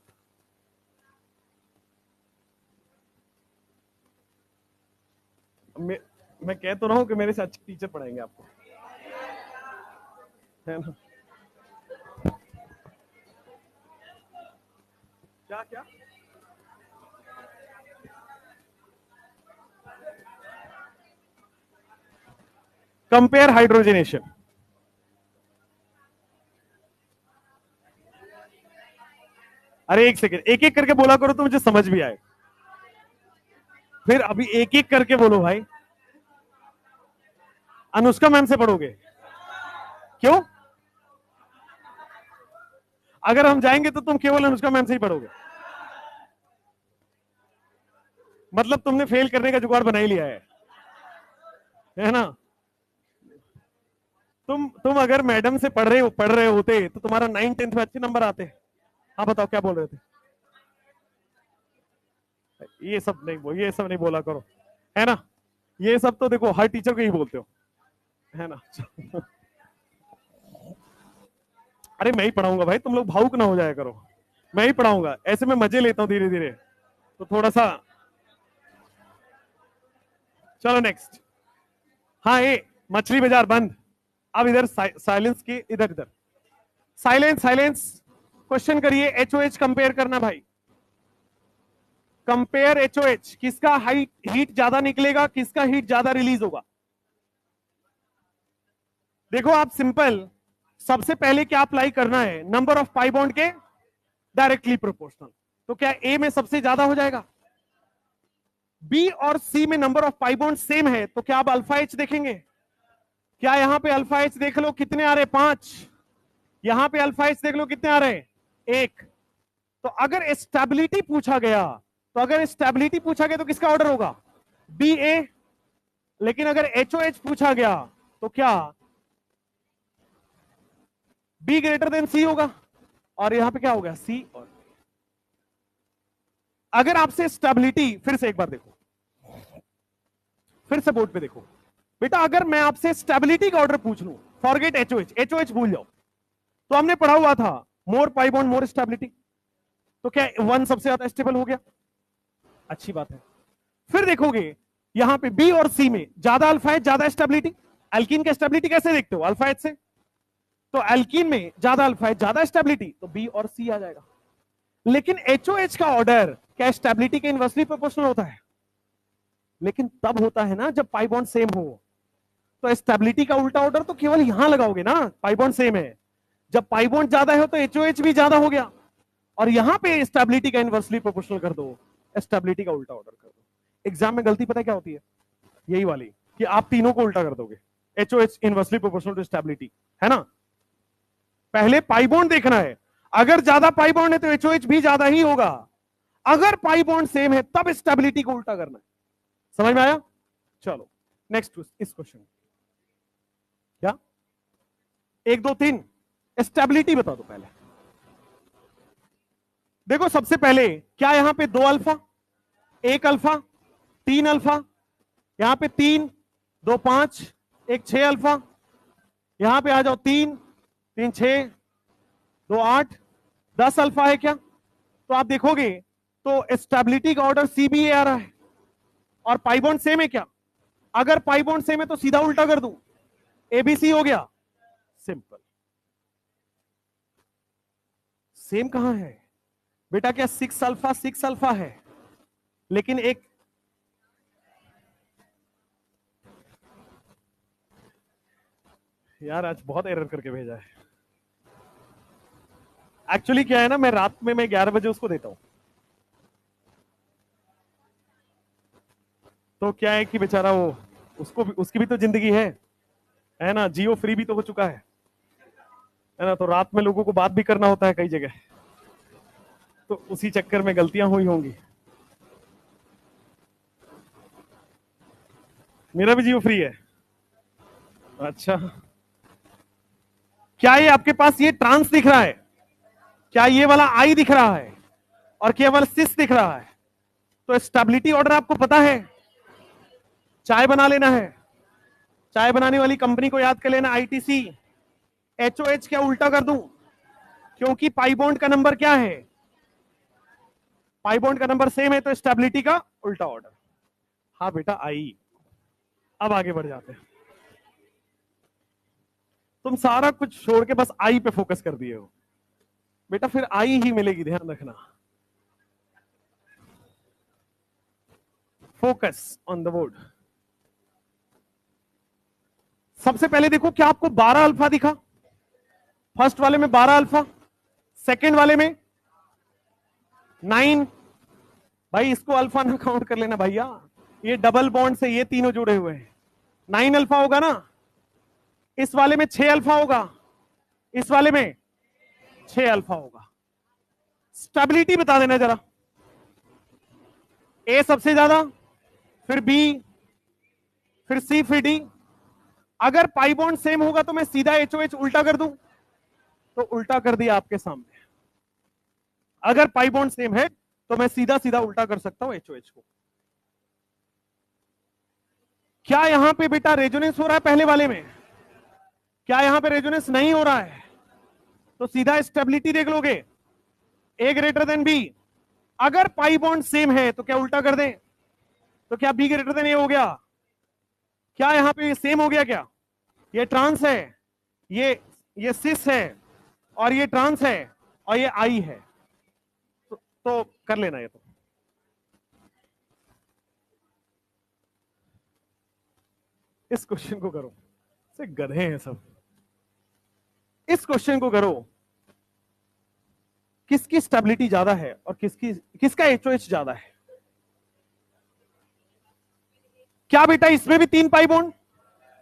S1: मैं कह तो रहा हूं कि मेरे से अच्छे टीचर पढ़ाएंगे आपको, है ना। क्या क्या कंपेयर हाइड्रोजनेशन? अरे एक सेकेंड, एक एक करके बोला करो तो मुझे समझ भी आए। फिर अभी एक एक करके बोलो भाई। अनुष्का मैम से पढ़ोगे? क्यों? अगर हम जाएंगे तो तुम केवल अनुष्का मैम से ही पढ़ोगे? मतलब तुमने फेल करने का जुगाड़ बना ही लिया है ना। तुम अगर मैडम से पढ़ रहे होते तो तुम्हारा 9th 10th में अच्छे नंबर आते। हाँ बताओ क्या बोल रहे थे? ये सब नहीं बोला करो, है ना। ये सब तो देखो हर टीचर को ही बोलते हो, है ना। अरे मैं ही पढ़ाऊंगा भाई, तुम लोग भावुक ना हो जाया करो। मैं ही पढ़ाऊंगा, ऐसे में मजे लेता हूं धीरे धीरे, तो थोड़ा सा। चलो नेक्स्ट। हाँ, ये मछली बाजार बंद। अब इधर साइलेंस की, इधर इधर साइलेंस साइलेंस। क्वेश्चन करिए, एचओएच कंपेयर करना भाई। कंपेयर एचओएच, किसका हीट ज्यादा निकलेगा, किसका हीट ज्यादा रिलीज होगा। देखो आप सिंपल, सबसे पहले क्या अप्लाई करना है, नंबर ऑफ पाई बॉन्ड के डायरेक्टली प्रोपोर्शनल। तो क्या ए में सबसे ज्यादा हो जाएगा? बी और सी में number of pi bond same है, तो क्या आप अल्फा एच देखेंगे? क्या यहां पे अल्फा एच देख लो कितने आ रहे, 5। यहां पे अल्फा एच देख लो कितने आ रहे, 1। तो अगर स्टेबिलिटी पूछा गया, तो किसका ऑर्डर होगा? बी ए। लेकिन अगर एचओएच पूछा गया तो क्या बी ग्रेटर देन सी होगा? और यहां पे क्या होगा, सी। और अगर आपसे स्टेबिलिटी, फिर से एक बार देखो, फिर से बोर्ड पे देखो बेटा, अगर मैं आपसे स्टेबिलिटी का ऑर्डर पूछ लूं, फॉरगेट एचओएच, एचओएच भूल जाओ, तो हमने पढ़ा हुआ था मोर पाई बॉन्ड मोर स्टेबिलिटी। तो क्या 1 सबसे ज्यादा स्टेबल हो गया, अच्छी बात है। फिर देखोगे यहां पे बी और सी में ज्यादा अल्फा एच ज्यादा स्टेबिलिटी। एल्कीन की स्टेबिलिटी कैसे देखते हो, अल्फा एच से, तो एल्कीन में ज्यादा अल्फा एच ज्यादा स्टेबिलिटी, तो बी और सी आ जाएगा। लेकिन एचओएच का ऑर्डर क्या स्टेबिलिटी के इनवर्सली प्रोपोर्शनल होता है, लेकिन तब होता है ना जब पाई बॉन्ड सेम हो। तो स्टेबिलिटी का उल्टा ऑर्डर तो केवल यहां लगाओगे ना, पाई बॉन्ड सेम है, जब पाई बॉन्ड ज्यादा है तो एचओएच भी ज्यादा हो गया, और यहां पे स्टेबिलिटी का इनवर्सली प्रोपोर्शनल कर दो, स्टेबिलिटी का उल्टा ऑर्डर कर दो। एग्जाम में गलती पता है क्या होती है, यही वाली, कि आप तीनों को उल्टा कर दोगे, एचओएच इनवर्सली प्रोपोर्शनल टू स्टेबिलिटी, है ना। पहले पाई बॉन्ड देखना है, अगर ज्यादा पाई बॉन्ड है तो एचओएच भी ज्यादा ही होगा, अगर पाई बॉन्ड सेम है तब स्टेबिलिटी को उल्टा करना है। समझ में आया? चलो नेक्स्ट इस क्वेश्चन, क्या 1 2 3 स्टेबिलिटी बता दो पहले। देखो सबसे पहले क्या यहां पे 2 अल्फा 1 अल्फा 3 अल्फा, यहां पे 3 2 5 1 6 अल्फा, यहां पे आ जाओ 3 3 6 2 8 10 अल्फा है क्या, तो आप देखोगे तो स्टेबिलिटी का ऑर्डर सी बी ए आ रहा है, और पाई बॉन्ड सेम है क्या, अगर पाई बॉन्ड सेम है तो सीधा उल्टा कर दूं, एबीसी हो गया, सिंपल। सेम कहां है बेटा, क्या 6 अल्फा है, लेकिन एक यार आज बहुत एरर करके भेजा है। एक्चुअली क्या है ना, मैं रात में 11 बजे उसको देता हूं, तो क्या है कि बेचारा वो, उसको भी, उसकी भी तो जिंदगी है ना, जियो फ्री भी तो हो चुका है ना, तो रात में लोगों को बात भी करना होता है कई जगह, तो उसी चक्कर में गलतियां हुई होंगी। मेरा भी जियो फ्री है, अच्छा। क्या ये आपके पास ये ट्रांस दिख रहा है, क्या ये वाला आई दिख रहा है, और केवल सिस दिख रहा है, तो स्टेबिलिटी ऑर्डर आपको पता है, चाय बना लेना है, चाय बनाने वाली कंपनी को याद कर लेना, आईटीसी। एचओएच क्या उल्टा कर दूं, क्योंकि पाई बॉन्ड का नंबर क्या है, पाई बॉन्ड का नंबर सेम है, तो स्टेबिलिटी का उल्टा ऑर्डर। हाँ बेटा आई। अब आगे बढ़ जाते हैं, तुम सारा कुछ छोड़ के बस आई पे फोकस कर दिए हो बेटा, फिर आई ही मिलेगी, ध्यान रखना। Focus on the board. सबसे पहले देखो क्या आपको 12 अल्फा दिखा, फर्स्ट वाले में 12 अल्फा, सेकेंड वाले में 9, भाई इसको अल्फा ना काउंट कर लेना भैया, ये डबल बॉन्ड से ये तीनों जुड़े हुए हैं, 9 अल्फा होगा ना, इस वाले में 6 अल्फा होगा, इस वाले में 6 अल्फा होगा। स्टेबिलिटी बता देना जरा, ए सबसे ज्यादा, फिर बी, फिर सी, फिर डी। अगर पाई बॉन्ड सेम होगा तो मैं सीधा एचओएच उल्टा कर दूं, तो उल्टा कर दिया आपके सामने। अगर पाई बॉन्ड सेम है तो मैं सीधा सीधा उल्टा कर सकता हूं एचओएच को। क्या यहां पे बेटा रेजोनेंस हो रहा है पहले वाले में, क्या यहां पे रेजोनेंस नहीं हो रहा है, तो सीधा स्टेबिलिटी देख लोगे, ए ग्रेटर देन बी। अगर पाई बॉन्ड सेम है तो क्या उल्टा कर दें, तो क्या बी ग्रेटर देन ए हो गया, क्या यहां पे सेम हो गया, क्या ये ट्रांस है, ये सिस है, और ये ट्रांस है, और ये आई है, तो कर लेना ये तो। इस क्वेश्चन को करो, से गधे हैं सब। इस क्वेश्चन को करो, किसकी स्टेबिलिटी ज्यादा है और किसका एचओएच ज्यादा है। क्या बेटा इसमें भी 3 पाई बॉन्ड,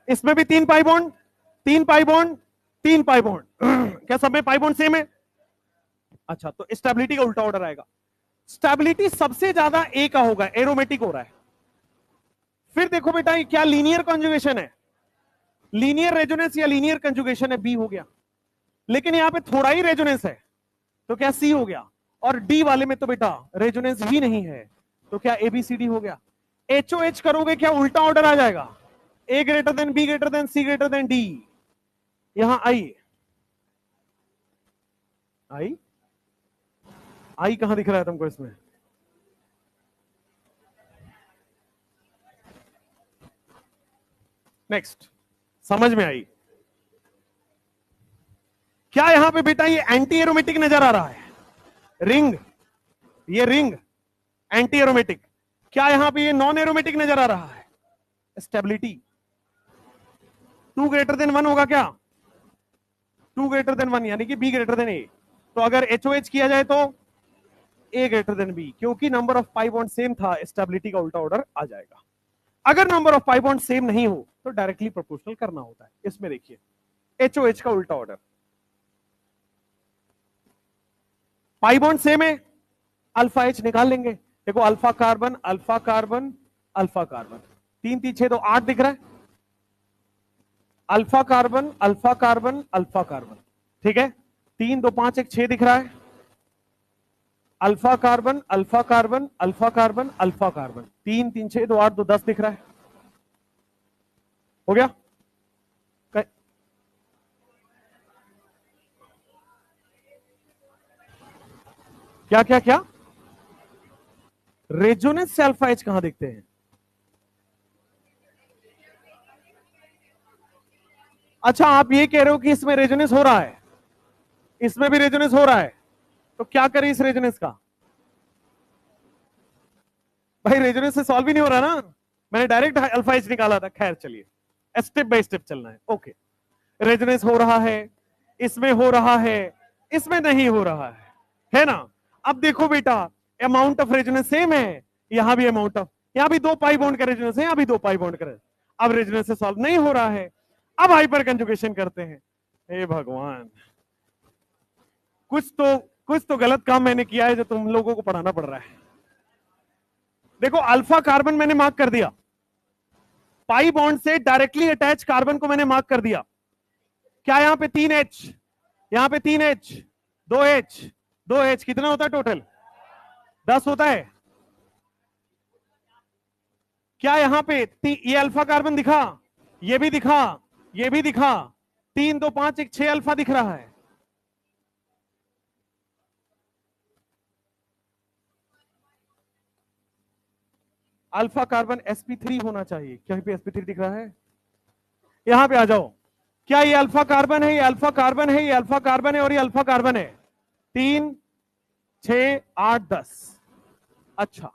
S1: इसमें भी 3 pi bond, 3 pi bond, 3 pi bond, क्या सब में पाई बॉन्ड सेम है, अच्छा, तो स्टेबिलिटी का उल्टा ऑर्डर आएगा। स्टेबिलिटी सबसे ज्यादा ए का होगा, एरोमेटिक हो रहा है। फिर देखो बेटा ये क्या लीनियर कॉन्जुगेशन है, लीनियर रेजोनेंस या लीनियर कंजुगेशन है, बी हो गया। लेकिन यहां पे थोड़ा ही रेजोनेंस है, तो क्या सी हो गया, और डी वाले में तो बेटा रेजोनेंस ही नहीं है, तो क्या एबीसीडी हो गया। एचओएच करोगे क्या उल्टा ऑर्डर आ जाएगा, A greater than B greater than C greater than D. यहां आई आई कहां दिख रहा है तुमको इसमें? नेक्स्ट, समझ में आई? क्या यहां पे बेटा ये एंटी एरोमेटिक नजर आ रहा है? रिंग, ये रिंग एंटी एरोमेटिक। क्या यहां पे ये नॉन एरोमेटिक नजर आ रहा है? स्टेबिलिटी 2 ग्रेटर देन 1 होगा क्या? 2 ग्रेटर देन 1 यानी कि बी ग्रेटर देन ए। तो अगर एचओएच किया जाए तो ए ग्रेटर देन बी, क्योंकि number of pi bond same था, स्टेबिलिटी का उल्टा ऑर्डर आ जाएगा। अगर number of pi bond same नहीं हो तो डायरेक्टली प्रोपोर्शनल करना होता है। इसमें देखिए एचओएच का उल्टा ऑर्डर, पाई बॉन्ड सेम है, अल्फा एच निकाल लेंगे। देखो alpha carbon alpha carbon alpha carbon, 3 3 6 तो 8 दिख रहा है। Alpha carbon alpha carbon alpha carbon, ठीक है। 3 2 5 1 6 दिख रहा है। Alpha carbon alpha carbon alpha carbon alpha carbon, 3 3 6 2 8 2 10 दिख रहा है। हो गया? क्या क्या क्या? रेजोनेंस से अल्फा एच कहां दिखते हैं? अच्छा, आप ये कह रहे हो कि इसमें रेजोनेंस हो रहा है, इसमें भी रेजोनेंस हो रहा है, तो क्या करें इस रेजोनेंस का? भाई रेजोनेंस से सॉल्व ही नहीं हो रहा ना, मैंने डायरेक्ट अल्फा एच निकाला था। खैर चलिए, स्टेप बाय स्टेप चलना है। ओके, रेजोनेंस हो रहा है, इसमें हो रहा है, इसमें नहीं हो रहा है ना? अब देखो बेटा, अमाउंट ऑफ रेजोनेंस सेम है, यहां भी अमाउंट ऑफ, यहां भी 2 पाई बॉन्ड का रेजोनेंस है, यहां भी 2 पाई बॉन्ड का। अब रेजोनेंस से सॉल्व नहीं हो रहा है, अब हाइपर कंजुगेशन करते हैं। हे भगवान, कुछ तो गलत काम मैंने किया है जो तुम लोगों को पढ़ाना पड़ रहा है। देखो अल्फा कार्बन मैंने मार्क कर दिया, पाई बॉन्ड से डायरेक्टली अटैच कार्बन को मैंने मार्क कर दिया। क्या यहां पे 3H, यहां पे 3H, 2H, 2H कितना होता है टोटल? 10 होता है। क्या यहां पे ये अल्फा कार्बन दिखा, ये भी दिखा, ये भी दिखा, 3 2 5 1 6 अल्फा दिख रहा है। अल्फा कार्बन sp3 होना चाहिए, क्या पे sp3 दिख रहा है? यहां पे आ जाओ, क्या ये अल्फा कार्बन है, ये अल्फा कार्बन है, ये अल्फा कार्बन है और ये अल्फा कार्बन है। 3 6 8 10। अच्छा,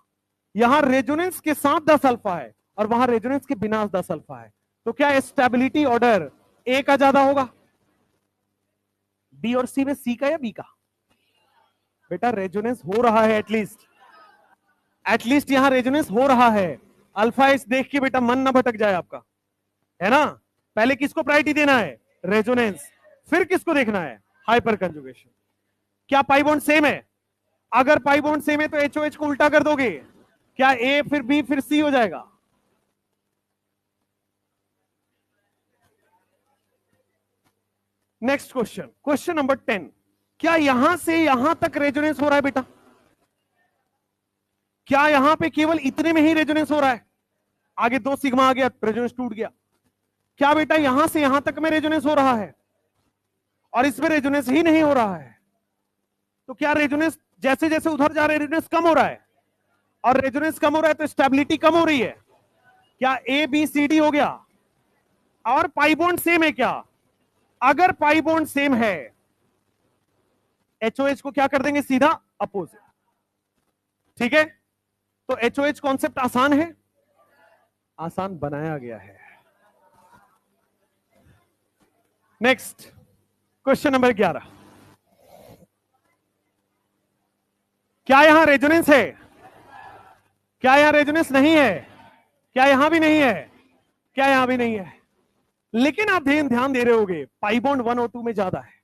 S1: यहां रेजोनेंस के साथ 10 अल्फा है और वहां रेजोनेंस के बिना 10 अल्फा है, तो क्या स्टेबिलिटी ऑर्डर ए का ज्यादा होगा? बी और सी में सी का या बी का? बेटा रेजोनेंस हो रहा है, एटलीस्ट यहां रेजोनेंस हो रहा है। अल्फा एच देख के बेटा मन ना भटक जाए आपका, है ना? पहले किसको प्रायोरिटी देना है? रेजोनेंस। फिर किसको देखना है? Hyper conjugation. क्या पाई बॉन्ड सेम है? अगर पाई बॉन्ड सेम है तो एचओएच को उल्टा कर दोगे, क्या ए फिर बी फिर सी हो जाएगा? Next question, question number 10। क्या यहां से यहां तक रेजोनेंस हो रहा है बेटा? क्या यहां पे केवल इतने में ही रेजोनेंस हो रहा है? आगे 2 सिग्मा आ गया, रेजोनेंस टूट गया। क्या बेटा यहां से यहां तक में रेजोनेंस हो रहा है और इसमें रेजोनेंस ही नहीं हो रहा है? तो क्या रेजोनेंस जैसे जैसे उधर जा रहे रेजोनेंस कम हो रहा है, और रेजोनेंस कम हो रहा है तो स्टेबिलिटी कम हो रही है। क्या ए बी सी डी हो गया? और पाई बॉन्ड सेम है क्या? अगर पाई बॉन्ड सेम है, एचओएच को क्या कर देंगे? सीधा अपोजिट। ठीक है, तो एचओएच कॉन्सेप्ट आसान है, आसान बनाया गया है। Next, question number 11। क्या यहां रेजोनेंस है? क्या यहां रेजोनेंस नहीं है? क्या यहां भी नहीं है? क्या यहां भी नहीं है? लेकिन आप ध्यान दे रहे होगे, पाई बॉन्ड 1 और 2 में ज्यादा है,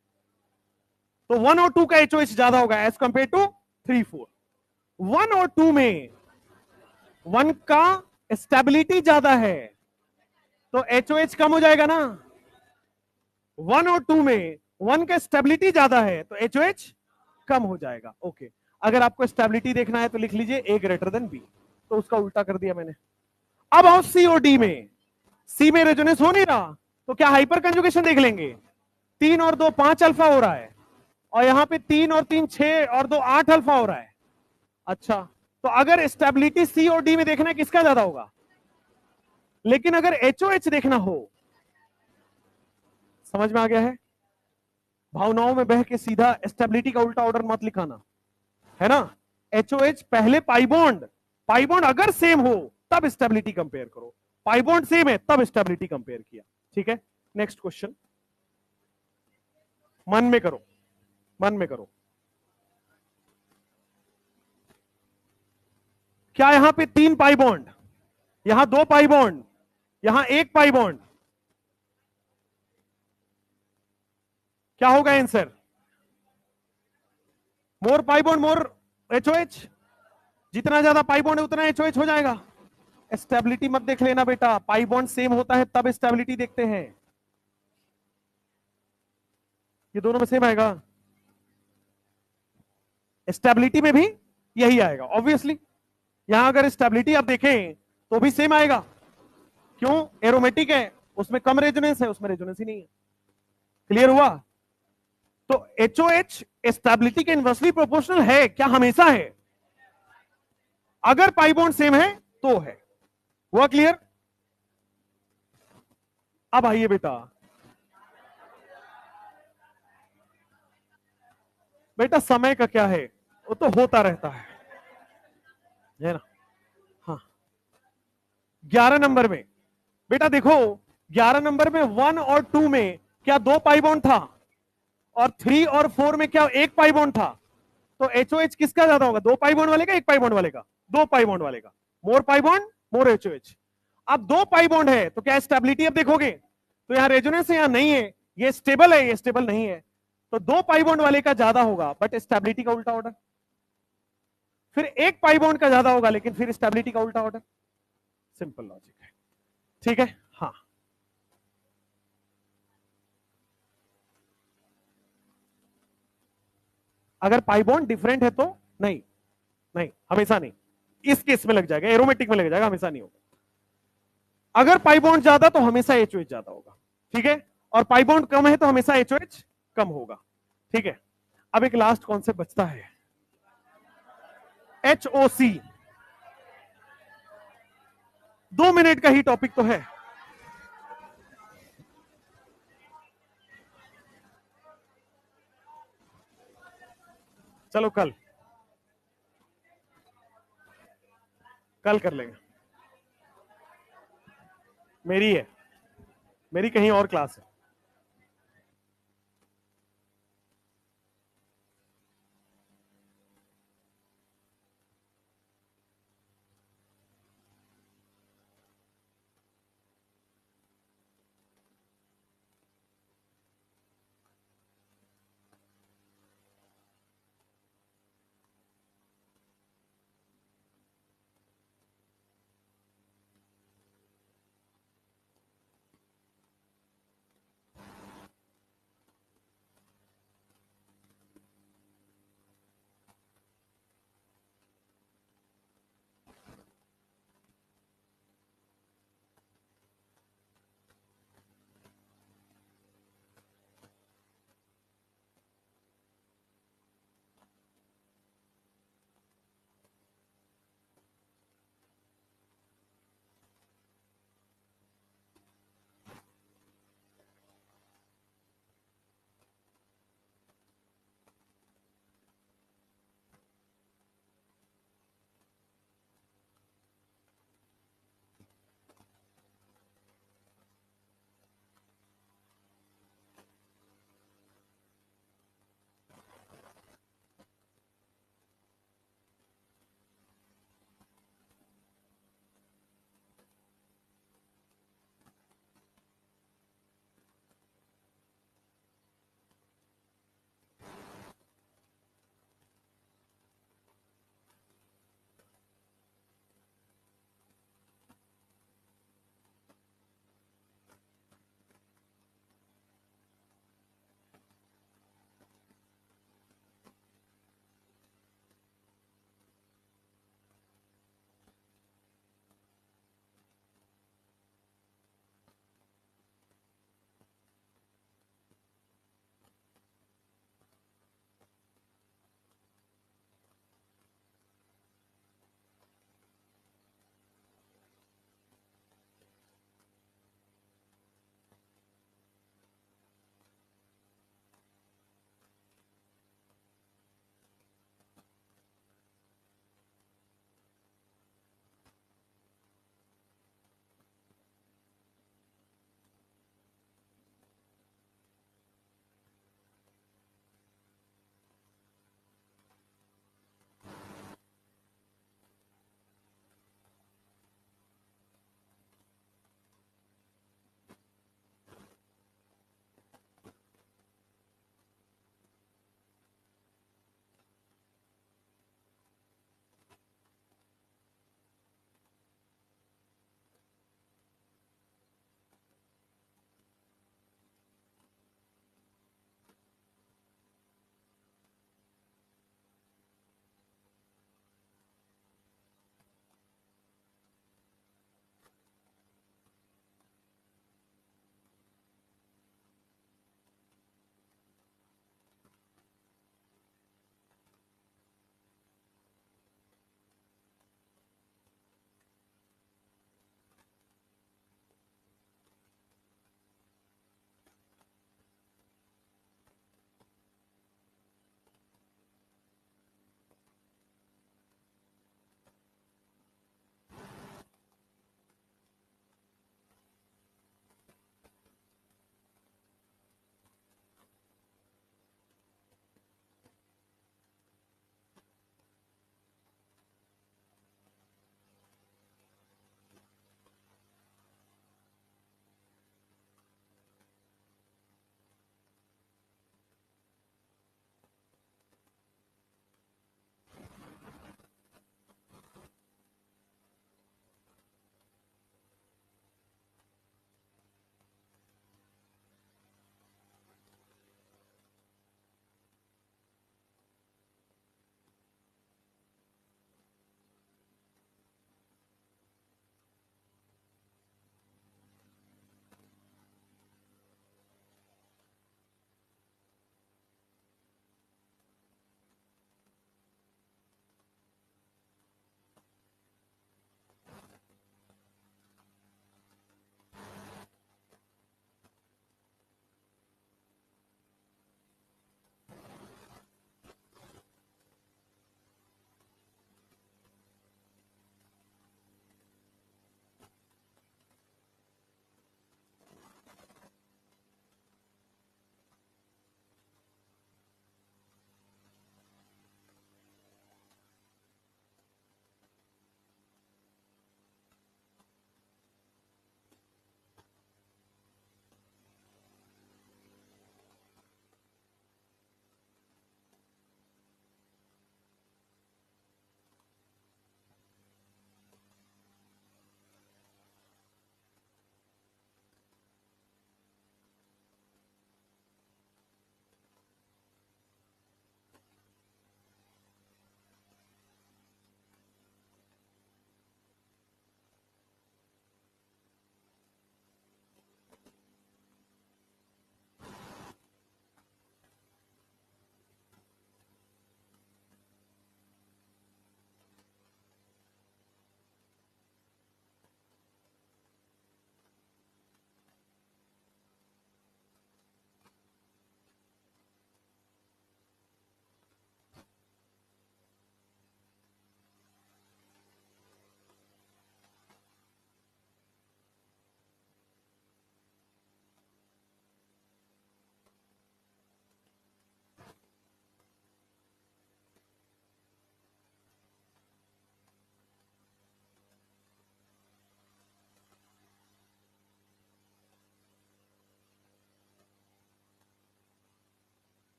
S1: तो 1 और 2 का एचओएच ज्यादा होगा एज कंपेयर टू 3 4। 1 और 2 में 1 का स्टेबिलिटी ज्यादा है, तो एचओएच कम हो जाएगा ना। 1 और 2 में 1 का स्टेबिलिटी ज्यादा है तो एचओएच कम हो जाएगा। ओके, अगर आपको स्टेबिलिटी देखना है तो लिख लीजिए ए ग्रेटर देन बी, तो उसका उल्टा कर दिया मैंने। अब आओ सी और डी में, सी में रेजोनेंस हो नहीं रहा, तो क्या हाइपर कंजुगेशन देख लेंगे? 3 और 2 5 अल्फा हो रहा है, और यहां पे 3 और 3 6 और 2 8 अल्फा हो रहा है। अच्छा, तो अगर स्टेबिलिटी सी और डी में देखना है किसका ज्यादा होगा, लेकिन अगर एचओएच देखना हो, समझ में आ गया है, भावनाओं में बह के सीधा स्टेबिलिटी का उल्टा ऑर्डर मत लिखाना, है ना। एचओएच पहले पाइबॉन्ड, पाइबॉन्ड अगर सेम हो तब स्टेबिलिटी कंपेयर करो, पाइबॉन्ड सेम है तब स्टेबिलिटी कंपेयर किया। ठीक है, नेक्स्ट क्वेश्चन, मन में करो, मन में करो। क्या यहां पे 3 पाई बॉन्ड, यहां 2 पाई बॉन्ड, यहां 1 पाई बॉन्ड, क्या होगा आंसर? मोर पाई बॉन्ड मोर एचओएच, जितना ज्यादा पाई बॉन्ड है उतना एचओएच हो जाएगा। स्टेबिलिटी मत देख लेना बेटा, पाई बॉन्ड सेम होता है तब स्टेबिलिटी देखते हैं। ये दोनों में सेम आएगा, स्टेबिलिटी में भी यही आएगा ऑब्वियसली। यहां अगर स्टेबिलिटी आप देखें तो भी सेम आएगा, क्यों? एरोमेटिक है, उसमें कम रेजोनेंस है, उसमें रेजोनेंस ही नहीं है। क्लियर हुआ? तो एचओएच स्टेबिलिटी के इनवर्सली प्रोपोर्शनल है क्या? हमेशा है, अगर पाई बॉन्ड सेम है तो है। हुआ क्लियर? अब आइए बेटा, बेटा समय का क्या है, वो तो होता रहता है ना। हाँ, 11 नंबर में बेटा देखो, 11 नंबर में 1 और 2 में क्या 2 पाई बॉन्ड था, और 3 और 4 में क्या 1 पाई बॉन्ड था। तो एचओएच किसका ज्यादा होगा, 2 पाई बॉन्ड वाले का 1 पाई बॉन्ड वाले का? 2 पाई बॉन्ड वाले का। मोर पाई बॉन्ड मोर एचओएच। अब 2 पाई बॉन्ड है तो क्या स्टेबिलिटी अब देखोगे तो यहां रेजोनेंस यहां नहीं है, ये स्टेबल है, ये स्टेबल नहीं है, तो 2 पाई बॉन्ड वाले का ज्यादा होगा बट स्टेबिलिटी का उल्टा ऑर्डर। फिर 1 पाई बॉन्ड का ज्यादा होगा लेकिन फिर स्टेबिलिटी का उल्टा ऑर्डर। सिंपल लॉजिक है। ठीक है, हाँ। अगर पाई बॉन्ड डिफरेंट है तो नहीं, नहीं हमेशा नहीं, इस केस में लग जाएगा, एरोमेटिक में लग जाएगा, हमेशा नहीं होगा। अगर पाई बॉन्ड ज्यादा तो हमेशा एचओएच ज्यादा होगा। ठीक है, और पाई बॉन्ड कम है तो हमेशा एचओएच कम होगा। ठीक है, अब एक लास्ट कॉन्सेप्ट बचता है, एचओसी। 2 मिनट का ही टॉपिक तो है। चलो कल, कल कर लेंगे, मेरी है, मेरी कहीं और क्लास है।